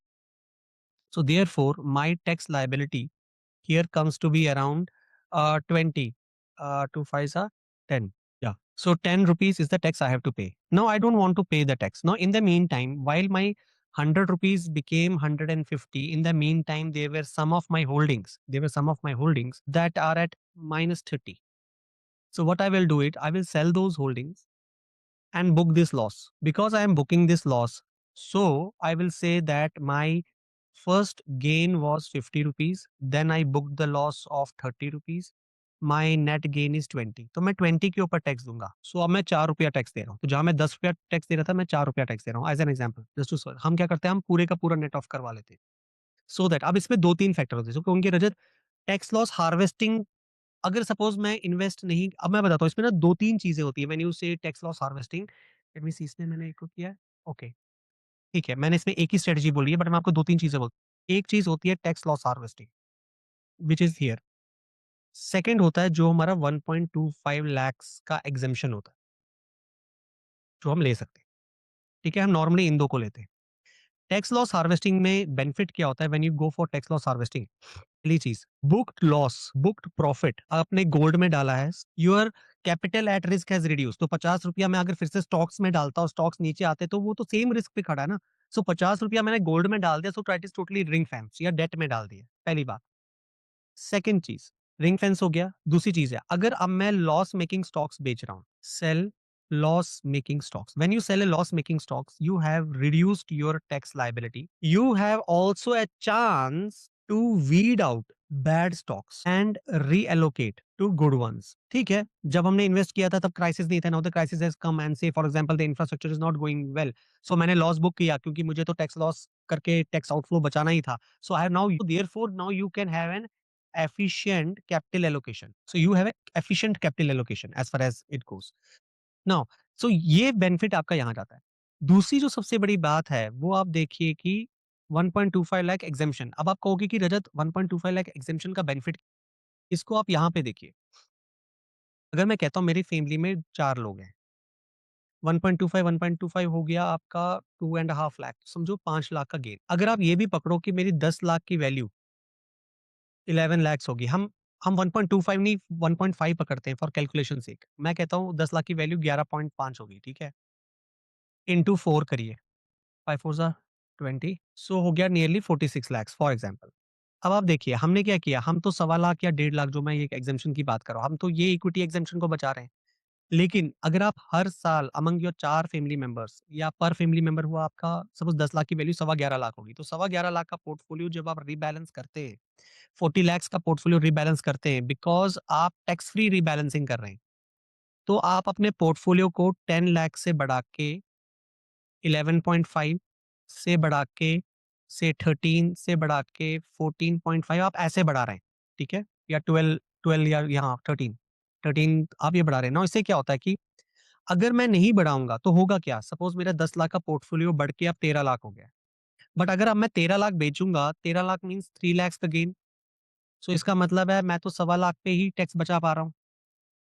So therefore, my tax liability here comes to be around 20. 2 5s are 10. Yeah. So 10 rupees is the tax I have to pay. Now I don't want to pay the tax. Now in the meantime, while my 100 rupees became 150, in the meantime, there were some of my holdings. There were some of my holdings that are at minus 30. So what I will do it, I will sell those holdings and book this loss. Because I am booking this loss, so I will say that my first gain was 50 rupees, then I booked the loss of 30 rupees, my net gain is 20, तो मैं 20 के ऊपर tax दूंगा। सो अब मैं 4 रुपया tax दे रहा हूँ, तो जहां मैं 10 रुपया टैक्स दे रहा था मैं 4 रुपया टैक्स दे रहा हूँ as an example. Just to हम क्या करते हैं, हम पूरे का पूरा नेट ऑफ करवा लेते हैं सो दैट अब इसमें 2-3 फैक्टर होते हैं क्योंकि रजत टैक्स लॉस हार्वेस्टिंग, अगर सपोज मैं इन्वेस्ट नहीं, अब मैं बताता हूँ इसमें ना 2-3 चीज़ें होती है when you say tax loss harvesting. Let me see, इसमें मैंने एक को किया है, ओके, ठीक है, मैंने इसमें एक ही स्ट्रेटजी बोली है बट मैं आपको 2-3 चीज़ें बोलता हूँ। एक चीज़ होती है tax loss harvesting which is here. Second होता है जो हमारा 1.25 लैक्स का एग्जेम्पशन होता है, जो हम ले सकते हैं, ठीक है? हम नॉर्मली इन 2 को लेते हैं। टैक्स लॉस हार्वेस्टिंग में बेनिफिट क्या होता है when you go for tax loss harvesting? पहली चीज, बुक्ड लॉस, बुक्ड प्रॉफिट आपने गोल्ड में डाला है, your capital at risk has reduce, तो 50 रुपया मैं अगर फिर से स्टॉक्स में डालता हूँ, स्टॉक्स नीचे आते तो वो तो सेम रिस्क पे खड़ा है ना। सो 50 रुपया मैंने गोल्ड में डाल दिया, सो it is totally ring fence या डेट में डाल दिया, पहली बात। सेकंड चीज, रिंग फेंस हो गया। दूसरी चीज है, अगर अब मैं लॉस मेकिंग स्टॉक्स बेच रहा हूँ, cell loss making stocks, when you sell a loss making stocks you have reduced your tax liability, you have also a chance to weed out bad stocks and reallocate to good ones. ठीक है, जब हमने invest किया था तब crisis नहीं था, now the crisis has come and say for example the infrastructure is not going well, so मैंने लॉस बुक किया क्योंकि मुझे तो टैक्स लॉस करके टैक्स आउटफ्लो बचाना ही था। So I have now therefore now you can have an efficient capital allocation, so you have a efficient capital allocation as far as it goes now। so ये benefit आपका यहाँ जाता है। दूसरी जो सबसे बड़ी बात है वो आप देखिए कि 1.25 लाख एग्जेम्पशन। अब आप कहोगे कि रजत 1.25 लाख एग्जेम्पशन का बेनिफिट, इसको आप यहाँ पे देखिए। अगर मैं कहता हूँ मेरी फैमिली में 4 लोग हैं, 1.25 हो गया आपका 2.5 लाख, समझो 5 लाख का गेन। अगर आप ये भी पकड़ो कि मेरी 10 लाख की वैल्यू 11 लैक्स होगी, हम 1.25 नहीं 1.5 पकड़ते हैं फॉर कैलकुलेशन सेक। मैं कहता हूँ 10 लाख की वैल्यू 11.5 होगी, ठीक है? इंटू 4 करिए, 5 4 ज़ा 20, सो हो गया नियरली 46 लैक्स फॉर एग्जांपल। अब आप देखिए हमने क्या किया, हम तो सवा लाख या 1.5 लाख, जो मैं ये एग्जेम्पशन की बात कर रहा हूँ, हम तो ये इक्विटी एग्जेम्पशन को बचा रहे हैं। लेकिन अगर आप हर साल अमंग योर 4 फैमिली मेंबर्स या पर फैमिली मेंबर हुआ आपका सपोज़ 10 लाख की वैल्यू सवा 11 लाख होगी, तो सवा 11 लाख का पोर्टफोलियो जब आप रीबैलेंस करते हैं, 40 लैक्स का पोर्टफोलियो रीबैलेंस करते हैं बिकॉज़ आप टैक्स फ्री रीबैलेंसिंग कर रहे हैं। तो आप अपने पोर्टफोलियो को 10 लाख से बढ़ा के 11.5 से बढ़ा के से 13 से बढ़ा के 14.5 आप ऐसे बढ़ा रहे हैं, ठीक है? या 12 या यहाँ 13 आप ये बढ़ा रहे हैं। नाउ इससे क्या होता है कि अगर मैं नहीं बढ़ाऊँगा तो होगा क्या? सपोज़ मेरा 10 लाख का पोर्टफोलियो बढ़ के अब 13 लाख हो गया है। बट अगर अब मैं 13 लाख बेचूँगा, 13 लाख मीन्स 3 लैक्स का गेन। सो इसका मतलब है मैं तो सवा लाख पे ही टैक्स बचा पा रहा हूँ।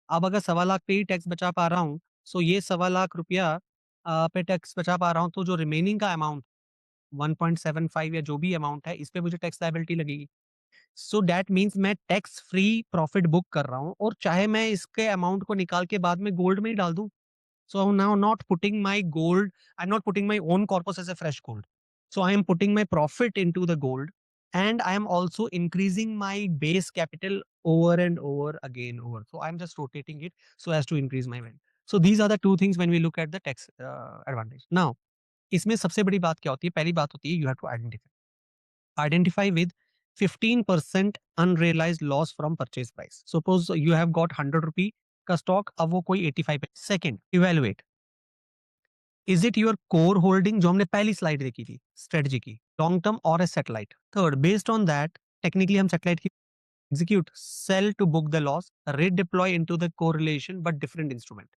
अब अगर सवा लाख पे ही टैक्स बचा पा रहा हूँ, सो ये सवा लाख रुपया पे टैक्स बचा पा रहा हूँ, तो जो रिमेनिंग का अमाउंट 1.75 या जो भी अमाउंट है, इस पे मुझे टैक्स लायबिलिटी लगेगी। सो दैट मीन्स मैं टैक्स फ्री प्रॉफिट बुक कर रहा हूँ और चाहे मैं इसके अमाउंट को निकाल के बाद में गोल्ड में ही डाल दूँ। So now not putting my gold, I'm not putting my own corpus as a fresh gold. So I am putting my profit into the gold and I am also increasing my base capital over and over again over. So I'm just rotating it so as to increase my wealth. So these are the two things when we look at the tax advantage. Now, इसमें सबसे बड़ी बात क्या होती है? पहली बात होती है you have to identify with 15% unrealized loss from purchase price. Suppose you have got 100 rupee का स्टॉक, अब वो कोई 85 पे। Second, evaluate is it your core holding, जो हमने पहली स्लाइड देखी थी स्ट्रेटजी की, लॉन्ग टर्म और a satellite. Third, based on that technically हम सैटेलाइट की execute sell to book the loss, redeploy into the correlation but different instrument.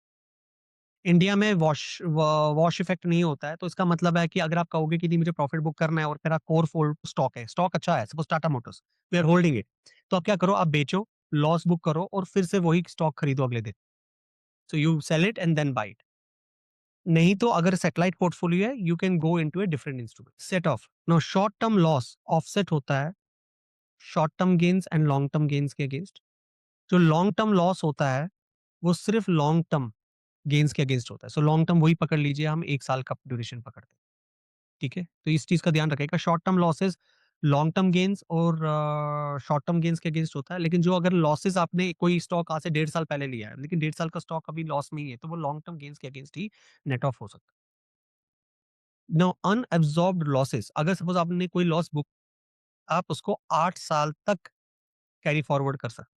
India में वॉश इफेक्ट नहीं होता है, तो इसका मतलब है कि अगर आप कहोगे कि नहीं मुझे प्रॉफिट बुक करना है और मेरा कोर फोल्ड स्टॉक है, स्टॉक अच्छा है, suppose Tata Motors, we are holding it, तो आप क्या करो, आप बेचो, लॉस बुक करो और फिर से वही स्टॉक खरीदो अगले दिन। So you sell it and then buy it. नहीं तो अगर सैटेलाइट पोर्टफोलियो है, you can go into a different instrument. Set off, now short term loss offset होता है short term gains and long term gains के against. जो long term loss होता है वो सिर्फ लॉन्ग टर्म गेन्स के अगेंस्ट होता है। सो लॉन्ग टर्म वही पकड़ लीजिए, हम 1 साल का ड्यूरेशन पकड़ते हैं, ठीक है? तो इस चीज़ का ध्यान रखिएगा, short term losses long term gains और शॉर्ट टर्म गेन्स के अगेंस्ट होता है। लेकिन जो अगर लॉसेस आपने कोई स्टॉक आज से 1.5 साल पहले लिया है, लेकिन 1.5 साल का स्टॉक अभी लॉस में ही है, तो वो लॉन्ग टर्म गेन्स के अगेंस्ट ही नेट ऑफ हो सकता है। नाउ अनअब्सॉर्ब्ड लॉसेस, अगर सपोज़ आपने कोई लॉस बुक, आप उसको 8 साल तक कैरी फॉरवर्ड कर सकते हैं।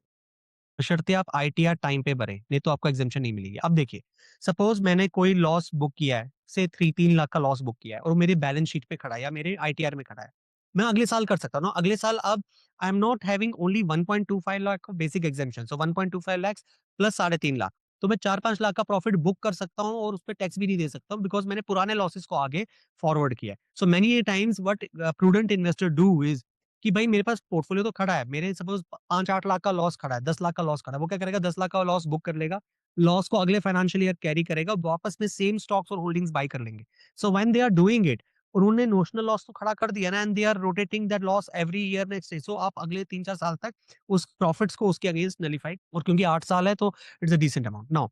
बशर्ते आप आईटीआर टाइम पे भरें, नहीं तो आपको एग्जेम्पशन नहीं मिलेगी। अब देखिए, सपोज़ मैंने कोई लॉस बुक किया है, से 3 लाख का लॉस बुक किया है और मेरे बैलेंस शीट पे खड़ा है या मेरे आईटीआर में खड़ा है। मैं अगले साल कर सकता हूँ ना, अगले साल अब आई am not having only 1.25 lakh basic exemption, so 1.25 lakh plus 3.5 lakh. तो मैं 4-5 लाख का प्रॉफिट बुक कर सकता हूँ और उसपे टैक्स भी नहीं दे सकता हूँ बिकॉज़ मैंने पुराने लॉसेस को आगे फॉरवर्ड किया है। So many a times what prudent investor do is कि भाई मेरे पास पोर्टफोलियो तो खड़ा है, मेरे सपोज़ 5-8 लाख का लॉस खड़ा है, 10 लाख का लॉस खड़ा है। वो क्या करेगा, 10 लाख का लॉस बुक कर लेगा, लॉस को अगले फाइनेंशियल ईयर कैरी करेगा, वापस में सेम स्टॉक्स और होल्डिंग्स बाय कर लेंगे। So when they are doing it, उन्होंने नोशनल लॉस तो खड़ा कर दिया ना, and they are rotating that loss every year next year. So आप अगले 3-4 साल तक उस प्रॉफिट्स को उसके अगेंस्ट नलिफाई, और क्योंकि 8 साल है तो it's a decent amount. Now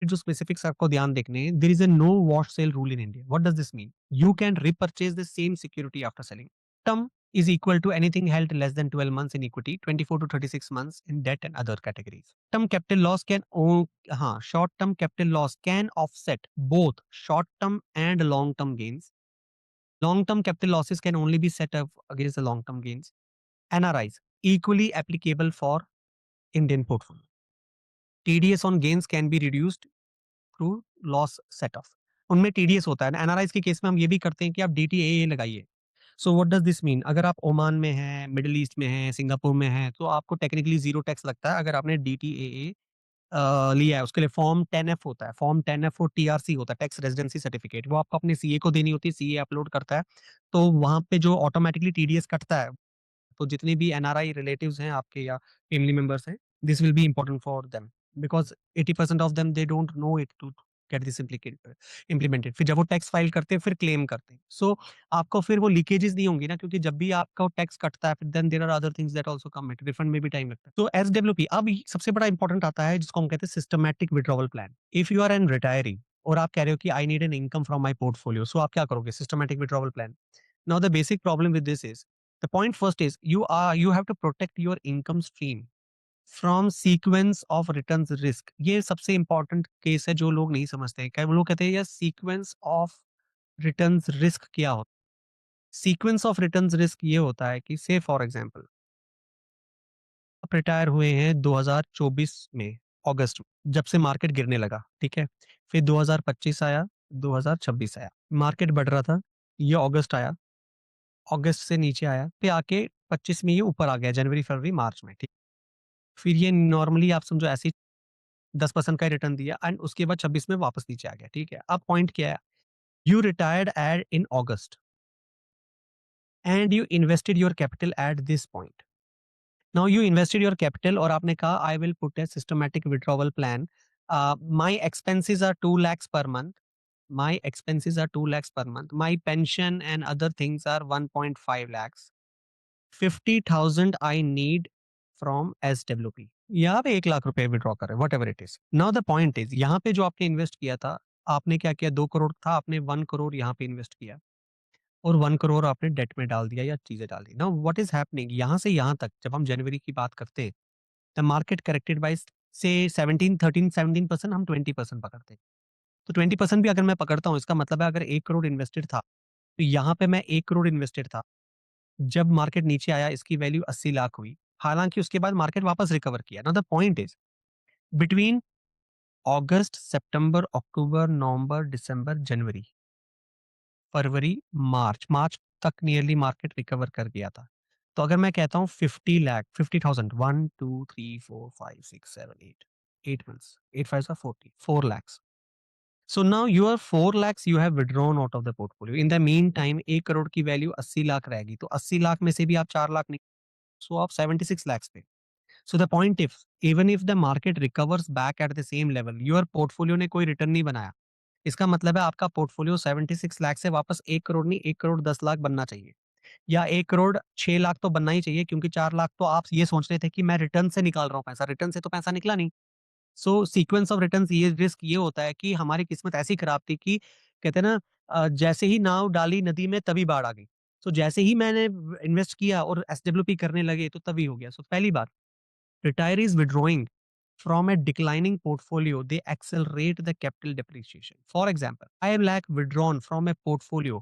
जो स्पेसिफिक्स आपको ध्यान देखने हैं, there is a no wash sale rule in India. What does this mean? You can repurchase the same security after selling. Term is equal to anything held less than 12 months in equity, 24 to 36 months in debt and other categories. Term capital loss can short term capital loss can offset both short term and long term gains. Long term capital losses can only be set up against the long term gains. NRIs equally applicable for Indian portfolio. TDS on gains can be reduced through loss set off. उनमें TDS होता है। NRIs के case में हम ये भी करते हैं कि आप DTAA लगाइए। सो व्हाट डज़ दिस मीन? अगर आप ओमान में हैं, मिडल ईस्ट में हैं, सिंगापुर में हैं, तो आपको टेक्निकली ज़ीरो टैक्स लगता है अगर आपने DTAA लिया है। उसके लिए फॉर्म 10F होता है। फॉर्म 10F और TRC होता है, टैक्स रेजिडेंसी सर्टिफिकेट। वो आपको अपने सीए को देनी होती है, सीए अपलोड करता है। तो वहाँ पे जो ऑटोमैटिकली TDS कटता है, तो जितने भी एनआरआई रिलेटिव्स हैं आपके या फैमिली मेंबर्स हैं, this will be important for them because 80% of them they don't know it to get this implemented. फिर जब वो टैक्स फाइल करते हैं, फिर क्लेम करते हैं। सो आपको फिर वो लीकेजेस नहीं होंगी ना, क्योंकि जब भी आपका टैक्स कटता है, फिर then there are other things that also come it, refund में भी टाइम लगता है। तो एसडब्ल्यूपी अब सबसे बड़ा इंपॉर्टेंट आता है, जिसको हम कहते हैं systematic withdrawal plan. If you are an retiree और आप कह रहे हो कि I need an income from my portfolio, so आप क्या करोगे? Systematic withdrawal plan. Now the basic problem with this is, the point first is you have to protect your income stream from sequence of returns risk. ये सबसे important case है जो लोग नहीं समझते हैं। कई लोग कहते हैं यार सीक्वेंस ऑफ रिटर्न्स रिस्क क्या होता है? सीक्वेंस ऑफ रिटर्न्स रिस्क ये होता है कि से फॉर एग्जांपल आप रिटायर हुए हैं 2024 में, अगस्त में, जब से मार्केट गिरने लगा, ठीक है? फिर 2025 आया, 2026 आया, मार्केट बढ़ रहा था, ये अगस्त आया, अगस्त से नीचे आया, फिर आके 25 में ये ऊपर आ गया, जनवरी, फरवरी, मार्च में, ठीक। फिर ये नॉर्मली आप समझो ऐसे ही 10% का रिटर्न दिया एंड उसके बाद 26 में वापस नीचे आ गया, ठीक है? अब पॉइंट क्या है? You retired at in August and you invested your capital at this point. Now you invested your capital और आपने कहा I will put a systematic withdrawal plan. My expenses are 2 lakhs per month. My expenses are 2 lakhs per month. My pension and other things are 1.5 lakhs. 50,000 I need from SWP, या आप 1 लाख रुपए withdraw कर रहे हैं, whatever it is. Now the point is, यहाँ पे जो आपने इन्वेस्ट किया था, आपने क्या किया? 2 करोड़ था, आपने 1 करोड़ यहाँ पे इन्वेस्ट किया और 1 करोड़ आपने डेट में डाल दिया या चीजें डाल दी। नाउ व्हाट इज हैपनिंग, यहाँ से यहाँ तक जब हम जनवरी की बात करते हैं, द मार्केट करेक्टेड बाय से 17 13 17%, हम 20% पकड़ते हैं। तो 20% भी अगर मैं पकड़ता हूँ, इसका मतलब है अगर 1 करोड़ इन्वेस्टेड था, तो यहाँ पे मैं 1 करोड़ इन्वेस्टेड था, जब मार्केट नीचे आया इसकी वैल्यू 80 लाख हुई। हालाँकि उसके बाद मार्केट वापस रिकवर किया। Now the point is between August, September, October, November, December, January, February, March, March तक नियरली मार्केट रिकवर कर गया था। तो अगर मैं कहता हूँ 50 lakh 50,000 1 2 3 4 5 6 7 8 8 months, 8 5 are 40 4 lakhs. So now your 4 lakhs you have withdrawn out of the portfolio. In the meantime 1 crore की वैल्यू 80 लाख रहेगी। तो 80 लाख में से भी आप 4 लाख निकाल, so आप 76 lakhs पे। So the point is, even if the market recovers back at the same level, your portfolio ने कोई रिटर्न नहीं बनाया। इसका मतलब है आपका पोर्टफोलियो 76 लाख से वापस 1 करोड़ नहीं, 1 करोड़ 10 लाख बनना चाहिए, या 1 करोड़ 6 लाख तो बनना ही चाहिए, क्योंकि 4 लाख तो आप ये सोच रहे थे कि मैं रिटर्न से निकाल रहा हूँ पैसा, रिटर्न से तो पैसा निकला नहीं। सो सीक्वेंस ऑफ रिटर्न्स, ये रिस्क ये होता है कि हमारी किस्मत ऐसी खराब थी कि कहते हैं ना, जैसे ही नाव डाली नदी में तभी बाढ़ आ गई। सो जैसे ही मैंने इन्वेस्ट किया और एसडब्ल्यूपी करने लगे तो तभी हो गया। सो पहली बात, retirees withdrawing from a declining portfolio, they accelerate the capital depreciation. For example, 5 lakh withdrawn from a portfolio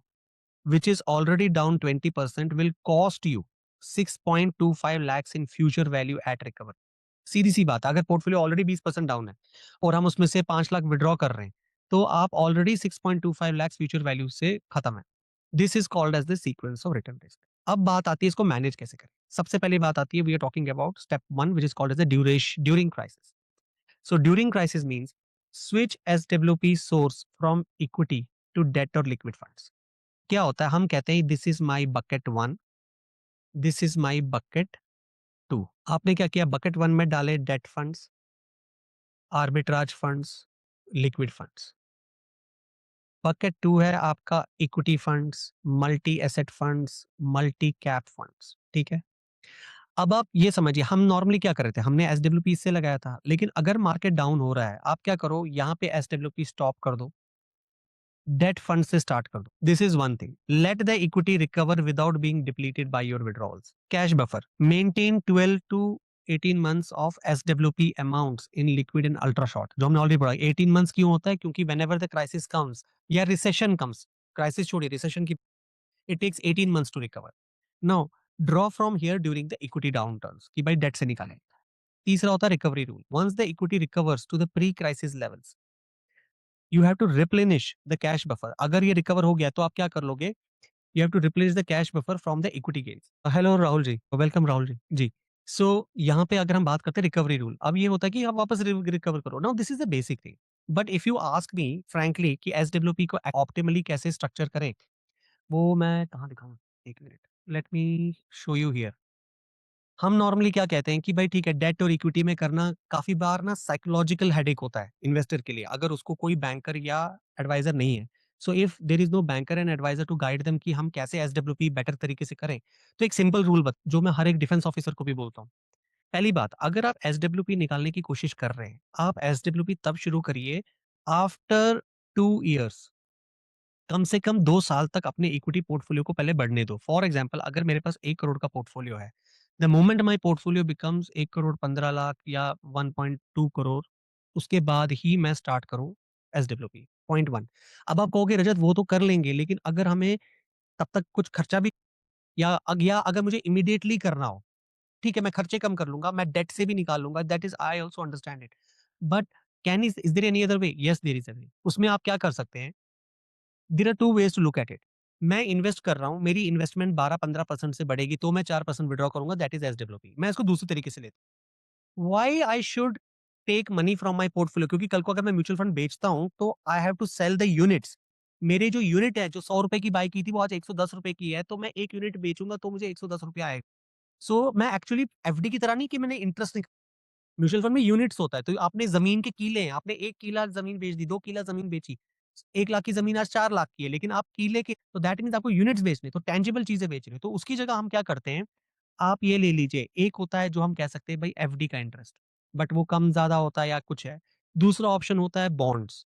which is already down 20% will cost you 6.25 lakhs in future value at recovery. सीधी सी बात है, अगर portfolio already 20% down है और हम उसमें से 5 lakh withdraw कर रहे हैं, तो आप ऑलरेडी 6.25 लाख फ्यूचर वैल्यू से खत्म है। This is called as the sequence of return risk. अब बात आती है इसको मैनेज कैसे करें। सबसे पहली बात आती है, we are talking about step 1 which is called as the during crisis. So during crisis means switch SWP source from equity to debt और लिक्विड फंड्स। क्या होता है, हम कहते हैं this is my bucket 1, this is my bucket 2। आपने क्या किया? बकेट 1 में डाले debt funds, arbitrage funds, liquid funds. Bucket 2 है आपका equity funds, multi asset funds, multi cap funds, ठीक है? अब आप ये समझिए, हम नॉर्मली क्या कर रहे थे? हमने एसडब्ल्यूपी से लगाया था, लेकिन अगर मार्केट डाउन हो रहा है, आप क्या करो? यहाँ पे एसडब्ल्यूपी स्टॉप कर दो, डेट फंड से स्टार्ट कर दो। This is one thing. Let the equity recover without being depleted by your withdrawals. Cash buffer maintain 12 to 18 months of SWP amounts in liquid and ultra short, जो हमने already पढ़ा। 18 months क्यों होता है? क्योंकि whenever the crisis comes या recession comes, crisis छोड़िए, recession की, it takes 18 months to recover. Now draw from here during the equity downturns कि भाई डेट से निकालें। तीसरा होता है recovery rule, once the equity recovers to the pre crisis levels you have to replenish the cash buffer. अगर ये recover हो गया तो आप क्या कर लोगे, you have to replace the cash buffer from the equity gains. Hello Rahul ji, welcome Rahul ji. जी। सो यहाँ पे अगर हम बात करते हैं रिकवरी रूल, अब ये होता है कि आप वापस रिकवर करो। Now this is the basic thing. But if you ask me frankly कि एसडब्ल्यूपी को ऑप्टिमली कैसे स्ट्रक्चर करें, वो मैं कहाँ दिखाऊँ? एक minute, let me show you here. हम नॉर्मली क्या कहते हैं कि भाई ठीक है, डेट और इक्विटी में करना काफ़ी बार ना साइकोलॉजिकल हेडेक होता है इन्वेस्टर के लिए, अगर उसको कोई बैंकर या एडवाइज़र नहीं है। So if there is no banker and adviser to guide them कि हम कैसे एसडब्ल्यूपी बेटर तरीके से करें, तो एक सिंपल रूल जो मैं हर एक डिफेंस ऑफिसर को भी बोलता हूँ। पहली बात, अगर आप एसडब्ल्यूपी निकालने की कोशिश कर रहे हैं, आप एसडब्ल्यूपी तब शुरू करिए आफ्टर 2 इयर्स। कम से कम 2 साल तक अपने इक्विटी पोर्टफोलियो को पहले बढ़ने दो। फॉर एग्जांपल, अगर मेरे पास 1 करोड़ का पोर्टफोलियो है, the moment my portfolio becomes 1 crore 15 lakh या 1.2 करोड़, उसके बाद ही मैं स्टार्ट करूँ एसडब्ल्यूपी, पॉइंट 1। अब आप कहोगे रजत वो तो कर लेंगे, लेकिन अगर हमें तब तक कुछ खर्चा भी या अगर मुझे इमीडिएटली करना हो, ठीक है, मैं खर्चे कम कर लूँगा, मैं डेट से भी निकाल लूँगा, that is I also understand it. But can is there any other way? Yes, there is a way. उसमें आप क्या कर सकते हैं, there are 2 ways to look at it. मैं इन्वेस्ट कर रहा हूँ, मेरी इन्वेस्टमेंट 12-15% से बढ़ेगी, तो मैं 4% विथड्रॉ करूँगा, दैट इज़ एसडब्ल्यूपी। मैं इसको दूसरे तरीके से लेता हूँ। Why I should take money from my portfolio? क्योंकि कल को अगर मैं म्यूचुअल फंड बेचता हूँ, तो I have to sell the units. मेरे जो यूनिट है, जो ₹100 की बाय की थी, वो आज ₹110 की है, तो मैं 1 यूनिट बेचूँगा, तो मुझे ₹110 आएगा। सो मैं एक्चुअली एफडी की तरह नहीं कि मैंने इंटरेस्ट, म्यूचुअल फंड में यूनिट्स होता है, तो आपने ज़मीन के किले हैं, आपने 1 किला ज़मीन बेच दी, 2 किला ज़मीन बेची। 1 लाख की ज़मीन आज 4 लाख की है, लेकिन आप किले के, तो दैट मीन्स आपको यूनिट्स बेचने, तो टैंजिबल चीज़ें बेच रहे हो। तो उसकी जगह हम क्या करते हैं, आप ये ले लीजिए, एक होता है जो हम कह सकते हैं भाई एफडी का इंटरेस्ट, बट वो कम ज़्यादा होता है या कुछ है। दूसरा ऑप्शन होता है बॉन्ड्स।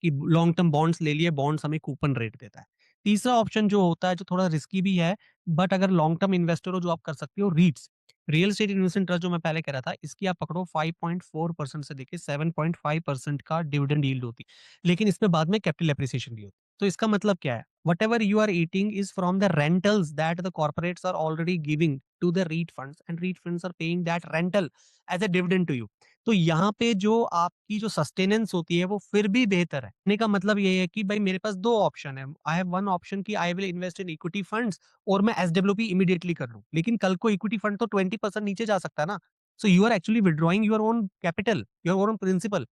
कि लॉन्ग टर्म बॉन्ड्स ले लिए, बॉन्ड्स हमें कूपन रेट देता है। तीसरा ऑप्शन जो होता है, जो थोड़ा रिस्की भी है, बट अगर लॉन्ग टर्म इन्वेस्टर हो, जो आप कर सकते हो, रीट्स। रियल एस्टेट इन्वेस्टमेंट ट्रस्ट जो मैं पहले कह रहा था, इसकी आप पकड़ो 5.4% से लेके 7.5% का डिविडेंड यील्ड होती है। लेकिन इसमें बाद में कैपिटल एप्रिसिएशन भी होती है। तो इसका मतलब क्या है? Whatever you are eating is from the rentals that the corporates are already giving to the REIT funds, and REIT funds are paying that rental as a dividend to you. तो यहाँ पे जो आपकी जो सस्टेनेंस होती है, वो फिर भी बेहतर है। कहने का मतलब ये है कि भाई मेरे पास 2 ऑप्शन है। आई हैव वन ऑप्शन कि I will invest in equity funds और मैं एसडब्ल्यूपी इमीडिएटली कर लूँ। लेकिन कल को इक्विटी फंड तो 20% नीचे जा सकता है ना। So you are actually withdrawing your own capital, your own principal.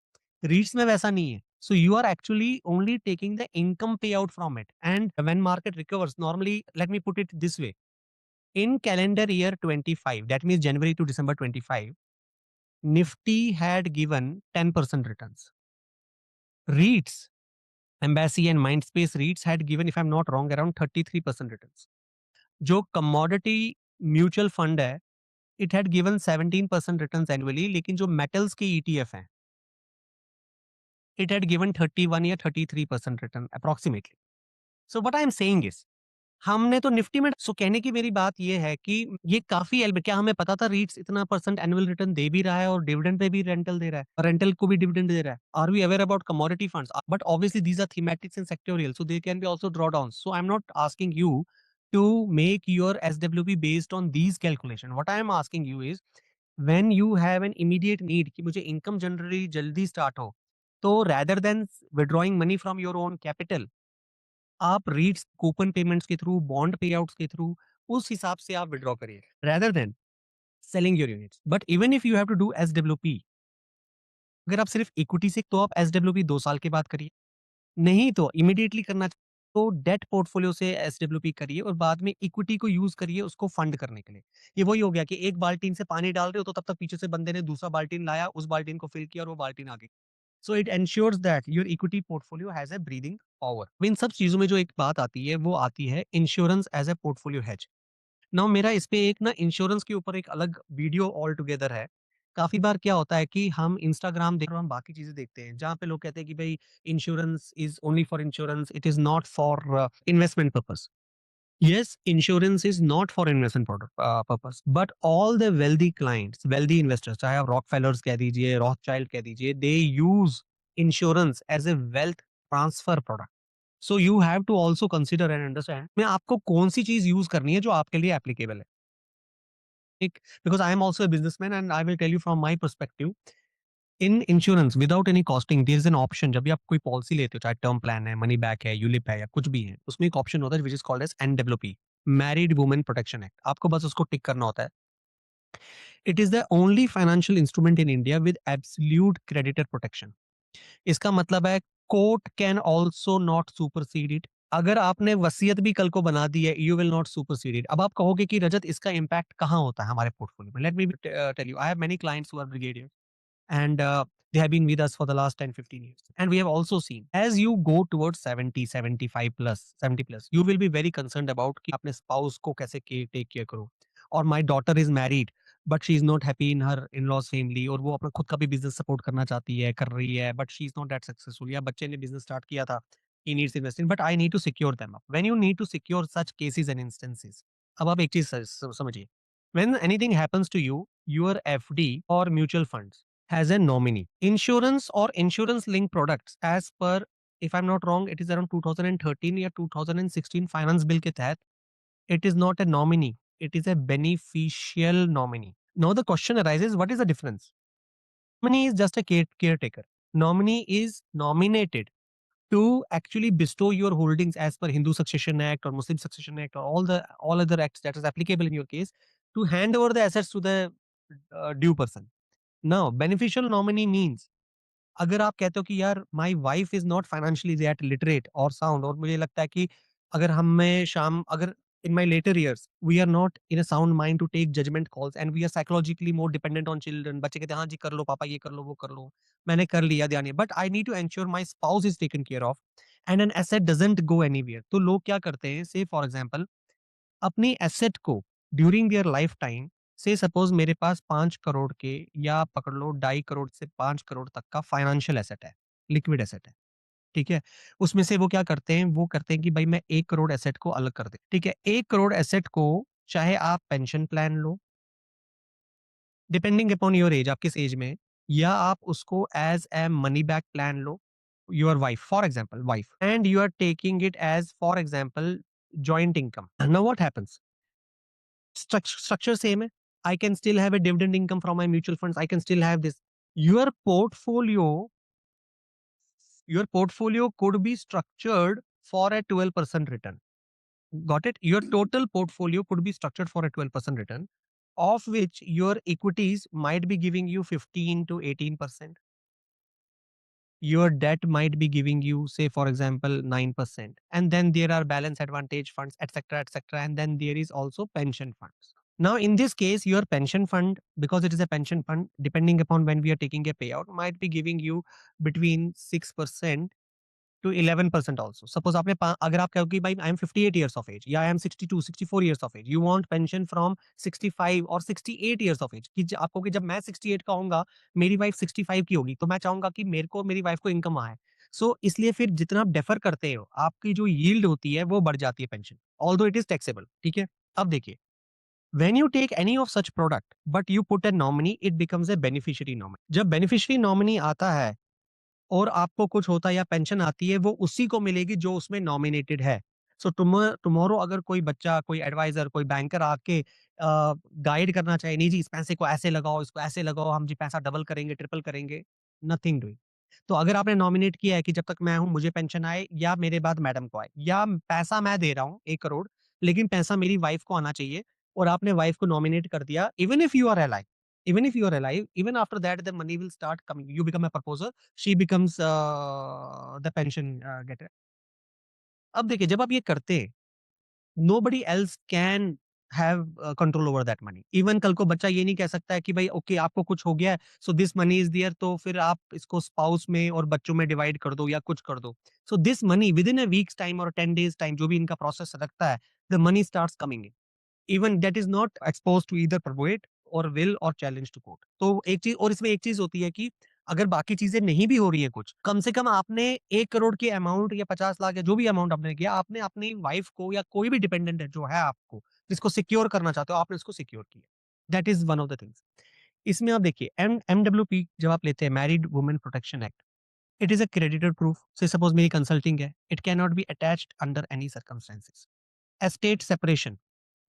REITs में वैसा नहीं है। So you are actually only taking the income pay out from it, and when market recovers, normally let me put it this way, in calendar year 25, that means January to December 25, Nifty had given 10% returns. REITs, Embassy and Mindspace REITs had given, if I'm not wrong, around 33% returns. जो commodity mutual fund है, it had given 17% returns annually, लेकिन जो metals के ETF हैं, it had given 31 या 33% return approximately. So what I am saying is, हमने तो Nifty में, सो कहने की मेरी बात ये है कि ये काफ़ी एल्ब क्या हमें पता था रीट्स इतना परसेंट एनुअल रिटर्न दे भी रहा है और डिविडेंड पे भी रेंटल दे रहा है, रेंटल को भी डिविडेंड दे रहा है? Are we aware about commodity funds? But obviously these are thematics and sectorial, so they can be also draw down. So I am not asking you to make your SWP based on these calculation. What I am asking you is, when you have an immediate need कि मुझे income generally जल्दी start हो, तो rather than withdrawing money from your own capital, आप REITs, coupon payments के through, bond payouts के through, उस हिसाब से आप विथड्रॉ करिए, rather than selling your units. But even if you have to do SWP, अगर आप सिर्फ इक्विटी से, तो आप एसडब्ल्यूपी 2 साल के बाद करिए। नहीं तो इमीडिएटली करना तो डेट पोर्टफोलियो से एसडब्ल्यूपी करिए और बाद में इक्विटी को यूज़ करिए उसको फंड करने के लिए। ये वही हो गया कि एक बाल्टीन से पानी डाल रहे हो, तो तब तक पीछे से बंदे ने दूसरा बाल्टीन लाया, उस बाल्टीन को फिल किया और वो बाल्टीन आ गई। So it ensures that your equity portfolio has a breathing power. अब इन सब चीज़ों में जो एक बात आती है, वो आती है insurance as a portfolio hedge. Now मेरा इस पे एक ना इंश्योरेंस के ऊपर एक अलग वीडियो ऑल टुगेदर है। काफ़ी बार क्या होता है कि हम इंस्टाग्राम देख रहे हो, हम बाकी चीज़ें देखते हैं, जहाँ पे लोग कहते हैं कि भई insurance is only for insurance, it is not for investment purpose. Yes, insurance is not for investment product purpose, but all the wealthy clients, wealthy investors, चाहे आप रॉकफेलर्स कह दीजिए, रॉथस्चाइल्ड कह दीजिए, they use insurance as a wealth transfer product. So you have to also consider and understand में आपको कौन सी चीज यूज करनी है जो आपके लिए एप्लीकेबल है। because I am also a businessman and I will tell you from my perspective. In insurance without any costing there is an option जब भी आप कोई पॉलिसी लेते हो चाहे टर्म प्लान है मनी बैक है यूलिप है या कुछ भी है उसमें एक ऑप्शन होता है which is called as NWP married women protection act आपको बस उसको टिक करना होता है it is the only financial instrument in India with absolute creditor protection इसका मतलब है court can also not supersede it अगर आपने वसीयत भी कल को बना दी है you will not supersede it अब आप कहोगे कि रजत इसका इम्पैक्ट कहाँ होता है हमारे पोर्टफोलियो में let me tell you I have many clients who are brigadier and they have been with us for the last 10-15 years and we have also seen as you go towards 70 75 plus 70 plus you will be very concerned about कि अपने spouse को कैसे take care करो और my daughter is married but she is not happy in her in-laws family और वो अपना खुद का भी business support करना चाहती है कर रही है but she is not that successful या बच्चे ने business start किया था he needs investing but I need to secure them up when you need to secure such cases and instances अब आप एक चीज समझिए when anything happens to you your FD or mutual funds has a nominee. Insurance or insurance linked products as per if I'm not wrong it is around 2013 या 2016 finance bill के तहत it is not a nominee it is a beneficial nominee. Now the question arises what is the difference? Nominee is just a caretaker. Nominee is nominated to actually bestow your holdings as per Hindu Succession Act or Muslim Succession Act or all other acts that is applicable in your case to hand over the assets to the due person. Now beneficial nominee means अगर आप कहते हो कि यार my wife is not financially that literate और sound और मुझे लगता है कि अगर हमें शाम अगर in my later years we are not in a sound mind to take judgement calls and we are psychologically more dependent on children बच्चे कहते हैं हाँ जी कर लो पापा ये कर लो वो कर लो मैंने कर लिया ध्यान नहीं but I need to ensure my spouse is taken care of and an asset doesn't go anywhere तो लोग क्या करते हैं से फॉर एग्जांपल अपनी एसेट को ड्यूरिंग देयर लाइफ टाइम से सपोज मेरे पास 5 करोड़ के या पकड़ लो 2.5 करोड़ से 5 करोड़ तक का फाइनेंशियल एसेट है लिक्विड एसेट है ठीक है उसमें से वो क्या करते हैं वो करते हैं कि भाई मैं 1 करोड़ एसेट को अलग कर दे ठीक है 1 करोड़ एसेट को चाहे आप पेंशन प्लान लो डिपेंडिंग अपॉन योर एज आप किस एज में हैं, या आप उसको as a money back plan लो your wife for example wife and you are taking it as for example joint income now what happens structure same hai. I can still have a dividend income from my mutual funds. I can still have this. Your portfolio, your portfolio could be structured for a 12% return. Got it? Your total portfolio could be structured for a 12% return, of which your equities might be giving you 15 to 18%. Your debt might be giving you, say, for example, 9%. And then there are balance advantage funds, etc., etc. And then there is also pension funds. Now, in this case, your pension fund, because it is a pension fund, depending upon when we are taking a payout, might be giving you between 6% to 11% also. Suppose आपने अगर आप कहो कि भाई I am 58 years of age या I am 62 64 years of age, you want pension from 65 और 68 years of age कि आपको कि जब मैं 68 का होऊंगा मेरी वाइफ 65 की होगी तो मैं चाहूंगा कि मेरे को मेरी वाइफ को इनकम आए सो इसलिए फिर जितना आप डेफर करते हो आपकी जो यील्ड होती है वो बढ़ जाती है pension although it is taxable ठीक है अब देखिए when you take any of such product but you put a nominee it becomes a beneficiary nominee जब beneficiary nominee आता है और आपको कुछ होता है या पेंशन आती है वो उसी को मिलेगी जो उसमें नॉमिनेटेड है सो टुमारो अगर कोई बच्चा कोई एडवाइजर कोई बैंकर आके गाइड करना चाहे नहीं जी इस पैसे को ऐसे लगाओ इसको ऐसे लगाओ हम जी पैसा डबल करेंगे ट्रिपल करेंगे नथिंग डूइंग तो अगर आपने नॉमिनेट किया है कि जब तक मैं हूं मुझे पेंशन आए या मेरे बाद मैडम को आए या पैसा मैं दे रहा हूँ 1 करोड़ लेकिन पैसा मेरी वाइफ को आना चाहिए और आपने वाइफ को नॉमिनेट कर दिया even if you are alive even if you are alive even after that the money will start coming you become a proposer she becomes the pension getter अब देखिए जब आप ये करते हैं nobody else can have control over that money even कल को बच्चा ये नहीं कह सकता है कि भाई ओके आपको कुछ हो गया है so this money is there तो फिर आप इसको स्पाउस में और बच्चों में डिवाइड कर दो या कुछ कर दो सो this money with in a weeks time और 10 days टाइम जो भी इनका प्रोसेस रखता है the money starts coming even that is not expose to either probate or will और चैलेंज टू कोर्ट तो एक चीज और इसमें एक चीज होती है कि अगर बाकी चीजें नहीं भी हो रही है कुछ कम से कम आपने 1 करोड़ की अमाउंट या 50 लाख या जो भी अमाउंट आपने किया आपने अपनी वाइफ को या कोई भी डिपेंडेंट है जो है आपको जिसको सिक्योर करना चाहते हो आपने उसको सिक्योर किया that is one of the things इसमें आप देखिए एमडब्ल्यूपी जब आप लेते हैं married women protection act it is a creditor proof से सपोज मेरी कंसल्टिंग है it can not be attached under any circumstances estate separation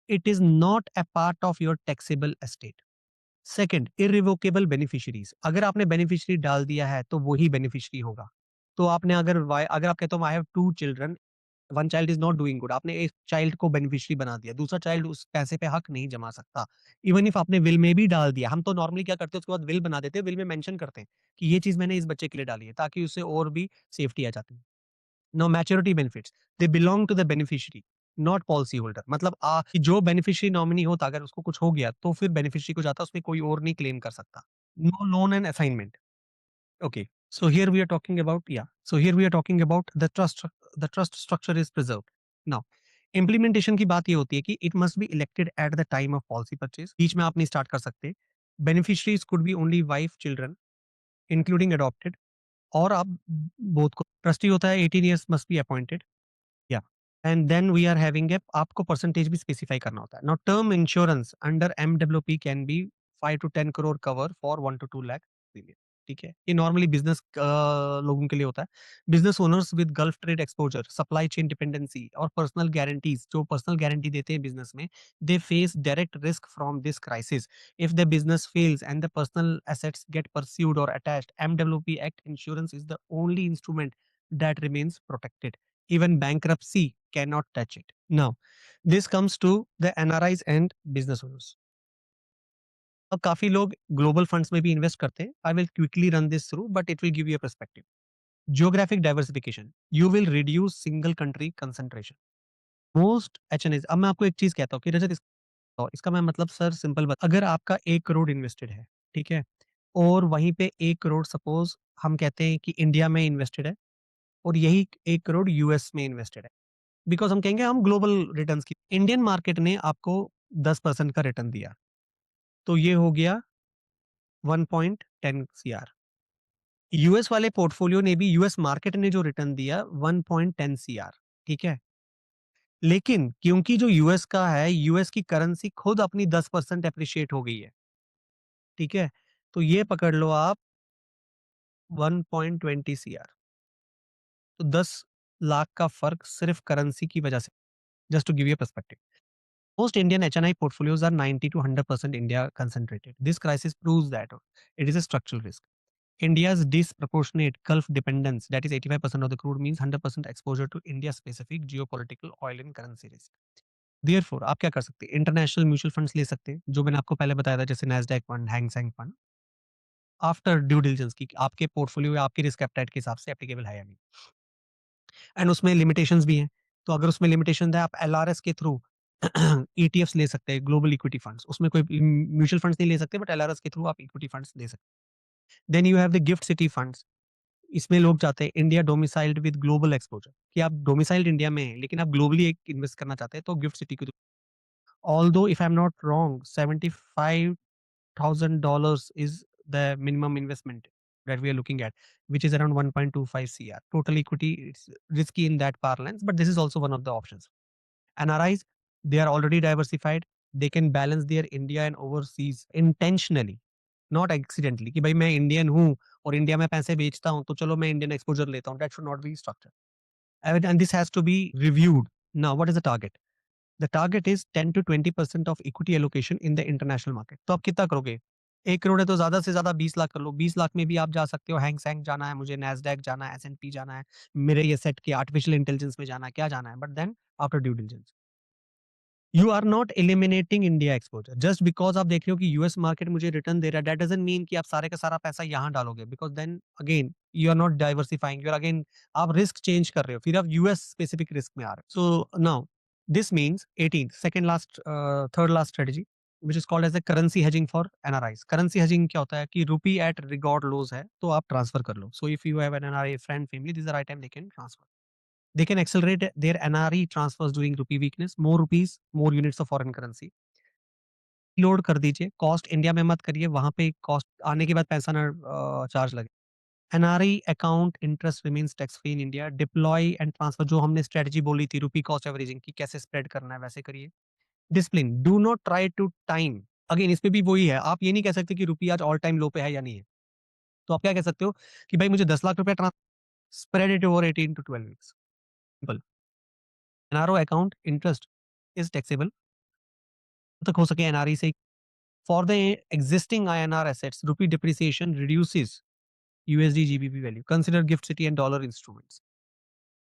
It is not a part of your taxable estate. Second, irrevocable beneficiaries. अगर आपने beneficiary डाल दिया है तो वही बेनिफिशियरी होगा। तो आपने अगर आप कहते हो आई have 2 children, one child is not doing good, आपने एक चाइल्ड को बेनिफिशियरी बना दिया, दूसरा चाइल्ड उस पैसे पे हक नहीं जमा सकता। इवन इफ आपने विल में भी डाल दिया, हम तो नॉर्मली क्या करते हैं उसके बाद विल बना देते हैं, विल में मेंशन करते हैं कि ये चीज मैंने इस बच्चे के लिए डाली है ताकि उससे और भी सेफ्टी आ जाती है। No maturity benefits, they belong to the beneficiary, not policy holder. मतलब कि जो बेनिफिशियरी नॉमिनी होता अगर उसको कुछ हो गया तो फिर बेनिफिशियरी को जाता, उसमें कोई और नहीं क्लेम कर सकता। No loan and assignment. Okay. So here we are talking about, yeah. So here we are talking about the trust structure is preserved. Now, implementation की बात ये होती है कि it must be elected at the time of policy purchase. बीच में आप नहीं start कर सकते। Beneficiaries could be only wife, children, including adopted, और आप both को ट्रस्टी होता है 18 years must be appointed. Yeah. And then we are having a, आपको परसेंटेज भी स्पेसिफाई करना होता है। Now term insurance under MWP can be 5 to 10 crore cover for 1 to 2 lakh premium. ठीक है, ये नॉर्मली बिजनेस लोगों के लिए होता है। Business owners with Gulf trade exposure, supply chain dependency और पर्सनल गारंटीज, जो पर्सनल गारंटी देते हैं बिजनेस में, they face direct risk from this crisis. If the business fails and the personal assets get pursued और attached, MWP act insurance is the only instrument that remains protected. Even bankruptcy cannot touch it. Now, this comes to the NRIs and business owners. अब काफी लोग global funds में भी invest करते हैं। I will quickly run this through but it will give you a perspective. Geographic diversification, you will reduce single country concentration. Most HNS, अब मैं आपको एक चीज कहता हूँ कि रजत इसका मैं मतलब सर सिंपल बता, अगर आपका 1 करोड़ इन्वेस्टेड है, ठीक है, और वहीं पे 1 करोड़ सपोज हम कहते हैं कि इंडिया में इन्वेस्टेड है, और यही 1 करोड़ यूएस में इन्वेस्टेड है, बिकॉज़ हम कहेंगे हम ग्लोबल रिटर्न्स की, इंडियन मार्केट ने आपको 10% का रिटर्न दिया, तो ये हो गया 1.10 सीआर। यूएस वाले पोर्टफोलियो ने भी, यूएस मार्केट ने जो रिटर्न दिया 1.10 सीआर, ठीक है? लेकिन क्योंकि जो यूएस का है, यूएस की करेंसी खुद अपनी 10% एप्रिशिएट हो गई है, ठीक है? तो ये पकड़ लो आप 1.20 सीआर, तो 10 लाख का फ़र्क सिर्फ करेंसी की वजह से, just to give you a perspective. Most Indian HNI portfolios are 90 to 100% India concentrated. This crisis proves that it is a structural risk. India's disproportionate Gulf dependence, that is 85% of the crude, means 100% exposure to India-specific geopolitical oil and currency risk. Therefore, आप क्या कर सकते हैं? International mutual funds ले सकते हैं, जो मैंने आपको पहले बताया था, जैसे Nasdaq fund, Hang Seng fund, after due diligence की आपके पोर्टफोलियो या आपके रिस्क एपेटाइट के हिसाब से एप्लीकेबल है या नहीं। एंड उसमें लिमिटेशंस भी हैं। तो अगर उसमें लिमिटेशन है, आप एलआरएस के थ्रू ईटीएफ्स ले सकते हैं, ग्लोबल इक्विटी फंड्स। उसमें कोई म्यूचुअल फंड्स नहीं ले सकते, बट एलआरएस के थ्रू आप इक्विटी फंड्स ले सकते हैं। Then you have the gift city funds. इसमें लोग चाहते हैं India domiciled with global exposure, कि आप डोमिसाइल्ड इंडिया में हैं, लेकिन आप ग्लोबली एक इन्वेस्ट करना चाहते हैं, तो गिफ्ट सिटी को, although if I am not wrong, $75,000 is the minimum investment that we are looking at, which is around 1.25 CR. Total equity, it's risky in that parlance, but this is also one of the options. NRIs, they are already diversified. They can balance their India and overseas intentionally, not accidentally, कि भाई मैं Indian हूँ और India में पैसे बेचता हूँ, तो चलो मैं इंडियन एक्सपोजर लेता हूँ। That should not be structured. And this has to be reviewed. Now, what is the target? The target is 10 to 20% of equity allocation in the international market. तो आप कितना करोगे? 1 करोड़ है तो ज़्यादा से ज़्यादा 20 लाख कर लो। 20 लाख में भी आप जा सकते हो, हैंग सेंग जाना है, मुझे नैस्डैक जाना है, एस&पी जाना है, मेरे ये सेट के आर्टिफिशियल इंटेलिजेंस में जाना है, क्या जाना है? But then after due diligence. You are not eliminating India exposure. Just because आप देख रहे हो कि यूएस मार्केट मुझे रिटर्न दे रहा है, दैट डज़न्ट मीन कि आप सारे का सारा पैसा यहाँ डालोगे, because then again you are not diversifying, you are again, आप रिस्क चेंज कर रहे हो, फिर आप यूएस स्पेसिफिक रिस्क में आ रहे हो। So now this means 18th, second last, third last strategy, which is called as a currency hedging for NRIs. Currency hedging क्या होता है कि रूपी एट रिकॉर्ड लोज़ है, तो आप ट्रांसफर कर लो। So if you have an NRI friend, family, this is the right time they can transfer. They can accelerate their NRE transfers during rupee weakness, more rupees, more units of foreign currency. Load कर दीजिए, cost India में मत करिए, वहाँ पे cost आने के बाद पैसा ना चार्ज लगे। NRE account interest remains tax free in India. Deploy and transfer, जो हमने स्ट्रेटजी बोली थी रुपी कॉस्ट एवरेजिंग की, कैसे स्प्रेड करना है वैसे करिए। Discipline, do not try to time, again इस पे भी वही है, आप ये नहीं कह सकते कि रुपी आज ऑल टाइम लो पे है या नहीं है। तो आप क्या कह सकते हो कि भाई मुझे 10 लाख रुपए spread it over 18 to 12 weeks. Simple. NRO account interest is taxable तक हो सके एनआरई से। For the existing INR assets, rupee depreciation reduces USD GBP value. Consider GIFT City and dollar instruments.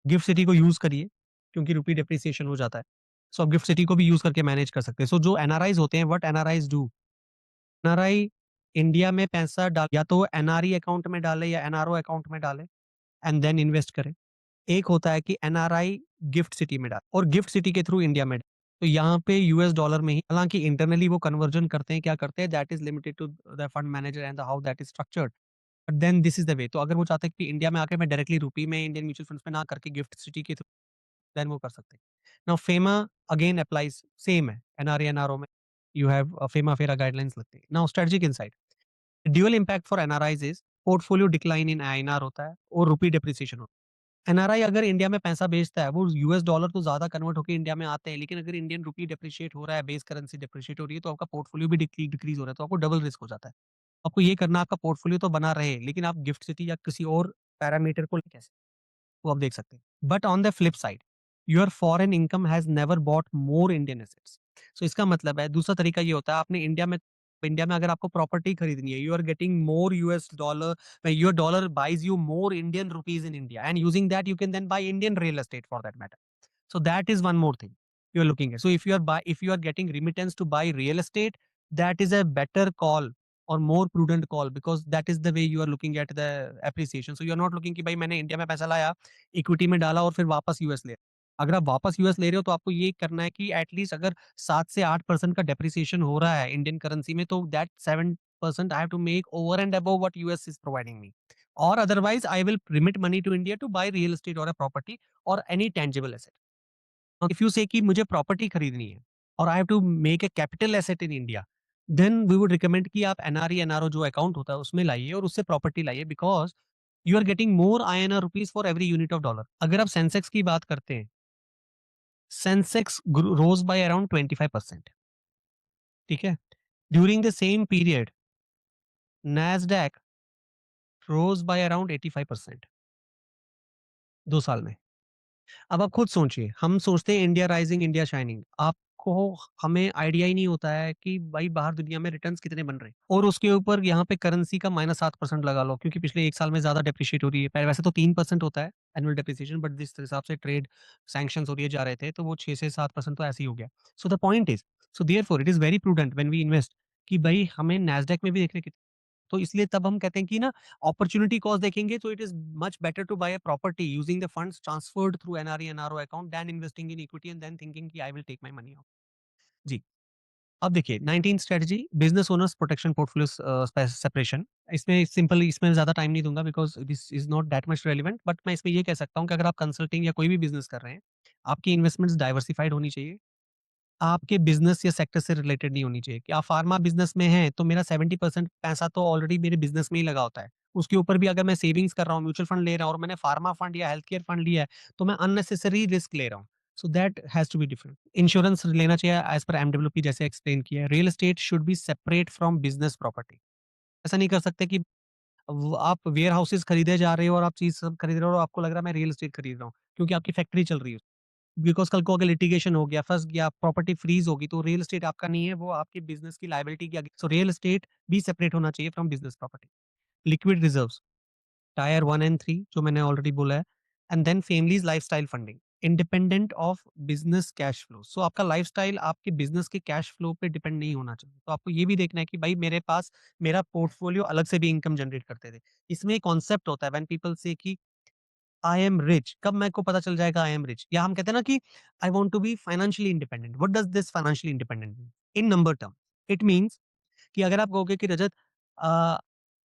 Gift city को use करिए क्योंकि रुपी depreciation हो जाता है। सो आप गिफ्ट सिटी को भी यूज करके मैनेज कर सकते हैं। सो जो एनआरआईज होते हैं, what NRIs do, NRI India में पैसा डाल या तो एनआरई अकाउंट में डाले या एनआरओ अकाउंट में डाले एंड देन इन्वेस्ट करें। एक होता है कि एनआरआई गिफ्ट सिटी में डाले और गिफ्ट सिटी के थ्रू इंडिया में डाले। तो यहाँ पे यूएस डॉलर में ही, हालांकि इंटरनली वो कन्वर्जन करते हैं, क्या करते हैं, that is limited to the fund manager and how that is structured, but then this is the way. तो अगर वो चाहते हैं कि इंडिया में आके मैं डायरेक्टली रुपी में इंडियन म्यूचुअल फंड्स में ना करके गिफ्ट सिटी के थ्रू, देन वो कर सकते हैं। Now FEMA again applies, same है एनआरए एनआरओ में, यू हैव फेमा फेरा गाइडलाइंस लगती है। Now strategic insight, dual impact for NRIs is portfolio decline in INR होता है और रुपी डेप्रिसिएशन होता है। एनआरआई अगर इंडिया में पैसा बेचता है, वो यूएस डॉलर तो ज्यादा कन्वर्ट होकर इंडिया में आते हैं, लेकिन अगर इंडियन रुपी डेप्रिशिएट हो रहा है, बेस करेंसी डेप्रिशिएट हो रही है, तो आपका पोर्टफोलियो भी डिक्रीज हो रहा है, तो आपको डबल रिस्क हो जाता है। आपको ये करना, आपका पोर्टफोलियो तो बना रहे, लेकिन आप गिफ्ट सिटी या किसी और पैरामीटर को कैसे, वो आप देख सकते हैं। But on the flip side, your foreign income has never bought more Indian assets. So इसका मतलब है, दूसरा तरीका ये होता है, आपने इंडिया में अगर आपको प्रॉपर्टी खरीदनी है, you are getting more US dollar, your dollar buys you more Indian rupees in India and using that you can then buy Indian real estate for that matter. So that is one more thing you are looking at. So if you are getting remittance to buy real estate, that is a better call or more prudent call, because that is the way you are looking at the appreciation. So you are not looking कि भाई मैंने India में पैसा लाया, equity में डाला और फिर वापस यूएस ले। अगर आप वापस यूएस ले रहे हो तो आपको ये करना है कि एटलीस्ट अगर 7 से 8% का डेप्रिसिएशन हो रहा है इंडियन करेंसी में, तो that 7% I have to make over and above what US is providing me, और otherwise I will remit money to India to buy real estate और अ प्रॉपर्टी और any tangible asset. If you say कि मुझे property खरीदनी है और I have to make a capital asset in India, then we would recommend कि आप NRE NRO जो अकाउंट होता है उसमें लाइए और उससे प्रॉपर्टी लाइए, because you are getting more INR rupees for every unit of dollar. अगर आप सेंसेक्स की बात करते हैं, सेंसेक्स रोज बाय अराउंड 25%, ठीक है। During the same period, Nasdaq rose by around 85%, 2 साल में। अब आप खुद सोचिए, हम सोचते हैं इंडिया राइजिंग, इंडिया शाइनिंग। आपको हमें आइडिया ही नहीं होता है कि भाई बाहर दुनिया में रिटर्न्स कितने बन रहे हैं, और उसके ऊपर यहाँ पे करेंसी का -7% लगा लो, क्योंकि पिछले 1 साल में ज़्यादा डेप्रिशिएट हो रही है। पहले वैसे तो 3% होता है एनुअल डेप्रिसिएशन, बट जिस हिसाब से ट्रेड सैंक्शंस हो दिए जा रहे थे, तो वो 6 से 7% तो ऐसे ही हो गया। So the point is, so therefore it is very prudent when we invest कि भाई हमें नैस्डैक में भी देखने की, तो इसलिए तब हम कहते हैं कि ना, अपॉर्च्युनिटी कॉस्ट देखेंगे तो it is much better to buy a property using the funds transferred through NRE NRO account than investing in equity and then thinking कि I will take my money out. जी। अब देखिए 19 strategy, business owners protection portfolio separation. इसमें simple, इसमें ज्यादा time नहीं दूंगा because this is not that much relevant, but मैं इसमें ये कह सकता हूँ कि अगर आप कंसल्टिंग या कोई भी बिजनेस कर रहे हैं, आपकी इन्वेस्टमेंट्स डाइवर्सिफाइड होनी चाहिए, आपके बिज़नेस या सेक्टर से रिलेटेड नहीं होनी चाहिए। कि आप फार्मा बिज़नेस में हैं, तो मेरा 70% पैसा तो ऑलरेडी मेरे बिज़नेस में ही लगा होता है। उसके ऊपर भी अगर मैं सेविंग्स कर रहा हूँ, म्यूचुअल फंड ले रहा हूँ और मैंने फार्मा फंड या हेल्थ केयर फंड लिया है, तो मैं अननेसेसरी रिस्क ले रहा हूँ। So that has to be different. Insurance लेना चाहिए एज़ पर एमडब्ल्यूपी, जैसे एक्सप्लेन किया है। Real estate should be separate from business property. ऐसा नहीं कर सकते कि आप वेयर हाउसेज़ खरीदे जा रहे हो और आप चीज़ सब खरीद रहे हो और आपको लग रहा है मैं रियल एस्टेट खरीद रहा हूँ, क्योंकि आपकी फैक्ट्री चल रही है। बिकॉज़ कल को अगर लिटिगेशन हो गया, फँस गया, प्रॉपर्टी फ्रीज़ होगी, तो रियल एस्टेट आपका नहीं है, वो आपके बिज़नेस की लायबिलिटी की सो रियल एस्टेट भी सेपरेट होना चाहिए from business property. Liquid reserves, tier 1 and 3 जो मैंने ऑलरेडी बोला है, and then family's lifestyle funding, independent of business cash flow. So आपका लाइफ़स्टाइल आपके बिज़नेस के कैश फ्लो पे डिपेंड नहीं होना चाहिए। तो आपको ये भी देखना है कि भाई मेरे पास मेरा पोर्टफोलियो अलग से भी इनकम जनरेट करते थे। इसमें एक कॉन्सेप्ट होता है व्हेन पीपल से कि आई एम रिच, कब मेरे को पता चल जाएगा आई एम रिच? या हम कहते हैं ना कि I want to be financially independent. What does this financially independent mean? In number term, it means कि अगर आप कहोगे कि Rajat, uh,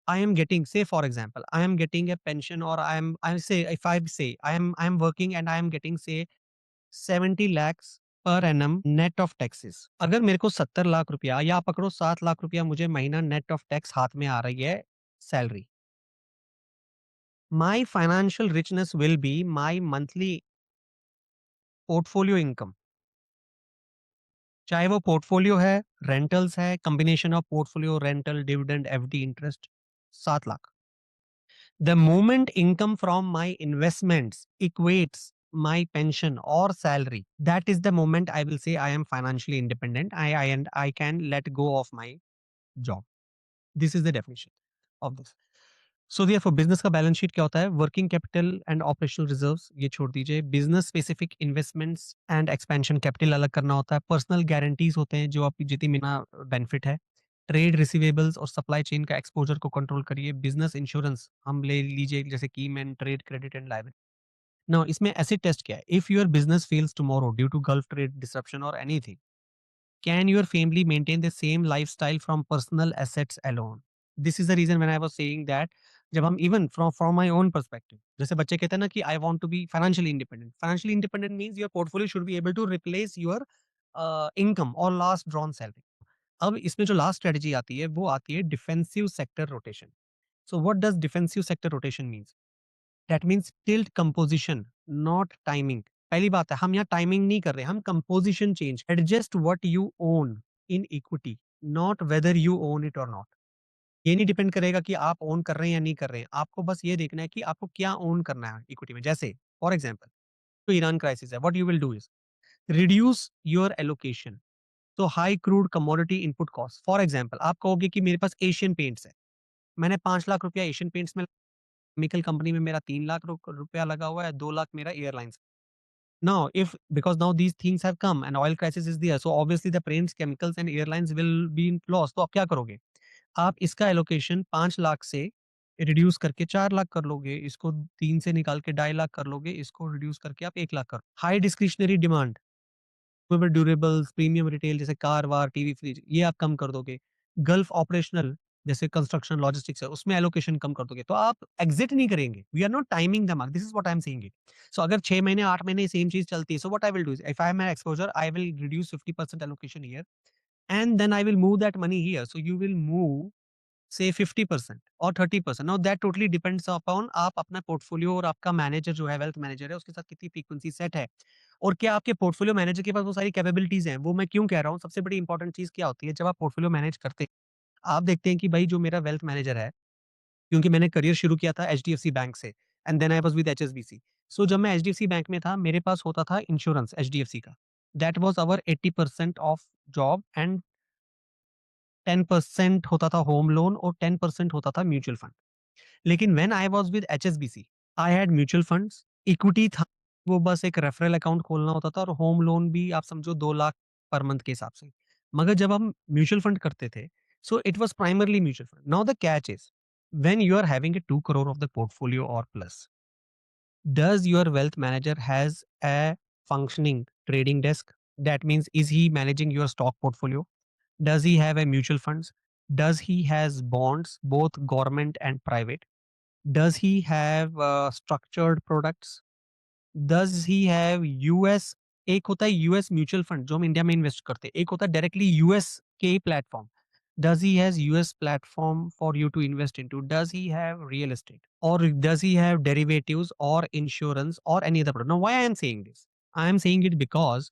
I am getting, say for example, I am getting a pension, और I say if I say I am working and I am getting say 70 lakhs per annum net of taxes. अगर मेरे को 70 लाख रुपया या आप पकड़ो 7 लाख रुपया मुझे महीना नेट ऑफ टैक्स हाथ में आ रही है, salary, my financial richness will be my monthly portfolio income. चाहे वो पोर्टफोलियो है, रेंटल्स है, combination of portfolio, rental, dividend, FD, interest, 7 lakh. The moment income from my investments equates my pension or salary, that is the moment I will say I am financially independent. I can let go of my job. This is the definition of this. So therefore business का balance sheet क्या होता है? Working capital and operational reserves ये छोड़ दीजिए। Business specific investments and expansion capital अलग करना होता है। पर्सनल गारंटीज़ होते हैं जो आपकी जितनी महीना बेनिफिट है। ट्रेड रिसीवेबल्स और सप्लाई चेन का एक्सपोज़र को कंट्रोल करिए। बिज़नेस इंश्योरेंस हम ले लीजिए जैसे keyman, trade credit and liability. Now इसमें एसिड टेस्ट क्या है? If your business fails tomorrow due to Gulf trade disruption और anything, can your family maintain the same lifestyle from personal assets alone? This is the reason when I was saying that जब हम even from my own perspective, जैसे बच्चे कहते हैं ना कि I want to be financially independent. Financially independent means your portfolio should be able to replace your income or last drawn salary. अब इसमें जो लास्ट स्ट्रेटजी आती है वो आती है defensive sector rotation. So what does defensive sector rotation means? That means tilt composition, not timing. पहली बात है हम यहाँ टाइमिंग नहीं कर रहे, हम composition change, adjust what you own in equity, not whether you own it और नॉट। ये नहीं डिपेंड करेगा कि आप ओन कर रहे हैं या नहीं कर रहे हैं, आपको बस ये देखना है कि आपको क्या ओन करना है इक्विटी में। जैसे फॉर एग्जाम्पल तो ईरान क्राइसिस है, what you will do is reduce your allocation to high crude commodity input cost. For example आप कहोगे कि मेरे पास एशियन पेंट्स है, मैंने 5 लाख रुपया एशियन पेंट्स में, केमिकल कंपनी में मेरा 3 लाख रुपया लगा हुआ है, 2 लाख मेरा airlines. Now, if because now these things have come and oil crisis is there, so obviously the paints, chemicals and airlines will be in loss. तो आप क्या करोगे? आप इसका एलोकेशन 5 लाख से रिड्यूस करके 4 लाख कर लोगे, इसको 3 से निकाल के 2.5 लाख कर लोगे, इसको रिड्यूस करके आप 1 लाख करो। High discretionary demand, consumer durables, premium retail जैसे कार-वार, टीवी, फ्रिज ये आप कम कर दोगे। गल्फ ऑपरेशनल जैसे कंस्ट्रक्शन, लॉजिस्टिक्स है, उसमें एलोकेशन कम कर दोगे। तो आप एग्ज़िट नहीं करेंगे। We are not timing the market, this is what I am saying it. So अगर 6 महीने, 8 महीने सेम चीज़ चलती है, so what I will do is if I am an exposure, I will reduce 50% allocation here and then I will move that money here. So you will move say 50% और 30%। Now that totally depends upon आप अपना portfolio और आपका manager जो है, wealth manager है, उसके साथ कितनी फ्रीक्वेंसी सेट है और क्या आपके पोर्टफोलियो मैनेजर के पास वो सारी कैपेबिलिटीज़ हैं। वो मैं क्यों कह रहा हूँ, सबसे बड़ी इंपॉर्टेंट चीज़ क्या होती है जब आप पोर्टफोलियो मैनेज करते हैं, आप देखते हैं कि भाई जो मेरा वेल्थ मैनेजर है, क्योंकि मैंने करियर शुरू किया था एचडीएफसी बैंक से and then I was with HSBC. So जब मैं एचडीएफसी बैंक में था, मेरे पास होता था इंश्योरेंस एचडीएफसी का। That was our 80% of job and 10% होता था होम लोन और 10% होता था म्यूचुअल फंड। लेकिन when I was with HSBC, I had mutual funds, equity था, वो बस एक रेफरल अकाउंट खोलना होता था और होम लोन भी आप समझो 2 लाख पर मंथ के हिसाब से। मगर जब हम म्यूचुअल फंड करते थे, so it was primarily mutual fund. Now the catch is when you are having a 2 crore of the portfolio or plus, does your wealth manager has a functioning trading desk? That means is he managing your stock portfolio? Does he have a mutual funds? Does he has bonds, both government and private? Does he have structured products? Does he have US, एक होता है US mutual fund जो हम India में invest करते हैं, एक होता है डायरेक्टली यूएस के platform. Does he has US platform for you to invest into? Does he have real estate और डज ही हैव डेरिवेटिव्स और इंश्योरेंस और any other product? Now why I am saying this? I am saying it because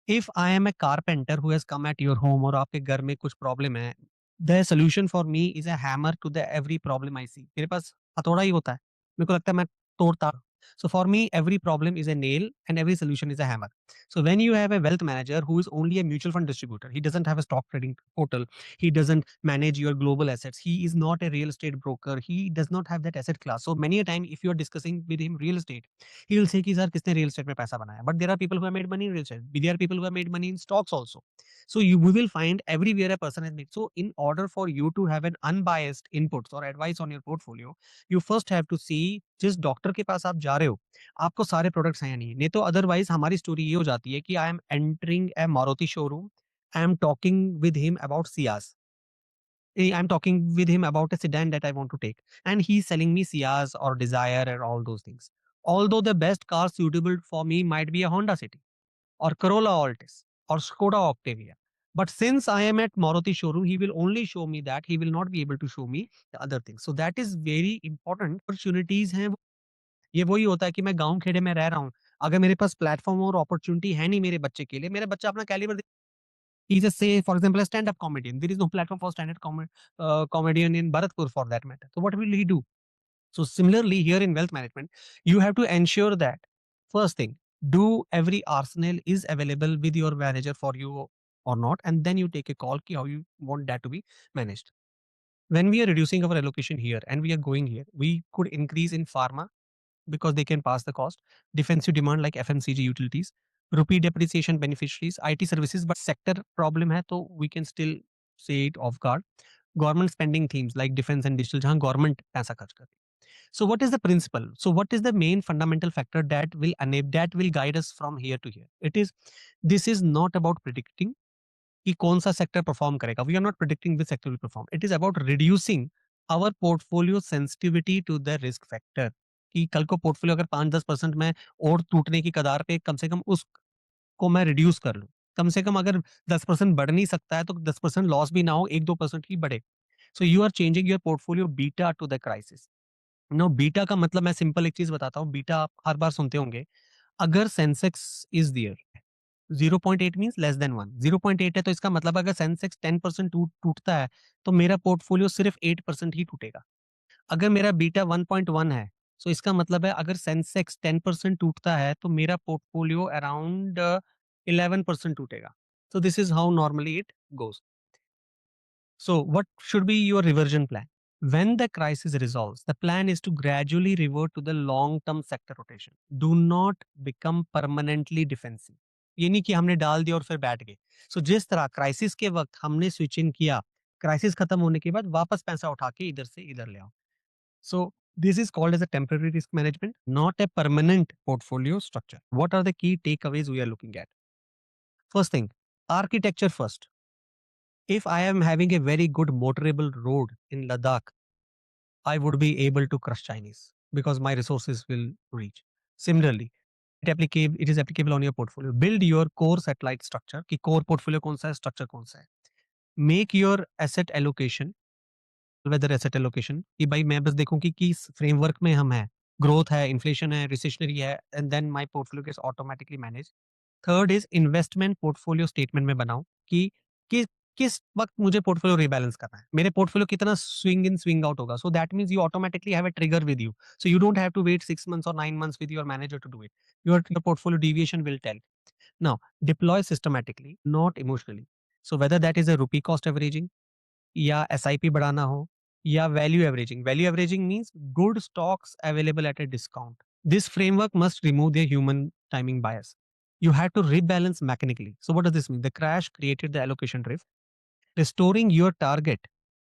if I am a carpenter who has come at your home और आपके घर में कुछ problem है, the solution for me is a hammer to the every problem आई सी। मेरे पास हथौड़ा ही होता है। मेरे को लगता है मैं तोड़ता। So for me, every problem is a nail and every solution is a hammer. So when you have a wealth manager who is only a mutual fund distributor, he doesn't have a stock trading portal, he doesn't manage your global assets, he is not a real estate broker, he does not have that asset class. So many a time, if you are discussing with him real estate, he will say कि sir किसने real estate में पैसा बनाया? But there are people who have made money in real estate. There are people who have made money in stocks also. So you we will find everywhere a person has made. So in order for you to have an unbiased inputs or advice on your portfolio, you first have to see जिस doctor के पास आप जा रहे हो, आपको सारे products हैं या नहीं। नहीं तो अदरवाइज़ हमारी स्टोरी ये हो जाती है कि I am entering a Maruti showroom, I am talking with him about Ciaz. I'm talking with him about a sedan that I want to take, and he's selling me Ciaz or Desire and all those things. Although the best car suitable for me might be a Honda City or Corolla Altis or Skoda Octavia. But since I am at Maruti showroom, he will only show me that. He will not be able to show me the other things. So that is very important. Opportunities हैं, ये वही होता है कि मैं गाँव खेड़े में रह रहा हूँ। अगर मेरे पास प्लेटफ़ॉर्म और अपॉर्च्युनिटी है नहीं मेरे बच्चे के लिए, मेरा बच्चा अपना calibre, he's a say for example a stand-up comedian. There is no platform for comedian in Bharatpur for that matter. So what will he do? So similarly here in wealth management, you have to ensure that First thing, do every arsenal is available with your manager for you or not, and then you take a call ki how you want that to be managed. When we are reducing our allocation here and we are going here, we could increase in pharma because they can pass the cost, defensive demand like FMCG utilities, rupee depreciation beneficiaries, IT services, but sector problem hai, so we can still say it off guard. Government spending themes like defense and digital, जहाँ government पैसा खर्च करती है. So what is the principle? So what is the main fundamental factor that will enable, that will guide us from here to here? It is, this is not about predicting कि कौन सा sector perform करेगा. We are not predicting this sector will perform. It is about reducing our portfolio sensitivity to the risk factor. कि कल को portfolio अगर 5-10% में और टूटने की कगार पे, कम से कम उसको मैं रिड्यूस कर लूँ. कम से कम अगर 10% बढ़ नहीं सकता है तो 10% लॉस भी ना हो, 1-2% ही बढ़े. So you are changing your portfolio beta to the crisis. No, beta का मतलब मैं सिंपल एक चीज बताता हूँ. बीटा आप हर बार सुनते होंगे. अगर Sensex is there 0.8 means less than 1. 0.8 है तो इसका मतलब अगर सेंसेक्स 10% टूटता है तो मेरा पोर्टफोलियो सिर्फ 8% ही टूटेगा. अगर मेरा बीटा 1.1 है, सो इसका मतलब है अगर सेंसेक्स 10% टूटता है तो मेरा पोर्टफोलियो अराउंड 11% टूटेगा. सो this is how normally it goes. So, what should be your reversion plan? When the crisis resolves, the plan is to gradually revert to the long term sector rotation. Do not become permanently defensive. ये नहीं कि हमने डाल दिया और फिर बैठ गए. सो जिस तरह क्राइसिस के वक्त हमने स्विच इन किया, क्राइसिस खत्म होने के बाद वापस पैसा उठा के इधर से इधर ले आओ. सो this is called as a temporary risk management, not a permanent portfolio structure. What are the key takeaways we are looking at? First thing, architecture first. If I am having a very good motorable road in Ladakh, I would be able to crush Chinese because my resources will reach. Similarly, it is applicable on your portfolio. Build your core satellite structure. कि core portfolio कौन सा है, structure कौन सा है. Make your asset allocation, whether asset allocation कि भाई मैं बस देखूं कि किस framework में हम हैं. Growth है, inflation है, recessionary है, and then my portfolio gets automatically managed. Third is investment portfolio statement में बनाओ कि किस वक्त मुझे पोर्टफोलियो रिबैलेंस करना है. मेरे पोर्टफोलियो कितना स्विंग इन स्विंग आउट होगा. So that means you automatically have a trigger with you. So you don't have to wait 6 months or 9 months with your manager to do it. Your portfolio deviation will tell. Now, deploy systematically, not emotionally. So whether that is a rupee cost averaging या SIP बढ़ाना हो या value averaging. Value averaging means good stocks available at a discount. This framework must remove their human timing bias. You have to rebalance mechanically. So what does this mean? The crash created the allocation drift. Restoring your target.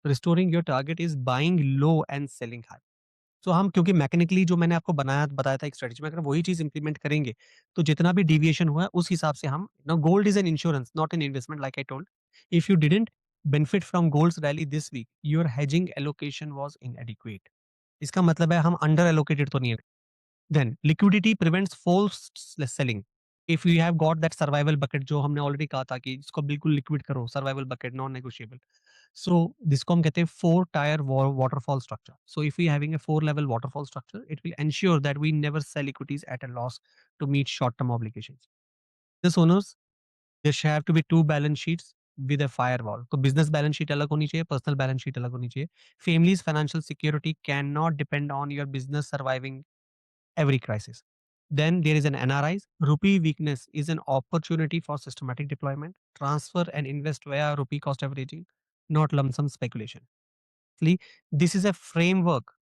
Restoring your target is buying low and selling high. So हम क्योंकि mechanically जो मैंने आपको बताया था एक strategy में, अगर वही चीज इंप्लीमेंट करेंगे तो जितना भी डिविएशन हुआ है उस हिसाब से हम. Now gold is an insurance not an investment like I told. If you didn't benefit from gold's rally this week, your hedging allocation was inadequate. इसका मतलब है हम अंडर एलोकेटेड तो नहीं है. Then liquidity prevents false selling. If you have got that survival bucket जो हमने already कहा था कि इसको बिल्कुल लिक्विड करो, सर्वाइवल बकेट नॉन नेगोशिएबल. सो जिसको हम कहते हैं 4 tier waterfall structure. So if we having a 4 level waterfall structure, it will ensure that we never sell equities at a loss to meet short term obligations. Business owners, there should have to be 2 balance sheets with a firewall. तो business balance sheet अलग होनी चाहिए, personal balance sheet अलग होनी चाहिए. Family's financial security cannot depend on your business surviving every crisis. Then there is an NRIs. Rupee weakness is an opportunity for systematic deployment. Transfer and invest via rupee cost averaging, not lump sum speculation. This is a framework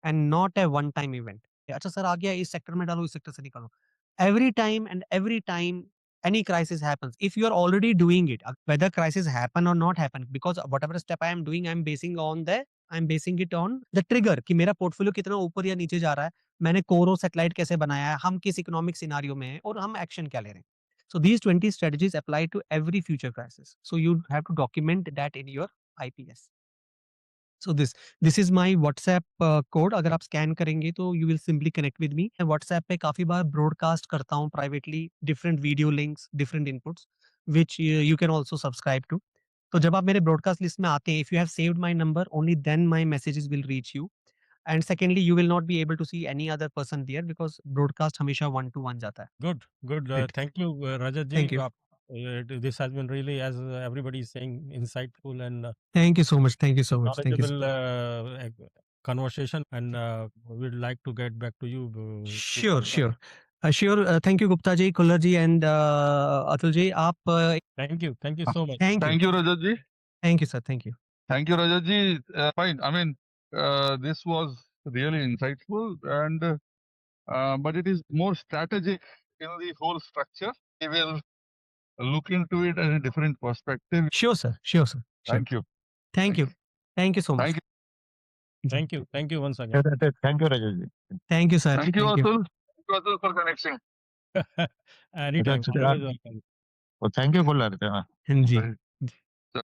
and not a one time event. अच्छा sir आ गया इस sector में डालो इस sector से निकालो. Every time any crisis happens, if you are already doing it, whether crisis happen or not happen, because whatever step I am doing, I'm basing it on the trigger कि मेरा portfolio कितना ऊपर या नीचे जा रहा है, मैंने कोर और सैटेलाइट कैसे बनाया है, हम किस इकोनॉमिक सिनारियो में हैं और हम एक्शन क्या ले रहे हैं. So these 20 strategies apply to every future crisis. So you have to document that in your IPS. So this is my WhatsApp code. अगर आप स्कैन करेंगे तो you will simply connect with me. मैं WhatsApp पे काफी बार broadcast करता हूँ privately different video links, different inputs which you can also subscribe to. तो जब आप मेरे ब्रॉडकास्ट लिस्ट में आते हैं, if you have saved my number, only then my messages will reach you. And secondly, you will not be able to see any other person there because broadcast हमेशा 1 to 1 जाता है. Good, good. Great. Thank you, Rajat ji. Thank you. This has been really, as everybody is saying, insightful and Thank you so much. Thank you so much. Thank you. knowledgeable conversation. And we'd like to get back to you. Sure, sure. Sure, thank you Gupta ji, Kullar ji and Atul ji. आप Thank you so much. Thank you, Thank you, Rajat ji. Thank you sir, thank you. Thank you, Rajat ji. Fine. I mean, this was really insightful, and but it is more strategic in the whole structure. We will look into it in a different perspective. Sure sir, sure sir, sure. Thank you. Thank you, thank you so much. Thank you. Thank you once again. Thank you, Rajat ji. Thank you sir, Thank you, thank you. Atul. Thank you, Atul, for connecting. Anytime, That's- always welcome. Thank you, Kullar. Ji.